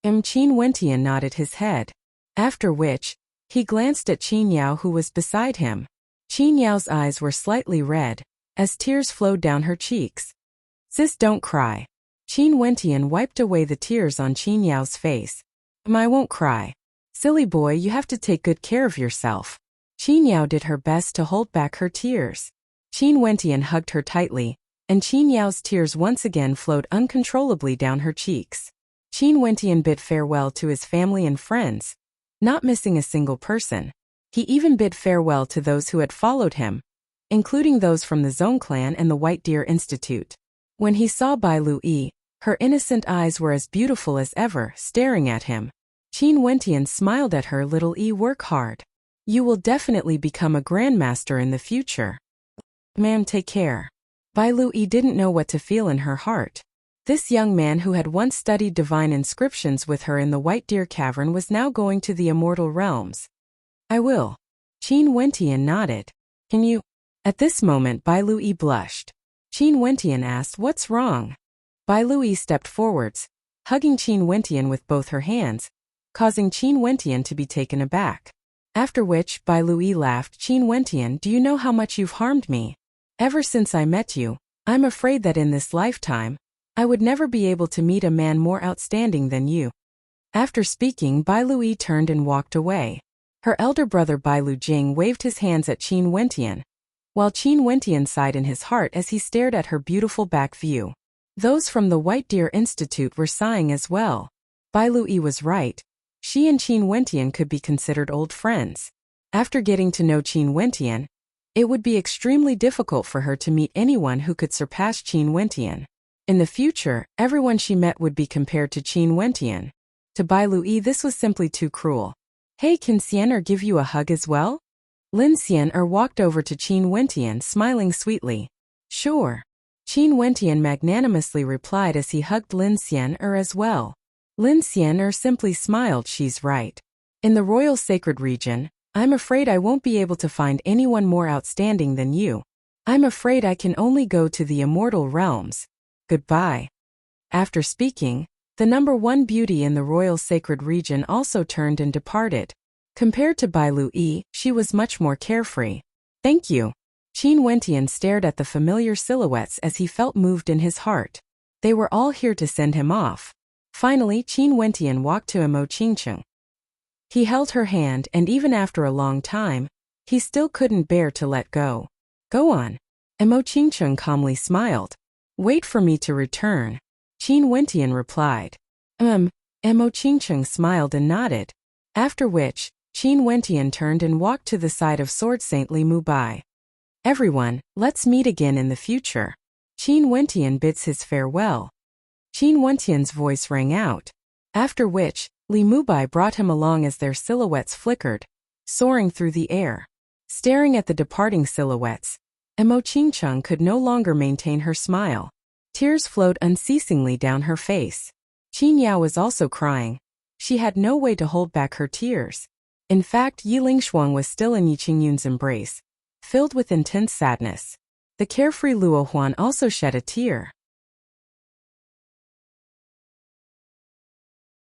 Qin Wentian nodded his head. After which, He glanced at Qin Yao who was beside him. Qin Yao's eyes were slightly red, as tears flowed down her cheeks. Sis, don't cry. Qin Wentian wiped away the tears on Qin Yao's face. I won't cry. Silly boy, you have to take good care of yourself. Qin Yao did her best to hold back her tears. Qin Wentian hugged her tightly, and Qin Yao's tears once again flowed uncontrollably down her cheeks. Qin Wentian bid farewell to his family and friends, not missing a single person. He even bid farewell to those who had followed him, including those from the Zong clan and the White Deer Institute. When he saw Bai Lui, her innocent eyes were as beautiful as ever, staring at him. Qin Wentian smiled at her. Little E, work hard. You will definitely become a grandmaster in the future. Ma'am, take care. Bai Lui didn't know what to feel in her heart. This young man who had once studied divine inscriptions with her in the White Deer Cavern was now going to the immortal realms. I will. Qin Wentian nodded. Can you? At this moment Bai Lui blushed. Qin Wentian asked, what's wrong? Bai Lui stepped forwards, hugging Qin Wentian with both her hands, causing Qin Wentian to be taken aback. After which Bai Lui laughed. Qin Wentian, do you know how much you've harmed me? Ever since I met you, I'm afraid that in this lifetime, I would never be able to meet a man more outstanding than you. After speaking, Bai Lui turned and walked away. Her elder brother Bai Lu Jing waved his hands at Qin Wentian, while Qin Wentian sighed in his heart as he stared at her beautiful back view. Those from the White Deer Institute were sighing as well. Bai Lui was right. She and Qin Wentian could be considered old friends. After getting to know Qin Wentian, it would be extremely difficult for her to meet anyone who could surpass Qin Wentian. In the future, everyone she met would be compared to Qin Wentian. To Bai Lui, this was simply too cruel. Hey, can Xian'er give you a hug as well? Lin Xian'er walked over to Qin Wentian, smiling sweetly. Sure. Qin Wentian magnanimously replied as he hugged Lin Xian'er as well. Lin Xian'er simply smiled. She's right. In the royal sacred region, I'm afraid I won't be able to find anyone more outstanding than you. I'm afraid I can only go to the immortal realms. Goodbye. After speaking, the number one beauty in the royal sacred region also turned and departed. Compared to Bai Lui, she was much more carefree. Thank you. Qin Wentian stared at the familiar silhouettes as he felt moved in his heart. They were all here to send him off. Finally, Qin Wentian walked to Mo Qingcheng. He held her hand, and even after a long time, he still couldn't bear to let go. Go on. Mo Qingcheng calmly smiled. Wait for me to return. Qin Wentian replied. Mo Qingcheng smiled and nodded. After which, Qin Wentian turned and walked to the side of Sword Saint Li Mubai. Everyone, let's meet again in the future. Qin Wentian bids his farewell. Qin Wentian's voice rang out. After which, Li Mubai brought him along as their silhouettes flickered, soaring through the air. Staring at the departing silhouettes, Mo Qingcheng could no longer maintain her smile. Tears flowed unceasingly down her face. Qin Yao was also crying. She had no way to hold back her tears. In fact, Yi Lingshuang was still in Yi Qingyun's embrace, filled with intense sadness. The carefree Luo Huan also shed a tear.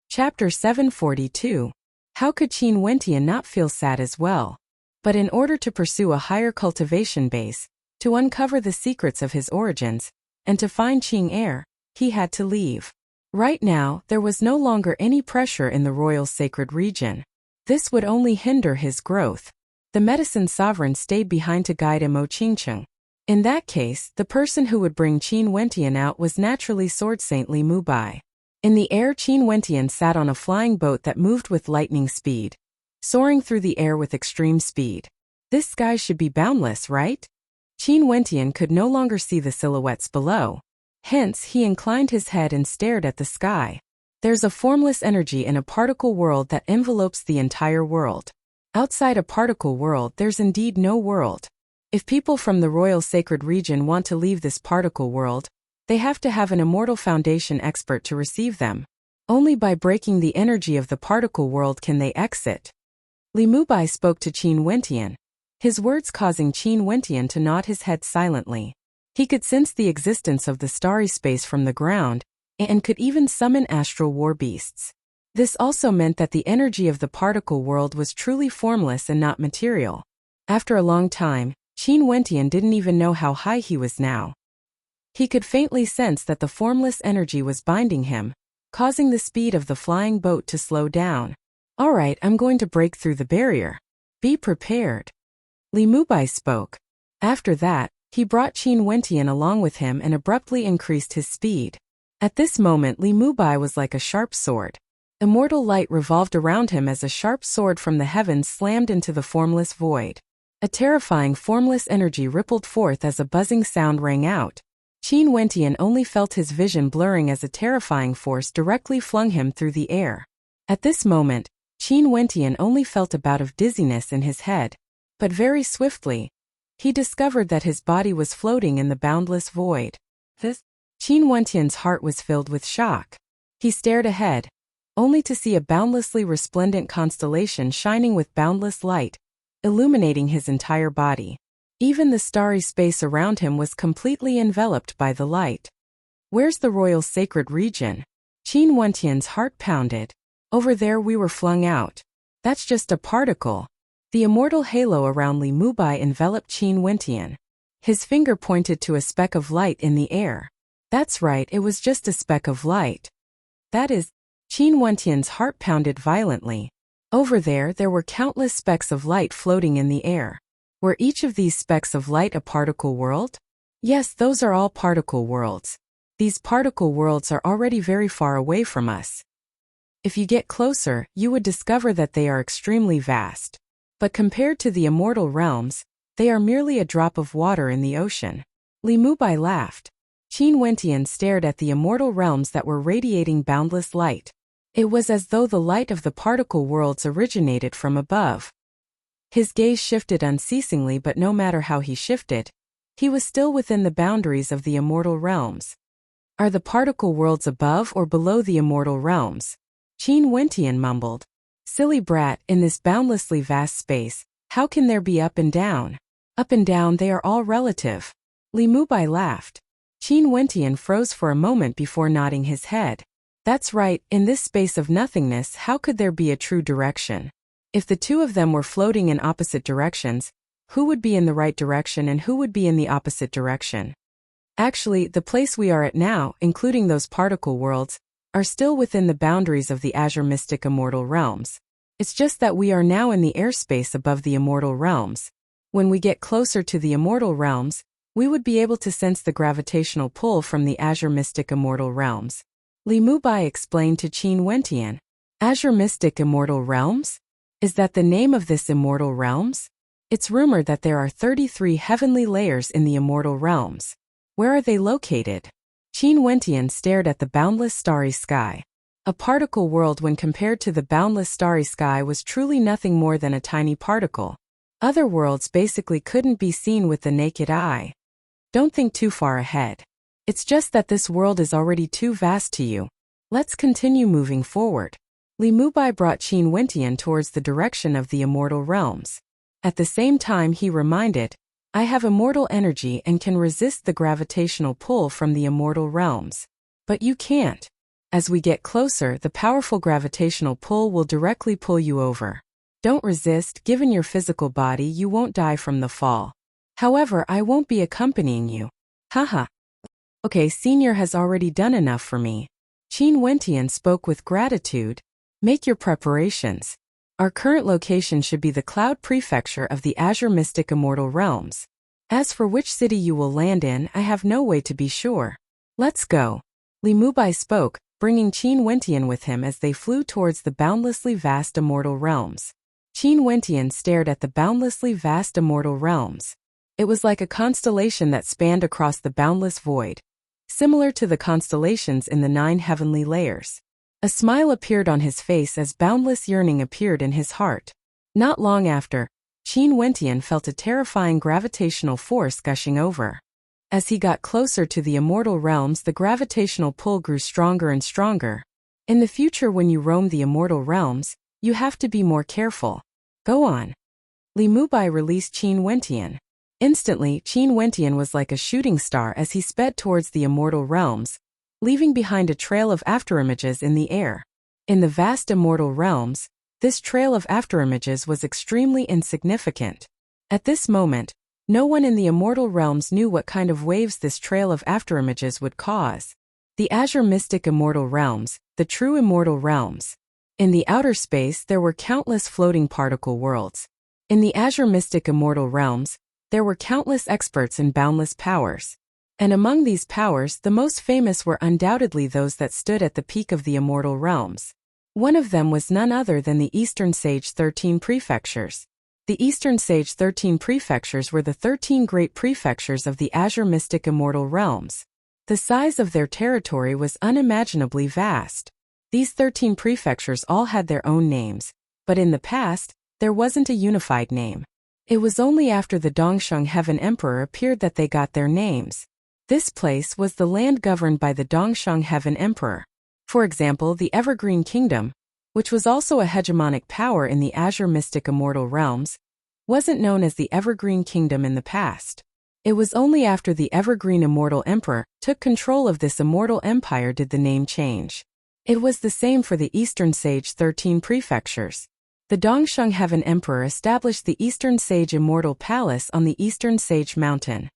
Chapter 742. How could Qin Wentian not feel sad as well? But in order to pursue a higher cultivation base, to uncover the secrets of his origins, and to find Qing heir, he had to leave. Right now, there was no longer any pressure in the royal sacred region. This would only hinder his growth. The medicine sovereign stayed behind to guide Mo Qingcheng. In that case, the person who would bring Qin Wentian out was naturally Sword Saint Li Mubai. In the air, Qin Wentian sat on a flying boat that moved with lightning speed, soaring through the air with extreme speed. This sky should be boundless, right? Qin Wentian could no longer see the silhouettes below. Hence, he inclined his head and stared at the sky. There's a formless energy in a particle world that envelopes the entire world. Outside a particle world, there's indeed no world. If people from the royal sacred region want to leave this particle world, they have to have an immortal foundation expert to receive them. Only by breaking the energy of the particle world can they exit. Li Mubai spoke to Qin Wentian, his words causing Qin Wentian to nod his head silently. He could sense the existence of the starry space from the ground, and could even summon astral war beasts. This also meant that the energy of the particle world was truly formless and not material. After a long time, Qin Wentian didn't even know how high he was now. He could faintly sense that the formless energy was binding him, causing the speed of the flying boat to slow down. All right, I'm going to break through the barrier. Be prepared. Li Mubai spoke. After that, he brought Qin Wentian along with him and abruptly increased his speed. At this moment, Li Mubai was like a sharp sword. Immortal light revolved around him as a sharp sword from the heavens slammed into the formless void. A terrifying formless energy rippled forth as a buzzing sound rang out. Qin Wentian only felt his vision blurring as a terrifying force directly flung him through the air. At this moment, Qin Wentian only felt a bout of dizziness in his head. But very swiftly, he discovered that his body was floating in the boundless void. Qin Wentian's heart was filled with shock. He stared ahead, only to see a boundlessly resplendent constellation shining with boundless light, illuminating his entire body. Even the starry space around him was completely enveloped by the light. Where's the royal sacred region? Qin Wentian's heart pounded. Over there we were flung out. That's just a particle. The immortal halo around Li Mubai enveloped Qin Wentian. His finger pointed to a speck of light in the air. That's right, it was just a speck of light. That is, Qin Wentian's heart pounded violently. Over there were countless specks of light floating in the air. Were each of these specks of light a particle world? Yes, those are all particle worlds. These particle worlds are already very far away from us. If you get closer, you would discover that they are extremely vast. But compared to the immortal realms, they are merely a drop of water in the ocean. Li Mubai laughed. Qin Wentian stared at the immortal realms that were radiating boundless light. It was as though the light of the particle worlds originated from above. His gaze shifted unceasingly, but no matter how he shifted, he was still within the boundaries of the immortal realms. Are the particle worlds above or below the immortal realms? Qin Wentian mumbled. Silly brat, in this boundlessly vast space, how can there be up and down? Up and down, they are all relative. Li Mubai laughed. Qin Wentian froze for a moment before nodding his head. That's right, in this space of nothingness, how could there be a true direction? If the two of them were floating in opposite directions, who would be in the right direction and who would be in the opposite direction? Actually, the place we are at now, including those particle worlds, are still within the boundaries of the Azure Mystic Immortal Realms. It's just that we are now in the airspace above the Immortal Realms. When we get closer to the Immortal Realms, we would be able to sense the gravitational pull from the Azure Mystic Immortal Realms. Li Mubai explained to Qin Wentian. Azure Mystic Immortal Realms? Is that the name of this Immortal Realms? It's rumored that there are 33 heavenly layers in the Immortal Realms. Where are they located? Qin Wentian stared at the boundless starry sky. A particle world when compared to the boundless starry sky was truly nothing more than a tiny particle. Other worlds basically couldn't be seen with the naked eye. Don't think too far ahead. It's just that this world is already too vast to you. Let's continue moving forward. Li Mubai brought Qin Wentian towards the direction of the Immortal Realms. At the same time he reminded, I have immortal energy and can resist the gravitational pull from the Immortal Realms. But you can't. As we get closer, the powerful gravitational pull will directly pull you over. Don't resist, given your physical body you won't die from the fall. However, I won't be accompanying you. Haha. Okay, Senior has already done enough for me. Qin Wentian spoke with gratitude. Make your preparations. Our current location should be the Cloud Prefecture of the Azure Mystic Immortal Realms. As for which city you will land in, I have no way to be sure. Let's go. Li Mubai spoke, bringing Qin Wentian with him as they flew towards the boundlessly vast Immortal Realms. Qin Wentian stared at the boundlessly vast Immortal Realms. It was like a constellation that spanned across the boundless void, similar to the constellations in the 9 heavenly layers. A smile appeared on his face as boundless yearning appeared in his heart. Not long after, Qin Wentian felt a terrifying gravitational force gushing over. As he got closer to the Immortal Realms, the gravitational pull grew stronger and stronger. In the future, when you roam the Immortal Realms, you have to be more careful. Go on. Li Mubai released Qin Wentian. Instantly, Qin Wentian was like a shooting star as he sped towards the Immortal Realms, leaving behind a trail of afterimages in the air. In the vast immortal realms, this trail of afterimages was extremely insignificant. At this moment, no one in the immortal realms knew what kind of waves this trail of afterimages would cause. The azure mystic immortal realms, the true immortal realms. In the outer space there were countless floating particle worlds. In the azure mystic immortal realms, there were countless experts in boundless powers. And among these powers the most famous were undoubtedly those that stood at the peak of the immortal realms. One of them was none other than the Eastern Sage 13 Prefectures. The Eastern Sage 13 Prefectures were the 13 great prefectures of the azure mystic immortal realms. The size of their territory was unimaginably vast. These 13 prefectures all had their own names, but in the past, there wasn't a unified name. It was only after the Dongsheng Heaven Emperor appeared that they got their names. This place was the land governed by the Dongsheng Heaven Emperor. For example, the Evergreen Kingdom, which was also a hegemonic power in the azure mystic immortal realms, wasn't known as the Evergreen Kingdom in the past. It was only after the Evergreen Immortal Emperor took control of this immortal empire did the name change. It was the same for the Eastern Sage 13 Prefectures. The Dongsheng Heaven Emperor established the Eastern Sage Immortal Palace on the Eastern Sage Mountain.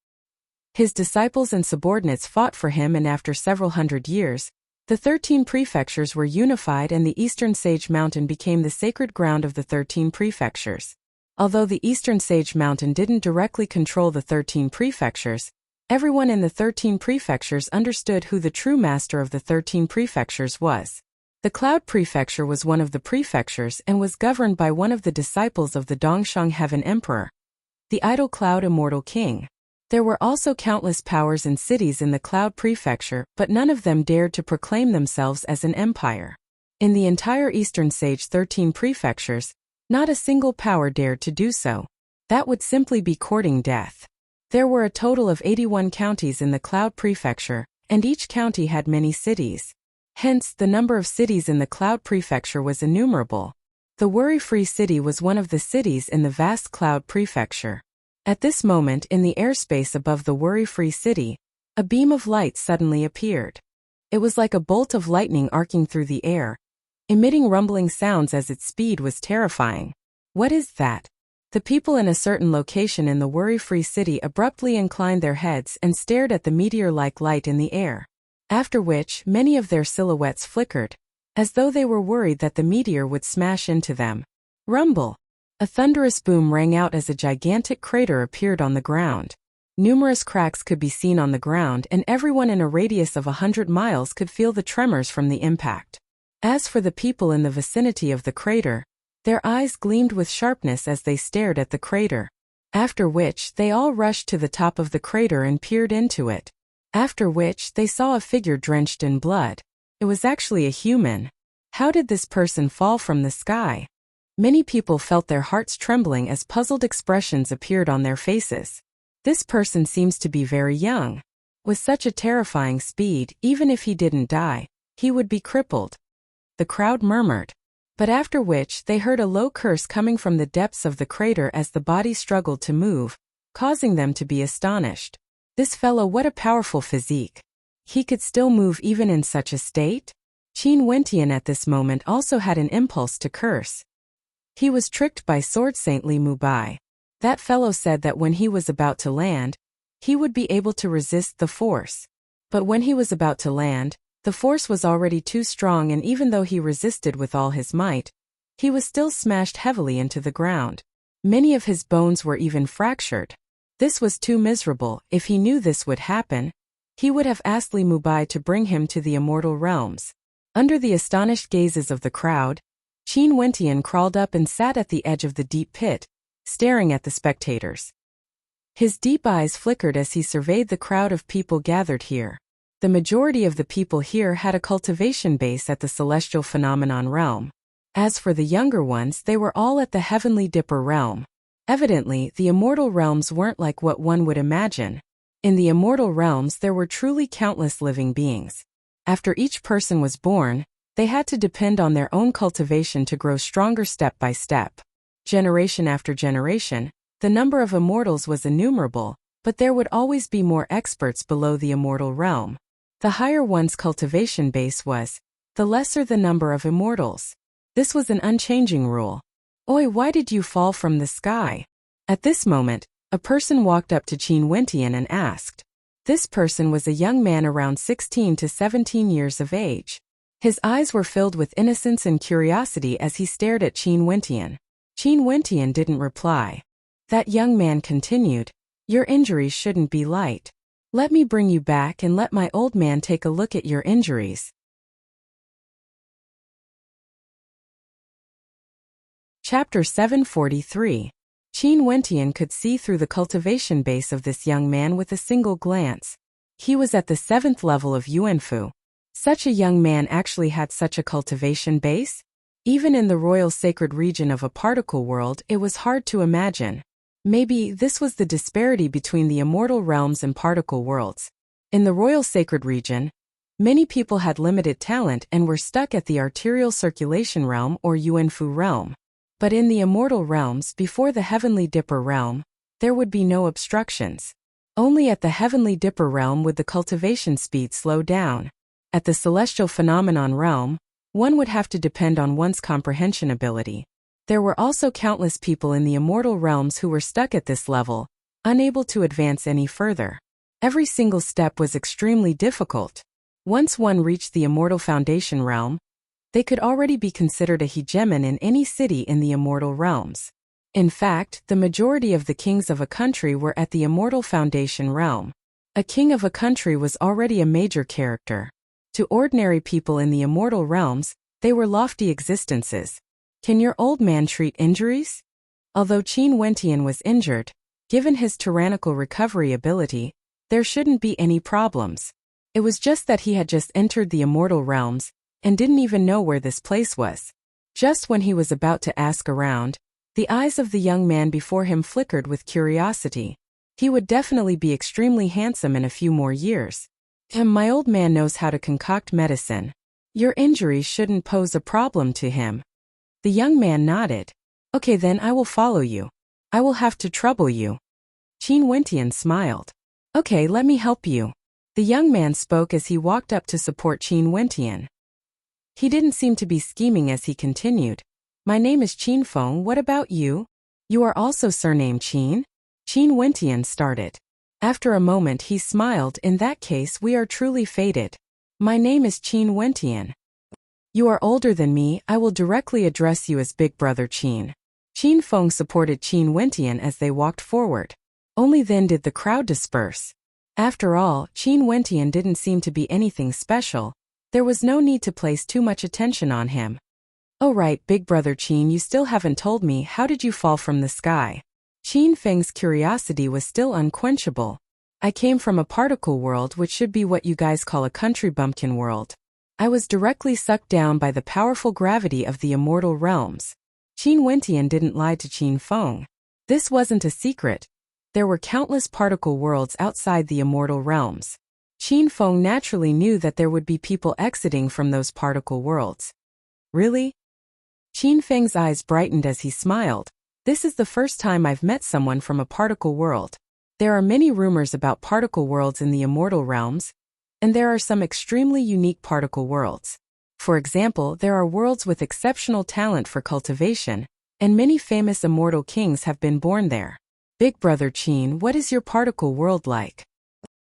His disciples and subordinates fought for him, and after several hundred years, the 13 prefectures were unified and the Eastern Sage Mountain became the sacred ground of the 13 prefectures. Although the Eastern Sage Mountain didn't directly control the 13 prefectures, everyone in the 13 prefectures understood who the true master of the 13 prefectures was. The Cloud Prefecture was one of the prefectures and was governed by one of the disciples of the Dongsheng Heaven Emperor, the Idle Cloud Immortal King. There were also countless powers and cities in the Cloud Prefecture, but none of them dared to proclaim themselves as an empire. In the entire Eastern Sage 13 prefectures, not a single power dared to do so. That would simply be courting death. There were a total of 81 counties in the Cloud Prefecture, and each county had many cities. Hence, the number of cities in the Cloud Prefecture was innumerable. The Worry-Free City was one of the cities in the vast Cloud Prefecture. At this moment in the airspace above the Worry-Free City, a beam of light suddenly appeared. It was like a bolt of lightning arcing through the air, emitting rumbling sounds as its speed was terrifying. What is that? The people in a certain location in the Worry-Free City abruptly inclined their heads and stared at the meteor-like light in the air. After which, many of their silhouettes flickered, as though they were worried that the meteor would smash into them. Rumble! A thunderous boom rang out as a gigantic crater appeared on the ground. Numerous cracks could be seen on the ground, and everyone in a radius of 100 miles could feel the tremors from the impact. As for the people in the vicinity of the crater, their eyes gleamed with sharpness as they stared at the crater. After which, they all rushed to the top of the crater and peered into it. After which, they saw a figure drenched in blood. It was actually a human. How did this person fall from the sky? Many people felt their hearts trembling as puzzled expressions appeared on their faces. This person seems to be very young. With such a terrifying speed, even if he didn't die, he would be crippled. The crowd murmured. But after which, they heard a low curse coming from the depths of the crater as the body struggled to move, causing them to be astonished. This fellow, what a powerful physique. He could still move even in such a state? Qin Wentian at this moment also had an impulse to curse. He was tricked by Sword Saint Li Mubai. That fellow said that when he was about to land, he would be able to resist the force. But when he was about to land, the force was already too strong, and even though he resisted with all his might, he was still smashed heavily into the ground. Many of his bones were even fractured. This was too miserable. If he knew this would happen, he would have asked Li Mubai to bring him to the immortal realms. Under the astonished gazes of the crowd, Qin Wentian crawled up and sat at the edge of the deep pit, staring at the spectators. His deep eyes flickered as he surveyed the crowd of people gathered here. The majority of the people here had a cultivation base at the Celestial Phenomenon realm. As for the younger ones, they were all at the Heavenly Dipper realm. Evidently, the immortal realms weren't like what one would imagine. In the immortal realms there were truly countless living beings. After each person was born, they had to depend on their own cultivation to grow stronger step by step. Generation after generation, the number of immortals was innumerable, but there would always be more experts below the immortal realm. The higher one's cultivation base was, the lesser the number of immortals. This was an unchanging rule. Oi, why did you fall from the sky? At this moment, a person walked up to Qin Wentian and asked. This person was a young man around 16 to 17 years of age. His eyes were filled with innocence and curiosity as he stared at Qin Wentian. Qin Wentian didn't reply. That young man continued, "Your injuries shouldn't be light. Let me bring you back and let my old man take a look at your injuries." Chapter 743. Qin Wentian could see through the cultivation base of this young man with a single glance. He was at the 7th level of Yuanfu. Such a young man actually had such a cultivation base? Even in the royal sacred region of a particle world, it was hard to imagine. Maybe this was the disparity between the immortal realms and particle worlds. In the royal sacred region, many people had limited talent and were stuck at the arterial circulation realm or Yuanfu realm. But in the immortal realms before the heavenly dipper realm, there would be no obstructions. Only at the heavenly dipper realm would the cultivation speed slow down. At the celestial phenomenon realm, one would have to depend on one's comprehension ability. There were also countless people in the immortal realms who were stuck at this level, unable to advance any further. Every single step was extremely difficult. Once one reached the immortal foundation realm, they could already be considered a hegemon in any city in the immortal realms. In fact, the majority of the kings of a country were at the immortal foundation realm. A king of a country was already a major character. To ordinary people in the immortal realms, they were lofty existences. Can your old man treat injuries? Although Qin Wentian was injured, given his tyrannical recovery ability, there shouldn't be any problems. It was just that he had just entered the immortal realms, and didn't even know where this place was. Just when he was about to ask around, the eyes of the young man before him flickered with curiosity. He would definitely be extremely handsome in a few more years. My old man knows how to concoct medicine. Your injuries shouldn't pose a problem to him. The young man nodded. Okay, then I will follow you. I will have to trouble you. Qin Wentian smiled. Okay, let me help you. The young man spoke as he walked up to support Qin Wentian. He didn't seem to be scheming as he continued. My name is Qin Feng, what about you? You are also surnamed Qin? Qin Wentian started. After a moment he smiled, in that case we are truly fated. My name is Qin Wentian. You are older than me, I will directly address you as Big Brother Qin. Qin Feng supported Qin Wentian as they walked forward. Only then did the crowd disperse. After all, Qin Wentian didn't seem to be anything special. There was no need to place too much attention on him. Oh right, Big Brother Qin, you still haven't told me, how did you fall from the sky? Qin Feng's curiosity was still unquenchable. I came from a particle world, which should be what you guys call a country bumpkin world. I was directly sucked down by the powerful gravity of the immortal realms. Qin Wentian didn't lie to Qin Feng. This wasn't a secret. There were countless particle worlds outside the immortal realms. Qin Feng naturally knew that there would be people exiting from those particle worlds. Really? Qin Feng's eyes brightened as he smiled. This is the first time I've met someone from a particle world. There are many rumors about particle worlds in the immortal realms, and there are some extremely unique particle worlds. For example, there are worlds with exceptional talent for cultivation, and many famous immortal kings have been born there. Big Brother Qin, what is your particle world like?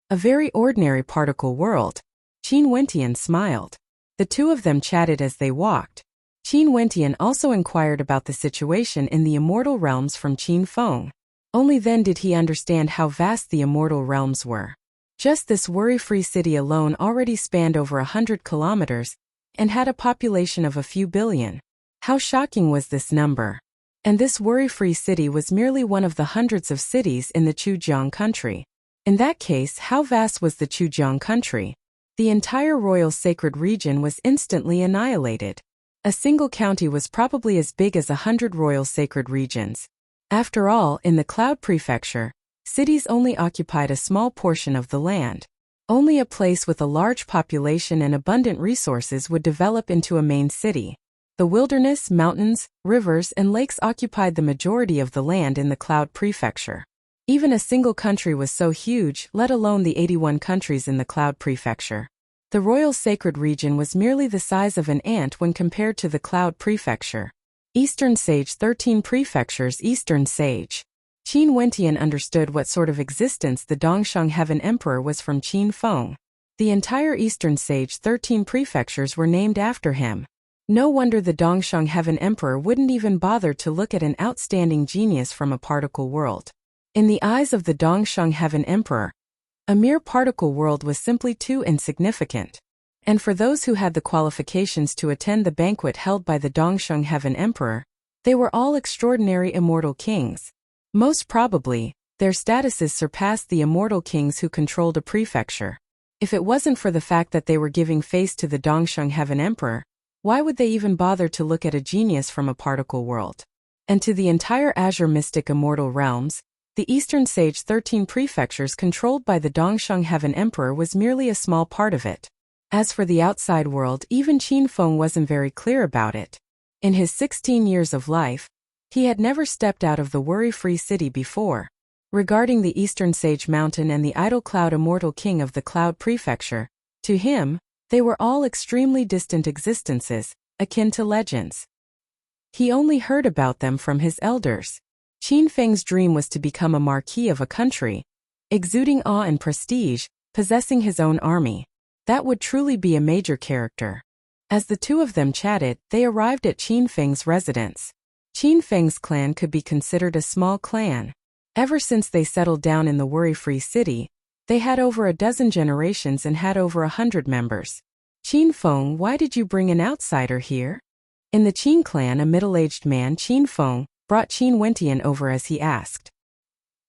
A very ordinary particle world. Qin Wentian smiled. The two of them chatted as they walked. Qin Wentian also inquired about the situation in the immortal realms from Qin Feng. Only then did he understand how vast the immortal realms were. Just this worry-free city alone already spanned over 100 kilometers, and had a population of a few billion. How shocking was this number? And this worry-free city was merely one of the hundreds of cities in the Chujiang country. In that case, how vast was the Chujiang country? The entire royal sacred region was instantly annihilated. A single county was probably as big as 100 royal sacred regions. After all, in the Cloud Prefecture, cities only occupied a small portion of the land. Only a place with a large population and abundant resources would develop into a main city. The wilderness, mountains, rivers, and lakes occupied the majority of the land in the Cloud Prefecture. Even a single country was so huge, let alone the 81 countries in the Cloud Prefecture. The royal sacred region was merely the size of an ant when compared to the Cloud Prefecture. Eastern Sage 13 Prefectures. Eastern Sage. Qin Wentian understood what sort of existence the Dongsheng Heaven Emperor was from Qin Feng. The entire Eastern Sage 13 Prefectures were named after him. No wonder the Dongsheng Heaven Emperor wouldn't even bother to look at an outstanding genius from a particle world. In the eyes of the Dongsheng Heaven Emperor, a mere particle world was simply too insignificant. And for those who had the qualifications to attend the banquet held by the Dongsheng Heaven Emperor, they were all extraordinary immortal kings. Most probably, their statuses surpassed the immortal kings who controlled a prefecture. If it wasn't for the fact that they were giving face to the Dongsheng Heaven Emperor, why would they even bother to look at a genius from a particle world? And to the entire Azure Mystic Immortal Realms, the Eastern Sage 13 Prefectures controlled by the Dongsheng Heaven Emperor was merely a small part of it. As for the outside world, even Qin Feng wasn't very clear about it. In his 16 years of life, he had never stepped out of the worry-free city before. Regarding the Eastern Sage Mountain and the Idle Cloud Immortal King of the Cloud Prefecture, to him, they were all extremely distant existences, akin to legends. He only heard about them from his elders. Qin Feng's dream was to become a marquis of a country, exuding awe and prestige, possessing his own army. That would truly be a major character. As the two of them chatted, they arrived at Qin Feng's residence. Qin Feng's clan could be considered a small clan. Ever since they settled down in the worry-free city, they had over a dozen generations and had over 100 members. Qin Feng, why did you bring an outsider here? In the Qin clan, a middle-aged man, Qin Feng, brought Qin Wentian over as he asked.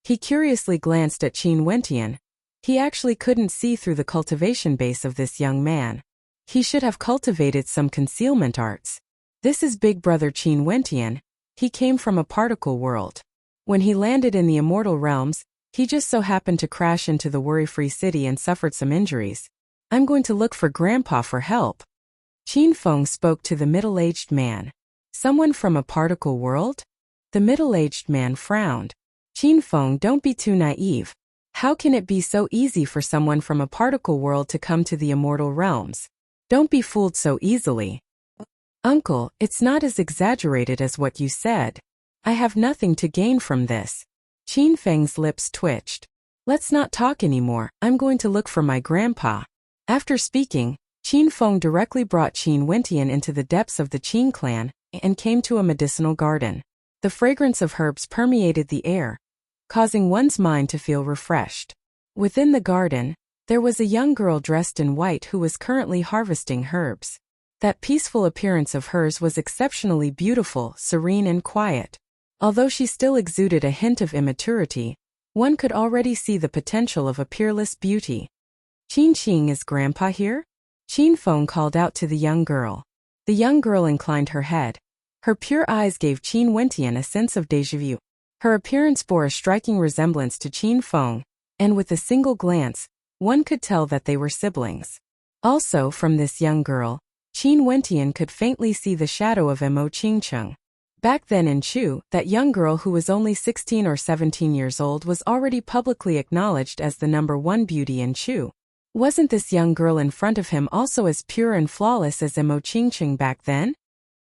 He curiously glanced at Qin Wentian. He actually couldn't see through the cultivation base of this young man. He should have cultivated some concealment arts. This is Big Brother Qin Wentian. He came from a particle world. When he landed in the immortal realms, he just so happened to crash into the worry-free city and suffered some injuries. I'm going to look for Grandpa for help. Qin Feng spoke to the middle-aged man. Someone from a particle world? The middle-aged man frowned. Qin Feng, don't be too naive. How can it be so easy for someone from a particle world to come to the immortal realms? Don't be fooled so easily. Uncle, it's not as exaggerated as what you said. I have nothing to gain from this. Qin Feng's lips twitched. Let's not talk anymore. I'm going to look for my grandpa. After speaking, Qin Feng directly brought Qin Wentian into the depths of the Qin clan and came to a medicinal garden. The fragrance of herbs permeated the air, causing one's mind to feel refreshed. Within the garden, there was a young girl dressed in white who was currently harvesting herbs. That peaceful appearance of hers was exceptionally beautiful, serene and quiet. Although she still exuded a hint of immaturity, one could already see the potential of a peerless beauty. Qin Qing, is Grandpa here? Qin Feng called out to the young girl. The young girl inclined her head. Her pure eyes gave Qin Wentian a sense of déjà vu. Her appearance bore a striking resemblance to Qin Feng, and with a single glance, one could tell that they were siblings. Also, from this young girl, Qin Wentian could faintly see the shadow of Mo Qingcheng. Back then in Chu, that young girl who was only 16 or 17 years old was already publicly acknowledged as the #1 beauty in Chu. Wasn't this young girl in front of him also as pure and flawless as Mo Qingcheng back then?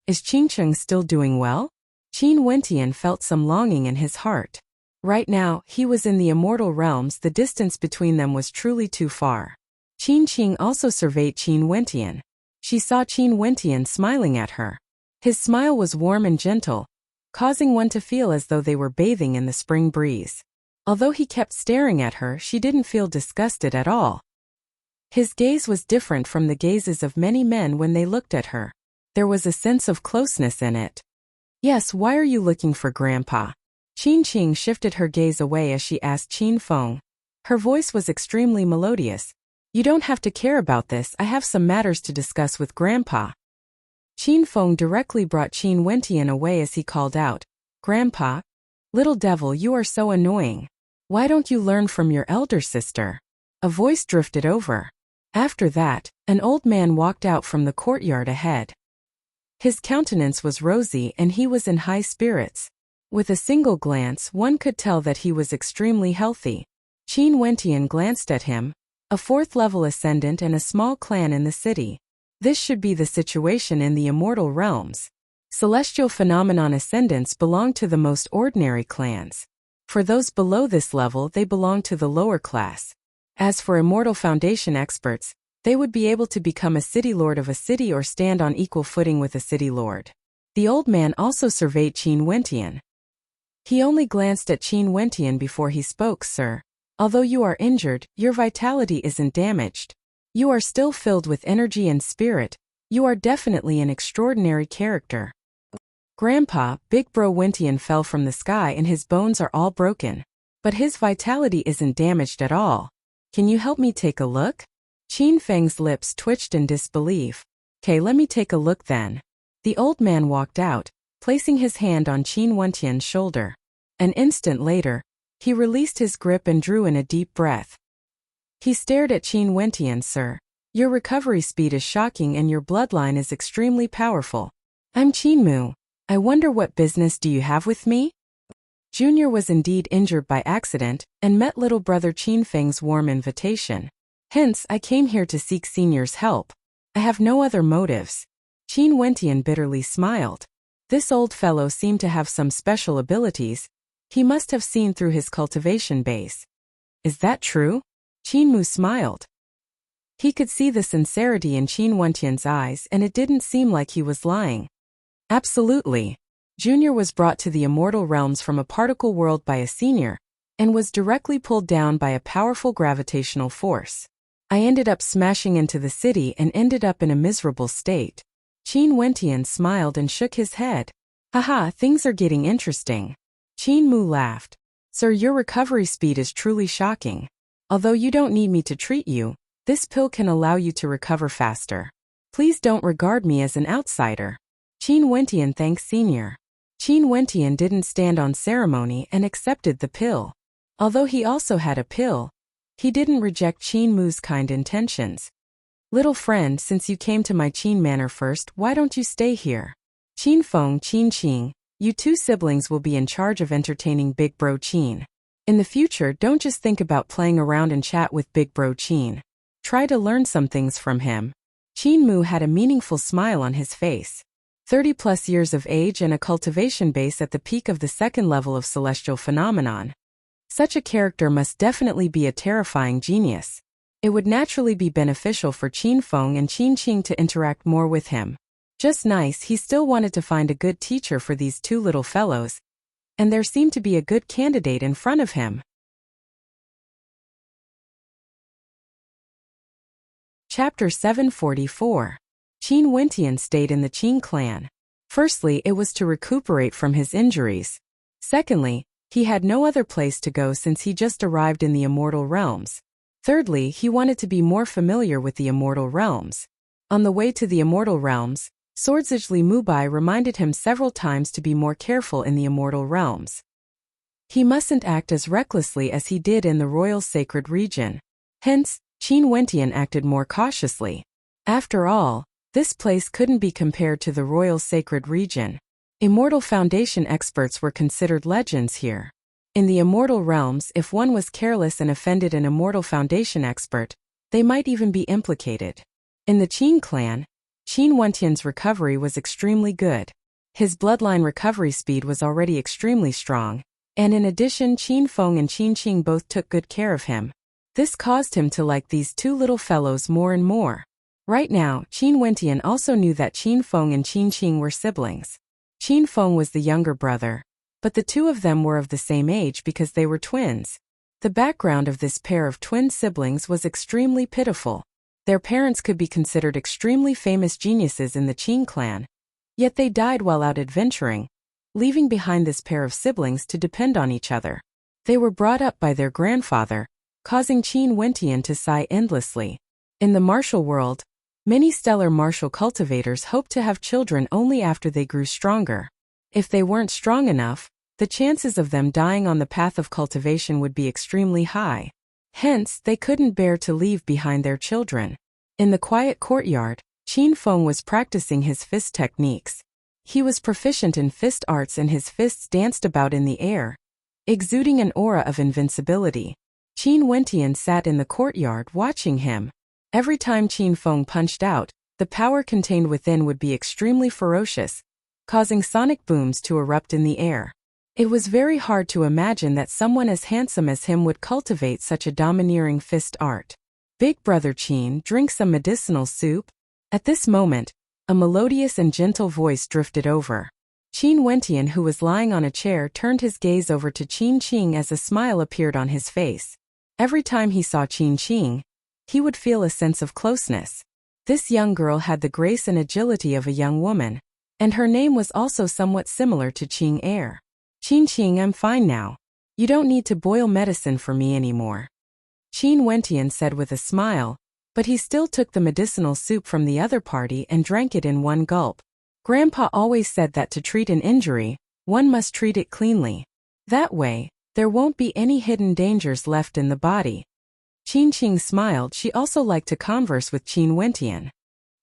Is Qingcheng still doing well? Qin Wentian felt some longing in his heart. Right now, he was in the immortal realms. The distance between them was truly too far. Qin Qing also surveyed Qin Wentian. She saw Qin Wentian smiling at her. His smile was warm and gentle, causing one to feel as though they were bathing in the spring breeze. Although he kept staring at her, she didn't feel disgusted at all. His gaze was different from the gazes of many men when they looked at her. There was a sense of closeness in it. Yes, why are you looking for Grandpa? Qin Qing shifted her gaze away as she asked Qin Feng. Her voice was extremely melodious. You don't have to care about this. I have some matters to discuss with Grandpa. Qin Feng directly brought Qin Wentian away as he called out, Grandpa? Little devil, you are so annoying. Why don't you learn from your elder sister? A voice drifted over. After that, an old man walked out from the courtyard ahead. His countenance was rosy and he was in high spirits. With a single glance, one could tell that he was extremely healthy. Qin Wentian glanced at him. a 4th-level ascendant and a small clan in the city. This should be the situation in the immortal realms. Celestial phenomenon ascendants belong to the most ordinary clans. For those below this level, they belong to the lower class. As for immortal foundation experts, they would be able to become a city lord of a city or stand on equal footing with a city lord. The old man also surveyed Qin Wentian. He only glanced at Qin Wentian before he spoke. Sir, although you are injured, your vitality isn't damaged. You are still filled with energy and spirit. You are definitely an extraordinary character. Grandpa, Big Bro Wentian fell from the sky and his bones are all broken. But his vitality isn't damaged at all. Can you help me take a look? Qin Feng's lips twitched in disbelief. Okay, let me take a look then. The old man walked out, placing his hand on Qin Wentian's shoulder. An instant later, he released his grip and drew in a deep breath. He stared at Qin Wentian. Sir, your recovery speed is shocking and your bloodline is extremely powerful. I'm Qin Mu. I wonder what business do you have with me? Junior was indeed injured by accident and met little brother Qin Feng's warm invitation. Hence, I came here to seek Senior's help. I have no other motives. Qin Wentian bitterly smiled. This old fellow seemed to have some special abilities. He must have seen through his cultivation base. Is that true? Qin Mu smiled. He could see the sincerity in Qin Wentian's eyes and it didn't seem like he was lying. Absolutely. Junior was brought to the immortal realms from a particle world by a senior, and was directly pulled down by a powerful gravitational force. I ended up smashing into the city and ended up in a miserable state. Qin Wentian smiled and shook his head. Haha, things are getting interesting. Qin Mu laughed. Sir, your recovery speed is truly shocking. Although you don't need me to treat you, this pill can allow you to recover faster. Please don't regard me as an outsider. Qin Wentian thanked Senior. Qin Wentian didn't stand on ceremony and accepted the pill. Although he also had a pill, he didn't reject Qin Mu's kind intentions. Little friend, since you came to my Qin manor first, why don't you stay here? Qin Feng, Qin Qing, you two siblings will be in charge of entertaining Big Bro Qin. In the future, don't just think about playing around and chat with Big Bro Qin. Try to learn some things from him. Qin Mu had a meaningful smile on his face. 30+ years of age and a cultivation base at the peak of the 2nd level of celestial phenomenon. Such a character must definitely be a terrifying genius. It would naturally be beneficial for Qin Feng and Qin Qing to interact more with him. Just nice, he still wanted to find a good teacher for these two little fellows, and there seemed to be a good candidate in front of him. Chapter 744. Qin Wentian stayed in the Qin clan. Firstly, it was to recuperate from his injuries. Secondly, he had no other place to go since he just arrived in the immortal realms. Thirdly, he wanted to be more familiar with the immortal realms. On the way to the immortal realms, Swordzijli Mubai reminded him several times to be more careful in the immortal realms. He mustn't act as recklessly as he did in the royal sacred region. Hence, Qin Wentian acted more cautiously. After all, this place couldn't be compared to the royal sacred region. Immortal Foundation experts were considered legends here. In the immortal realms, if one was careless and offended an Immortal Foundation expert, they might even be implicated. In the Qin clan, Qin Wentian's recovery was extremely good. His bloodline recovery speed was already extremely strong, and in addition Qin Feng and Qin Qing both took good care of him. This caused him to like these two little fellows more and more. Right now, Qin Wentian also knew that Qin Feng and Qin Qing were siblings. Qin Feng was the younger brother, but the two of them were of the same age because they were twins. The background of this pair of twin siblings was extremely pitiful. Their parents could be considered extremely famous geniuses in the Qin clan, yet they died while out adventuring, leaving behind this pair of siblings to depend on each other. They were brought up by their grandfather, causing Qin Wentian to sigh endlessly. In the martial world, many stellar martial cultivators hoped to have children only after they grew stronger. If they weren't strong enough, the chances of them dying on the path of cultivation would be extremely high. Hence, they couldn't bear to leave behind their children. In the quiet courtyard, Qin Feng was practicing his fist techniques. He was proficient in fist arts and his fists danced about in the air, exuding an aura of invincibility. Qin Wentian sat in the courtyard watching him. Every time Qin Feng punched out, the power contained within would be extremely ferocious, causing sonic booms to erupt in the air. It was very hard to imagine that someone as handsome as him would cultivate such a domineering fist art. Big brother Qin, drink some medicinal soup? At this moment, a melodious and gentle voice drifted over. Qin Wentian, who was lying on a chair, turned his gaze over to Qin Qing as a smile appeared on his face. Every time he saw Qin Qing, he would feel a sense of closeness. This young girl had the grace and agility of a young woman, and her name was also somewhat similar to Qing Air. Qin Qing, I'm fine now. You don't need to boil medicine for me anymore. Qin Wentian said with a smile, but he still took the medicinal soup from the other party and drank it in one gulp. Grandpa always said that to treat an injury, one must treat it cleanly. That way, there won't be any hidden dangers left in the body. Qin Qing smiled. She also liked to converse with Qin Wentian.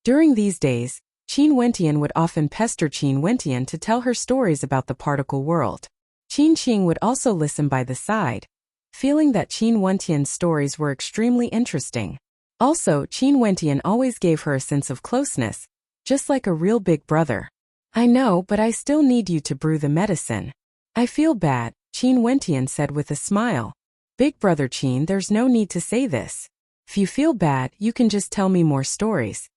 During these days, Qin Wentian would often pester Qin Wentian to tell her stories about the particle world. Qin Qing would also listen by the side, feeling that Qin Wentian's stories were extremely interesting. Also, Qin Wentian always gave her a sense of closeness, just like a real big brother. I know, but I still need you to brew the medicine. I feel bad, Qin Wentian said with a smile. Big brother Qin, there's no need to say this. If you feel bad, you can just tell me more stories.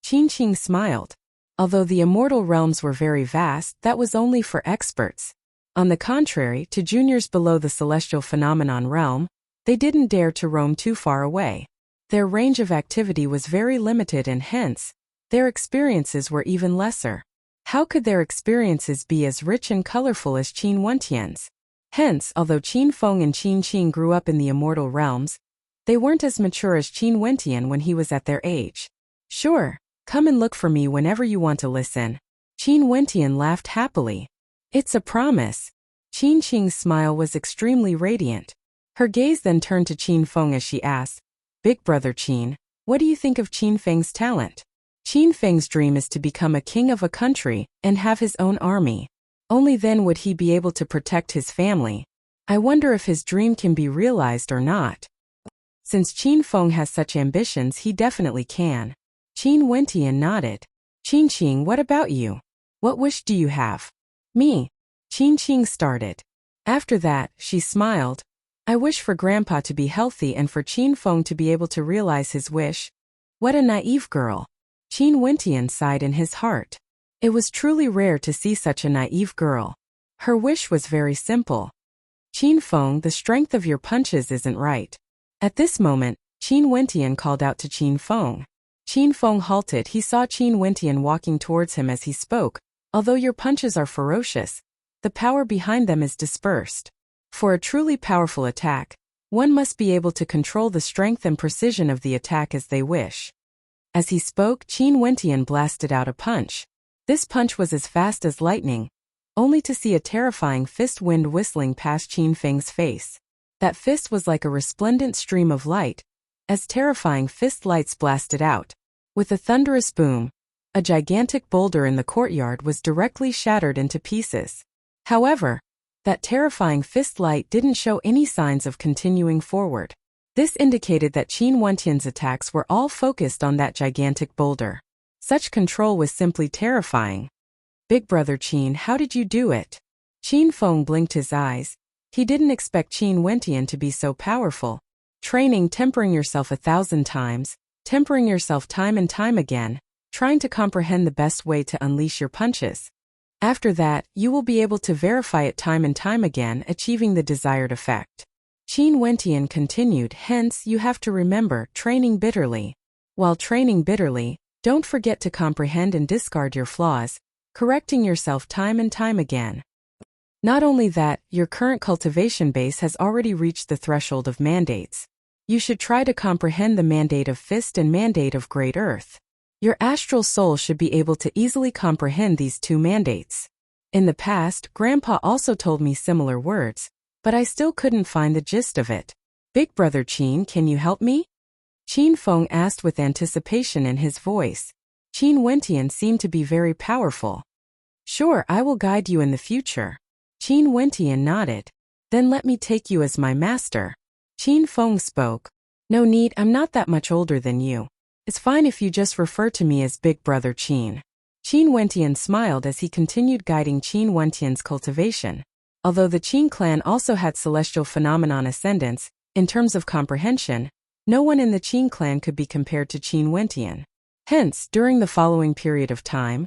Qin Qing smiled. Although the immortal realms were very vast, that was only for experts. On the contrary, to juniors below the celestial phenomenon realm, they didn't dare to roam too far away. Their range of activity was very limited and hence, their experiences were even lesser. How could their experiences be as rich and colorful as Qin Wentian's? Hence, although Qin Feng and Qin Qing grew up in the immortal realms, they weren't as mature as Qin Wentian when he was at their age. Sure, come and look for me whenever you want to listen. Qin Wentian laughed happily. It's a promise. Qin Qing's smile was extremely radiant. Her gaze then turned to Qin Feng as she asked, Big brother Qin, what do you think of Qin Feng's talent? Qin Feng's dream is to become a king of a country and have his own army. Only then would he be able to protect his family. I wonder if his dream can be realized or not. Since Qin Feng has such ambitions, he definitely can. Qin Wentian nodded. Qin Qing, what about you? What wish do you have? Me. Qin Qing started. After that, she smiled. I wish for Grandpa to be healthy and for Qin Feng to be able to realize his wish. What a naive girl. Qin Wentian sighed in his heart. It was truly rare to see such a naive girl. Her wish was very simple. Qin Feng, the strength of your punches isn't right. At this moment, Qin Wentian called out to Qin Feng. Qin Feng halted. He saw Qin Wentian walking towards him as he spoke. Although your punches are ferocious, the power behind them is dispersed. For a truly powerful attack, one must be able to control the strength and precision of the attack as they wish. As he spoke, Qin Wentian blasted out a punch. This punch was as fast as lightning, only to see a terrifying fist wind whistling past Qin Feng's face. That fist was like a resplendent stream of light, as terrifying fist lights blasted out. With a thunderous boom, a gigantic boulder in the courtyard was directly shattered into pieces. However, that terrifying fist light didn't show any signs of continuing forward. This indicated that Qin Wentian's attacks were all focused on that gigantic boulder. Such control was simply terrifying. Big brother Qin, how did you do it? Qin Feng blinked his eyes. He didn't expect Qin Wentian to be so powerful. Training, tempering yourself 1,000 times, tempering yourself time and time again, trying to comprehend the best way to unleash your punches. After that, you will be able to verify it time and time again, achieving the desired effect. Qin Wentian continued, hence you have to remember, training bitterly. While training bitterly, don't forget to comprehend and discard your flaws, correcting yourself time and time again. Not only that, your current cultivation base has already reached the threshold of mandates. You should try to comprehend the mandate of Fist and mandate of Great Earth. Your astral soul should be able to easily comprehend these two mandates. In the past, Grandpa also told me similar words, but I still couldn't find the gist of it. Big brother Qin, can you help me? Qin Feng asked with anticipation in his voice. Qin Wentian seemed to be very powerful. Sure, I will guide you in the future. Qin Wentian nodded. Then let me take you as my master. Qin Feng spoke. No need, I'm not that much older than you. It's fine if you just refer to me as Big Brother Qin. Qin Wentian smiled as he continued guiding Qin Wentian's cultivation. Although the Qin clan also had celestial phenomenon ascendants, in terms of comprehension, no one in the Qin clan could be compared to Qin Wentian. Hence, during the following period of time,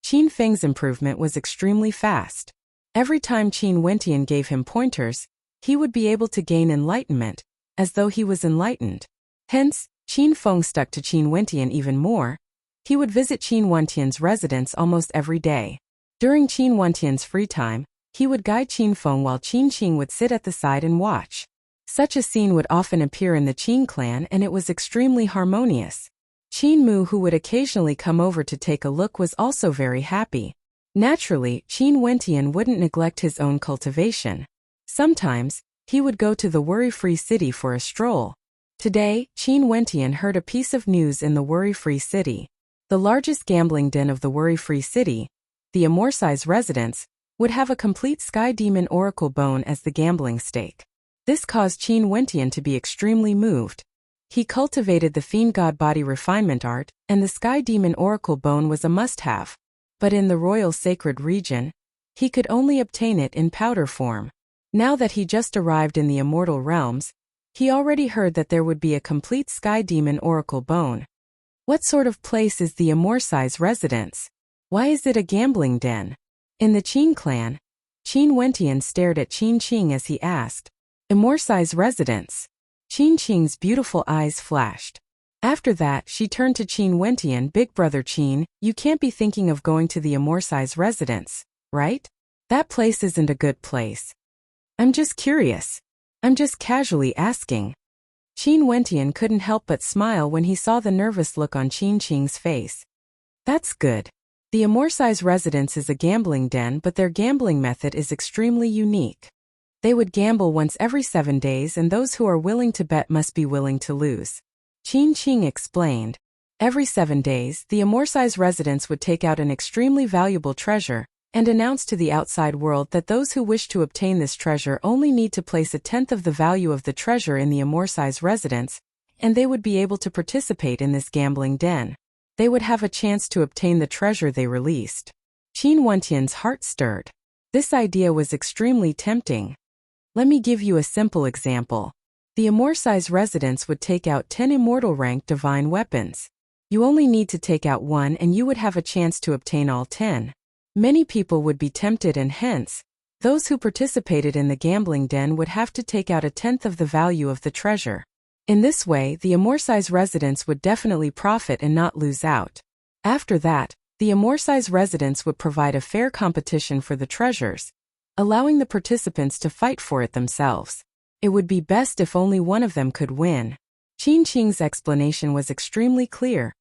Qin Feng's improvement was extremely fast. Every time Qin Wentian gave him pointers, he would be able to gain enlightenment, as though he was enlightened. Hence, Qin Feng stuck to Qin Wentian even more. He would visit Qin Wentian's residence almost every day. During Qin Wentian's free time, he would guide Qin Feng while Qin Qing would sit at the side and watch. Such a scene would often appear in the Qin clan and it was extremely harmonious. Qin Mu, who would occasionally come over to take a look, was also very happy. Naturally, Qin Wentian wouldn't neglect his own cultivation. Sometimes, he would go to the worry-free city for a stroll. Today, Qin Wentian heard a piece of news in the worry-free city. The largest gambling den of the worry-free city, the Amorsi's residence, would have a complete Sky Demon Oracle bone as the gambling stake. This caused Qin Wentian to be extremely moved. He cultivated the Fiend God Body Refinement art, and the Sky Demon Oracle bone was a must-have. But in the Royal Sacred region, he could only obtain it in powder form. Now that he just arrived in the Immortal Realms, he already heard that there would be a complete Sky Demon Oracle bone. What sort of place is the Amorsi's residence? Why is it a gambling den? In the Qin clan, Qin Wentian stared at Qin Qing as he asked, Amorsi's residence. Qin Qing's beautiful eyes flashed. After that, she turned to Qin Wentian. Big Brother Qin, you can't be thinking of going to the Amorsi's residence, right? That place isn't a good place. I'm just curious. I'm just casually asking. Qin Wentian couldn't help but smile when he saw the nervous look on Qin Qing's face. That's good. The Amorsi's residence is a gambling den, but their gambling method is extremely unique. They would gamble once every 7 days, and those who are willing to bet must be willing to lose. Qin Qing explained. Every 7 days, the Amorsi's residence would take out an extremely valuable treasure, and announce to the outside world that those who wish to obtain this treasure only need to place 1/10 of the value of the treasure in the Amorsi's residence, and they would be able to participate in this gambling den. They would have a chance to obtain the treasure they released. Qin Wentian's heart stirred. This idea was extremely tempting. Let me give you a simple example. The Amorsi's residence would take out 10 immortal rank divine weapons. You only need to take out 1 and you would have a chance to obtain all 10. Many people would be tempted, and hence, those who participated in the gambling den would have to take out 1/10 of the value of the treasure. In this way, the Amorsi's residence would definitely profit and not lose out. After that, the Amorsi's residence would provide a fair competition for the treasures, allowing the participants to fight for it themselves. It would be best if only one of them could win. Qin Qing's explanation was extremely clear,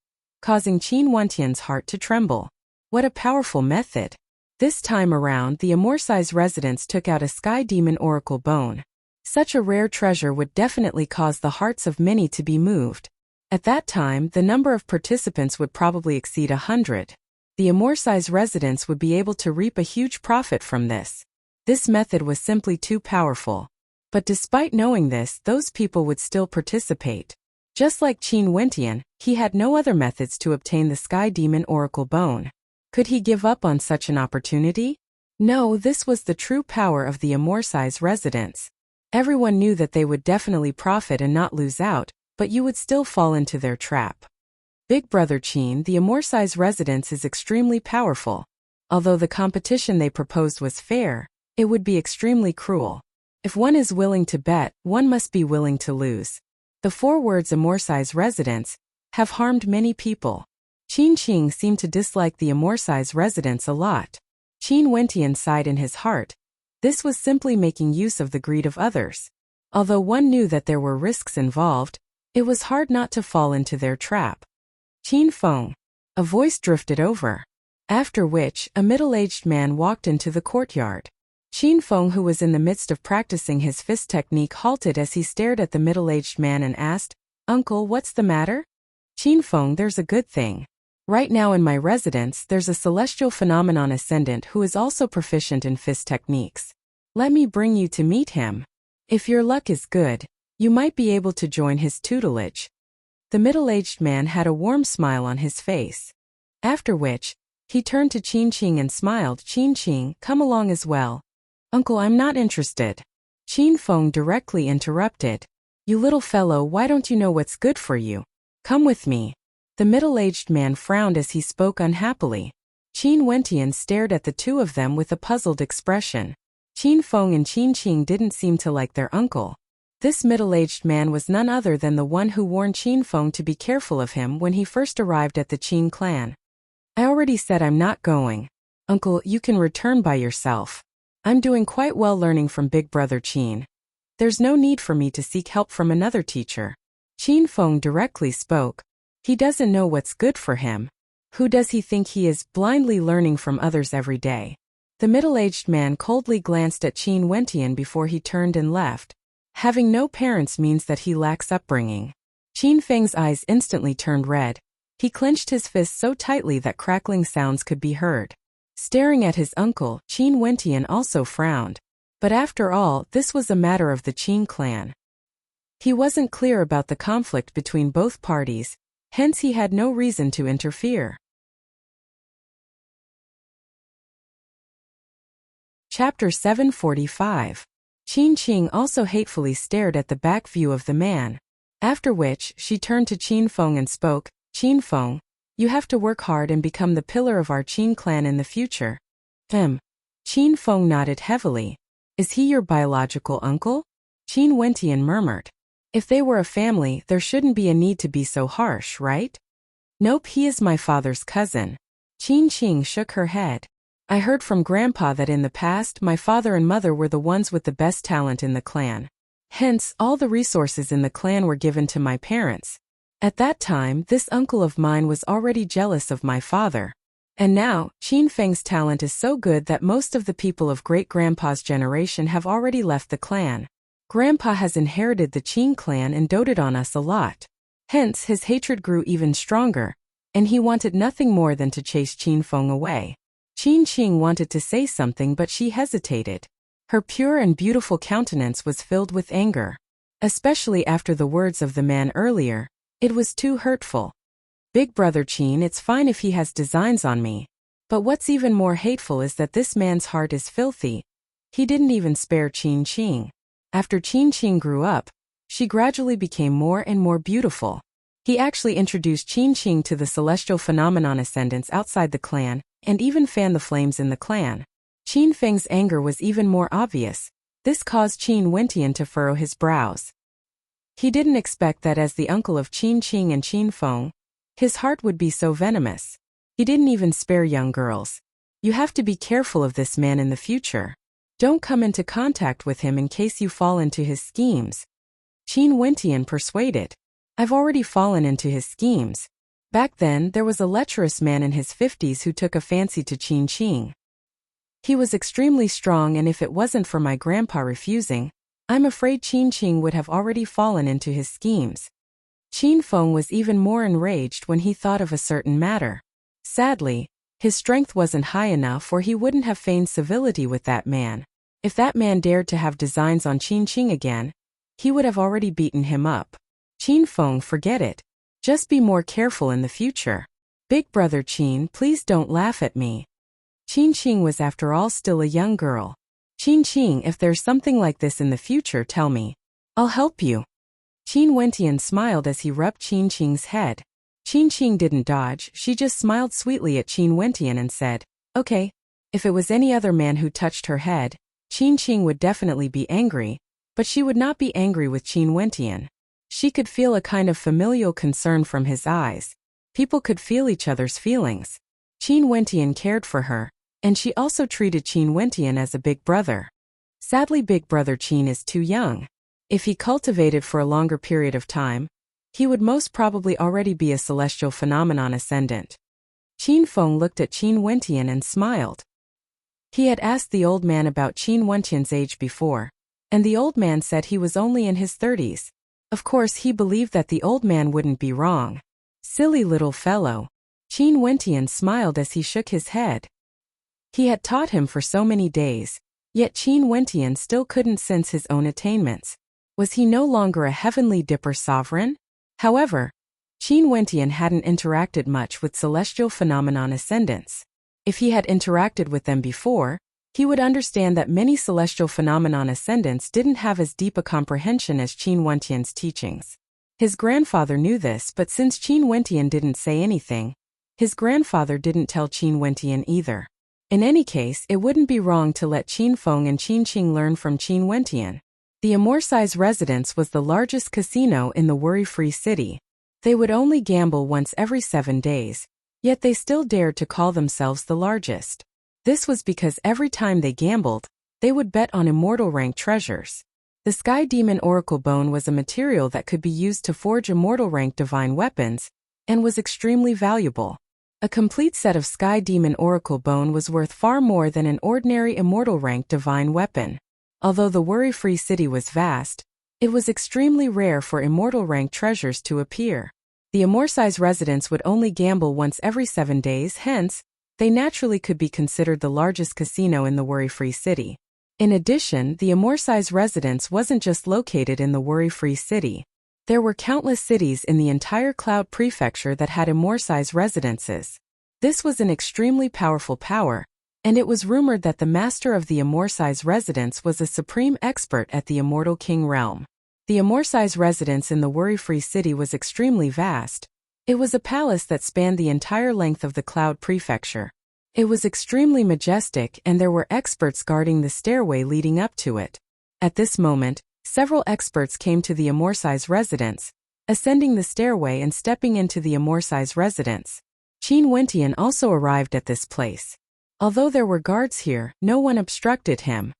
causing Qin Wentian's heart to tremble. What a powerful method. This time around, the Amorsi's residence took out a Sky Demon Oracle bone. Such a rare treasure would definitely cause the hearts of many to be moved. At that time, the number of participants would probably exceed 100. The Amorsi's residence would be able to reap a huge profit from this. This method was simply too powerful. But despite knowing this, those people would still participate. Just like Qin Wentian, he had no other methods to obtain the Sky Demon Oracle bone. Could he give up on such an opportunity? No, this was the true power of the Amorsi's residence. Everyone knew that they would definitely profit and not lose out, but you would still fall into their trap. Big Brother Qin, the Amorsi's residence is extremely powerful. Although the competition they proposed was fair, it would be extremely cruel. If one is willing to bet, one must be willing to lose. The 4 words Amorsi's residence have harmed many people. Qin Qing seemed to dislike the Amorsi's residence a lot. Qin Wentian sighed in his heart. This was simply making use of the greed of others. Although one knew that there were risks involved, it was hard not to fall into their trap. Qin Feng. A voice drifted over. After which, a middle-aged man walked into the courtyard. Qin Feng, who was in the midst of practicing his fist technique, halted as he stared at the middle-aged man and asked, "Uncle, what's the matter?" "Qin Feng, there's a good thing. Right now in my residence, there's a celestial phenomenon ascendant who is also proficient in fist techniques. Let me bring you to meet him. If your luck is good, You might be able to join his tutelage. The middle-aged man had a warm smile on his face. After which, he turned to Qin Qing and smiled. Qin Qing, come along as well. Uncle, I'm not interested. Qin Feng directly interrupted. You little fellow, why don't you know what's good for you? Come with me. The middle-aged man frowned as he spoke unhappily. Qin Wentian stared at the two of them with a puzzled expression. Qin Feng and Qin Qing didn't seem to like their uncle. This middle-aged man was none other than the one who warned Qin Feng to be careful of him when he first arrived at the Qin clan. I already said I'm not going. Uncle, you can return by yourself. I'm doing quite well learning from big brother Qin. There's no need for me to seek help from another teacher. Qin Feng directly spoke. He doesn't know what's good for him. Who does he think he is, blindly learning from others every day? The middle-aged man coldly glanced at Qin Wentian before he turned and left. Having no parents means that he lacks upbringing. Qin Feng's eyes instantly turned red. He clenched his fists so tightly that crackling sounds could be heard. Staring at his uncle, Qin Wentian also frowned. But after all, this was a matter of the Qin clan. He wasn't clear about the conflict between both parties, hence he had no reason to interfere. Chapter 745. Qin Qing also hatefully stared at the back view of the man. After which, she turned to Qin Feng and spoke. Qin Feng, you have to work hard and become the pillar of our Qin clan in the future. Qin Feng nodded heavily. Is he your biological uncle? Qin Wentian murmured. If they were a family, there shouldn't be a need to be so harsh, right? Nope, he is my father's cousin. Qin Qing shook her head. I heard from Grandpa that in the past my father and mother were the ones with the best talent in the clan. Hence, all the resources in the clan were given to my parents. At that time, this uncle of mine was already jealous of my father. And now, Qin Feng's talent is so good that most of the people of great-grandpa's generation have already left the clan. Grandpa has inherited the Qin clan and doted on us a lot. Hence, his hatred grew even stronger, and he wanted nothing more than to chase Qin Feng away. Qin Qing wanted to say something but she hesitated. Her pure and beautiful countenance was filled with anger. Especially after the words of the man earlier, it was too hurtful. Big brother Qin, it's fine if he has designs on me. But what's even more hateful is that this man's heart is filthy. He didn't even spare Qin Qing. After Qin Qing grew up, she gradually became more and more beautiful. He actually introduced Qin Qing to the celestial phenomenon ascendants outside the clan, and even fanned the flames in the clan. Qin Feng's anger was even more obvious. This caused Qin Wentian to furrow his brows. He didn't expect that as the uncle of Qin Qing and Qin Feng, his heart would be so venomous. He didn't even spare young girls. You have to be careful of this man in the future. Don't come into contact with him in case you fall into his schemes. Qin Wentian persuaded. I've already fallen into his schemes. Back then, there was a lecherous man in his 50s who took a fancy to Qin Qing. He was extremely strong, and if it wasn't for my grandpa refusing, I'm afraid Qin Qing would have already fallen into his schemes. Qin Feng was even more enraged when he thought of a certain matter. Sadly, his strength wasn't high enough or he wouldn't have feigned civility with that man. If that man dared to have designs on Qin Qing again, he would have already beaten him up. Qin Feng, forget it. Just be more careful in the future. Big brother Qin, please don't laugh at me. Qin Qing was after all still a young girl. Qin Qing, if there's something like this in the future, tell me. I'll help you. Qin Wentian smiled as he rubbed Qin Qing's head. Qin Qing didn't dodge, she just smiled sweetly at Qin Wentian and said, okay. If it was any other man who touched her head, Qin Qing would definitely be angry, but she would not be angry with Qin Wentian. She could feel a kind of familial concern from his eyes. People could feel each other's feelings. Qin Wentian cared for her, and she also treated Qin Wentian as a big brother. Sadly, big brother Qin is too young. If he cultivated for a longer period of time, he would most probably already be a celestial phenomenon ascendant. Qin Feng looked at Qin Wentian and smiled. He had asked the old man about Qin Wentian's age before, and the old man said he was only in his 30s. Of course, he believed that the old man wouldn't be wrong. Silly little fellow. Qin Wentian smiled as he shook his head. He had taught him for so many days, yet Qin Wentian still couldn't sense his own attainments. Was he no longer a heavenly dipper sovereign? However, Qin Wentian hadn't interacted much with celestial phenomenon ascendants. If he had interacted with them before, he would understand that many celestial phenomenon ascendants didn't have as deep a comprehension as Qin Wentian's teachings. His grandfather knew this, but since Qin Wentian didn't say anything, his grandfather didn't tell Qin Wentian either. In any case, it wouldn't be wrong to let Qin Feng and Qin Qing learn from Qin Wentian. The Amorsi's residence was the largest casino in the worry-free city. They would only gamble once every 7 days, yet they still dared to call themselves the largest. This was because every time they gambled, they would bet on immortal rank treasures. The Sky Demon Oracle Bone was a material that could be used to forge immortal rank divine weapons, and was extremely valuable. A complete set of Sky Demon Oracle Bone was worth far more than an ordinary immortal rank divine weapon. Although the worry-free city was vast, it was extremely rare for immortal rank treasures to appear. The Amorsi's residents would only gamble once every 7 days, hence, they naturally could be considered the largest casino in the worry-free city. In addition, the Amorsi's residence wasn't just located in the worry-free city. There were countless cities in the entire Cloud Prefecture that had Amorsi's residences. This was an extremely powerful power, and it was rumored that the master of the Amorsi's residence was a supreme expert at the Immortal King realm. The Amorsi's residence in the worry-free city was extremely vast. It was a palace that spanned the entire length of the Cloud Prefecture. It was extremely majestic, and there were experts guarding the stairway leading up to it. At this moment, several experts came to the Amorsi's residence, ascending the stairway and stepping into the Amorsi's residence. Qin Wentian also arrived at this place. Although there were guards here, no one obstructed him.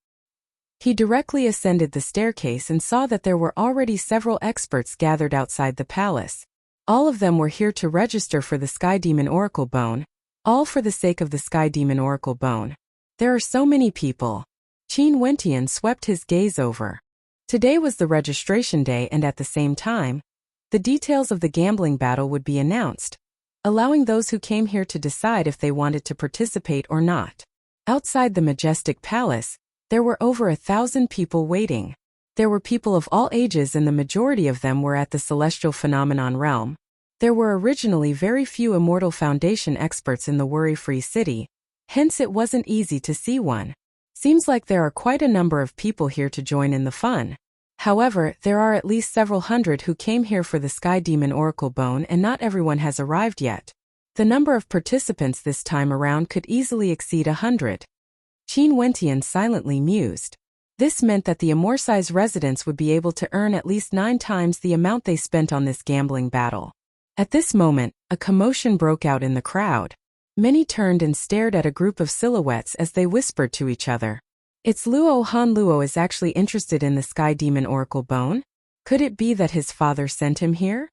He directly ascended the staircase and saw that there were already several experts gathered outside the palace. All of them were here to register for the Sky Demon Oracle Bone, all for the sake of the Sky Demon Oracle Bone. There are so many people. Qin Wentian swept his gaze over. Today was the registration day, and at the same time, the details of the gambling battle would be announced, allowing those who came here to decide if they wanted to participate or not. Outside the majestic palace, there were over 1,000 people waiting. There were people of all ages, and the majority of them were at the celestial phenomenon realm. There were originally very few Immortal Foundation experts in the worry-free city, hence it wasn't easy to see one. Seems like there are quite a number of people here to join in the fun. However, there are at least several hundred who came here for the Sky Demon Oracle Bone, and not everyone has arrived yet. The number of participants this time around could easily exceed 100. Qin Wentian silently mused. This meant that the Amorsi's residents would be able to earn at least 9 times the amount they spent on this gambling battle. At this moment, a commotion broke out in the crowd. Many turned and stared at a group of silhouettes as they whispered to each other. It's Luo. Han Luo is actually interested in the Sky Demon Oracle Bone? Could it be that his father sent him here?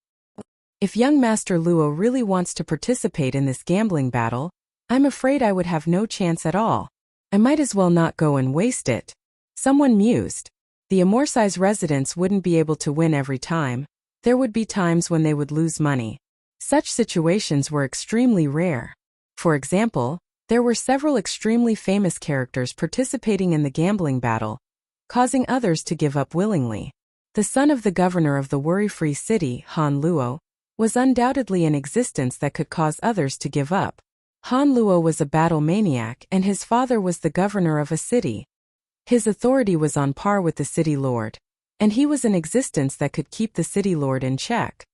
If young Master Luo really wants to participate in this gambling battle, I'm afraid I would have no chance at all. I might as well not go and waste it. Someone mused. The Amorsi's residents wouldn't be able to win every time. There would be times when they would lose money. Such situations were extremely rare. For example, there were several extremely famous characters participating in the gambling battle, causing others to give up willingly. The son of the governor of the worry-free city, Han Luo, was undoubtedly an existence that could cause others to give up. Han Luo was a battle maniac, and his father was the governor of a city. His authority was on par with the city lord, and he was an existence that could keep the city lord in check.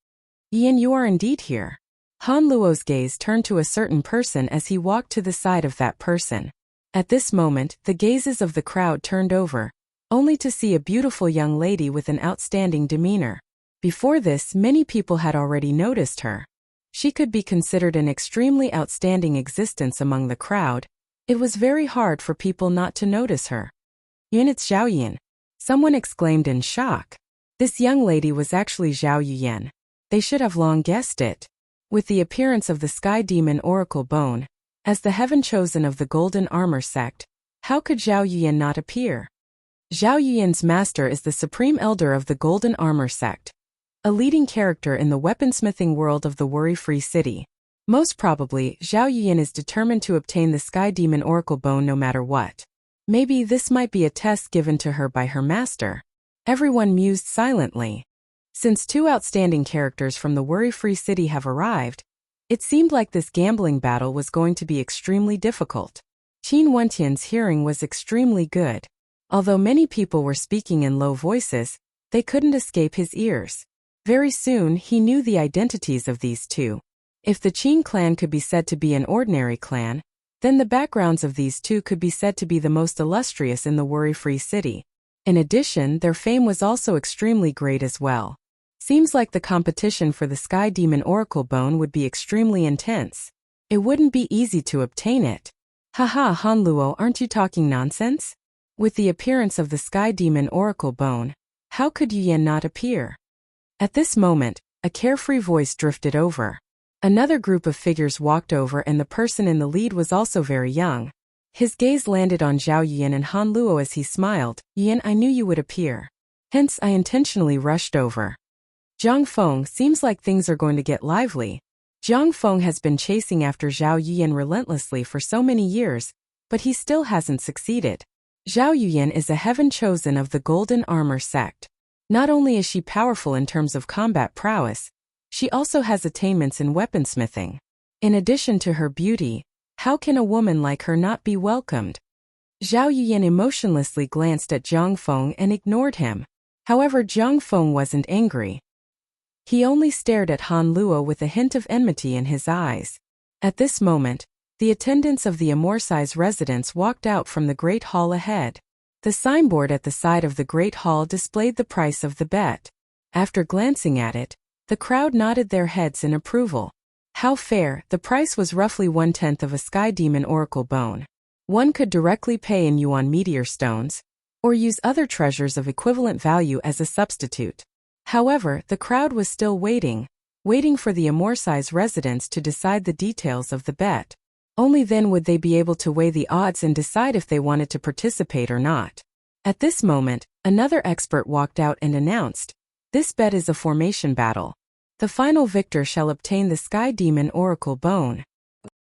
Yin, you are indeed here. Han Luo's gaze turned to a certain person as he walked to the side of that person. At this moment, the gazes of the crowd turned over, only to see a beautiful young lady with an outstanding demeanor. Before this, many people had already noticed her. She could be considered an extremely outstanding existence among the crowd. It was very hard for people not to notice her. Yin, it's Zhao Yin. Someone exclaimed in shock. This young lady was actually Zhao Yuyan. They should have long guessed it. With the appearance of the Sky Demon Oracle Bone, as the heaven chosen of the Golden Armor sect, how could Zhao Yuyan not appear? Zhao Yuyan's master is the Supreme Elder of the Golden Armor sect, a leading character in the weaponsmithing world of the worry-free city. Most probably, Zhao Yuyan is determined to obtain the Sky Demon Oracle Bone no matter what. Maybe this might be a test given to her by her master. Everyone mused silently. Since two outstanding characters from the worry-free city have arrived, it seemed like this gambling battle was going to be extremely difficult. Qin Wentian's hearing was extremely good. Although many people were speaking in low voices, they couldn't escape his ears. Very soon he knew the identities of these two. If the Qin clan could be said to be an ordinary clan, then the backgrounds of these two could be said to be the most illustrious in the worry-free city. In addition, their fame was also extremely great as well. Seems like the competition for the Sky Demon Oracle Bone would be extremely intense. It wouldn't be easy to obtain it. Haha, Han Luo, aren't you talking nonsense? With the appearance of the Sky Demon Oracle Bone, how could Yu Yan not appear? At this moment, a carefree voice drifted over. Another group of figures walked over and the person in the lead was also very young. His gaze landed on Zhao Yuyan and Han Luo as he smiled. Yuyan, I knew you would appear. Hence, I intentionally rushed over. Zhang Feng, seems like things are going to get lively. Zhang Feng has been chasing after Zhao Yuyan relentlessly for so many years, but he still hasn't succeeded. Zhao Yuyan is a heaven chosen of the Golden Armor sect. Not only is she powerful in terms of combat prowess, she also has attainments in weaponsmithing. In addition to her beauty, how can a woman like her not be welcomed? Zhao Yuyan emotionlessly glanced at Zhang Feng and ignored him. However, Zhang Feng wasn't angry. He only stared at Han Luo with a hint of enmity in his eyes. At this moment, the attendants of the Amorsi's residence walked out from the great hall ahead. The signboard at the side of the great hall displayed the price of the bet. After glancing at it, the crowd nodded their heads in approval. How fair, the price was roughly 1/10 of a Sky Demon Oracle Bone. One could directly pay in yuan meteor stones, or use other treasures of equivalent value as a substitute. However, the crowd was still waiting for the Amorsi's residents to decide the details of the bet. Only then would they be able to weigh the odds and decide if they wanted to participate or not. At this moment, another expert walked out and announced, "This bet is a formation battle. The final victor shall obtain the Sky Demon Oracle Bone."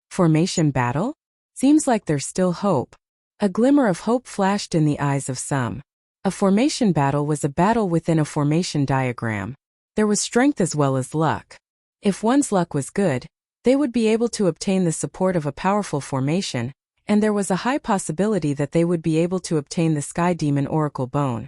Formation battle? Seems like there's still hope. A glimmer of hope flashed in the eyes of some. A formation battle was a battle within a formation diagram. There was strength as well as luck. If one's luck was good, they would be able to obtain the support of a powerful formation, and there was a high possibility that they would be able to obtain the Sky Demon Oracle Bone.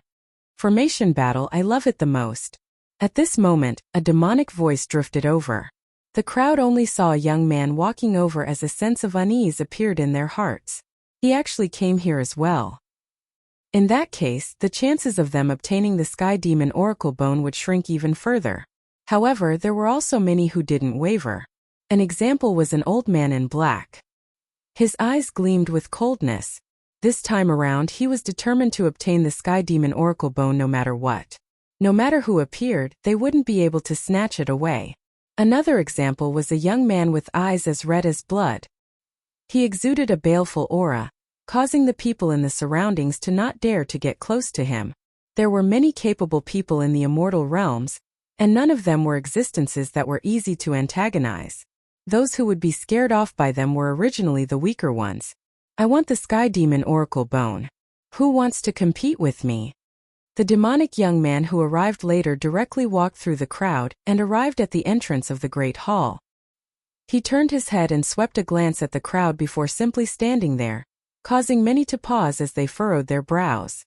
Formation battle, I love it the most. At this moment, a demonic voice drifted over. The crowd only saw a young man walking over as a sense of unease appeared in their hearts. He actually came here as well. In that case, the chances of them obtaining the Sky Demon Oracle Bone would shrink even further. However, there were also many who didn't waver. An example was an old man in black. His eyes gleamed with coldness. This time around he was determined to obtain the Sky Demon Oracle Bone no matter what. No matter who appeared, they wouldn't be able to snatch it away. Another example was a young man with eyes as red as blood. He exuded a baleful aura, causing the people in the surroundings to not dare to get close to him. There were many capable people in the immortal realms, and none of them were existences that were easy to antagonize. Those who would be scared off by them were originally the weaker ones. I want the Sky Demon Oracle Bone. Who wants to compete with me? The demonic young man who arrived later directly walked through the crowd and arrived at the entrance of the great hall. He turned his head and swept a glance at the crowd before simply standing there, causing many to pause as they furrowed their brows.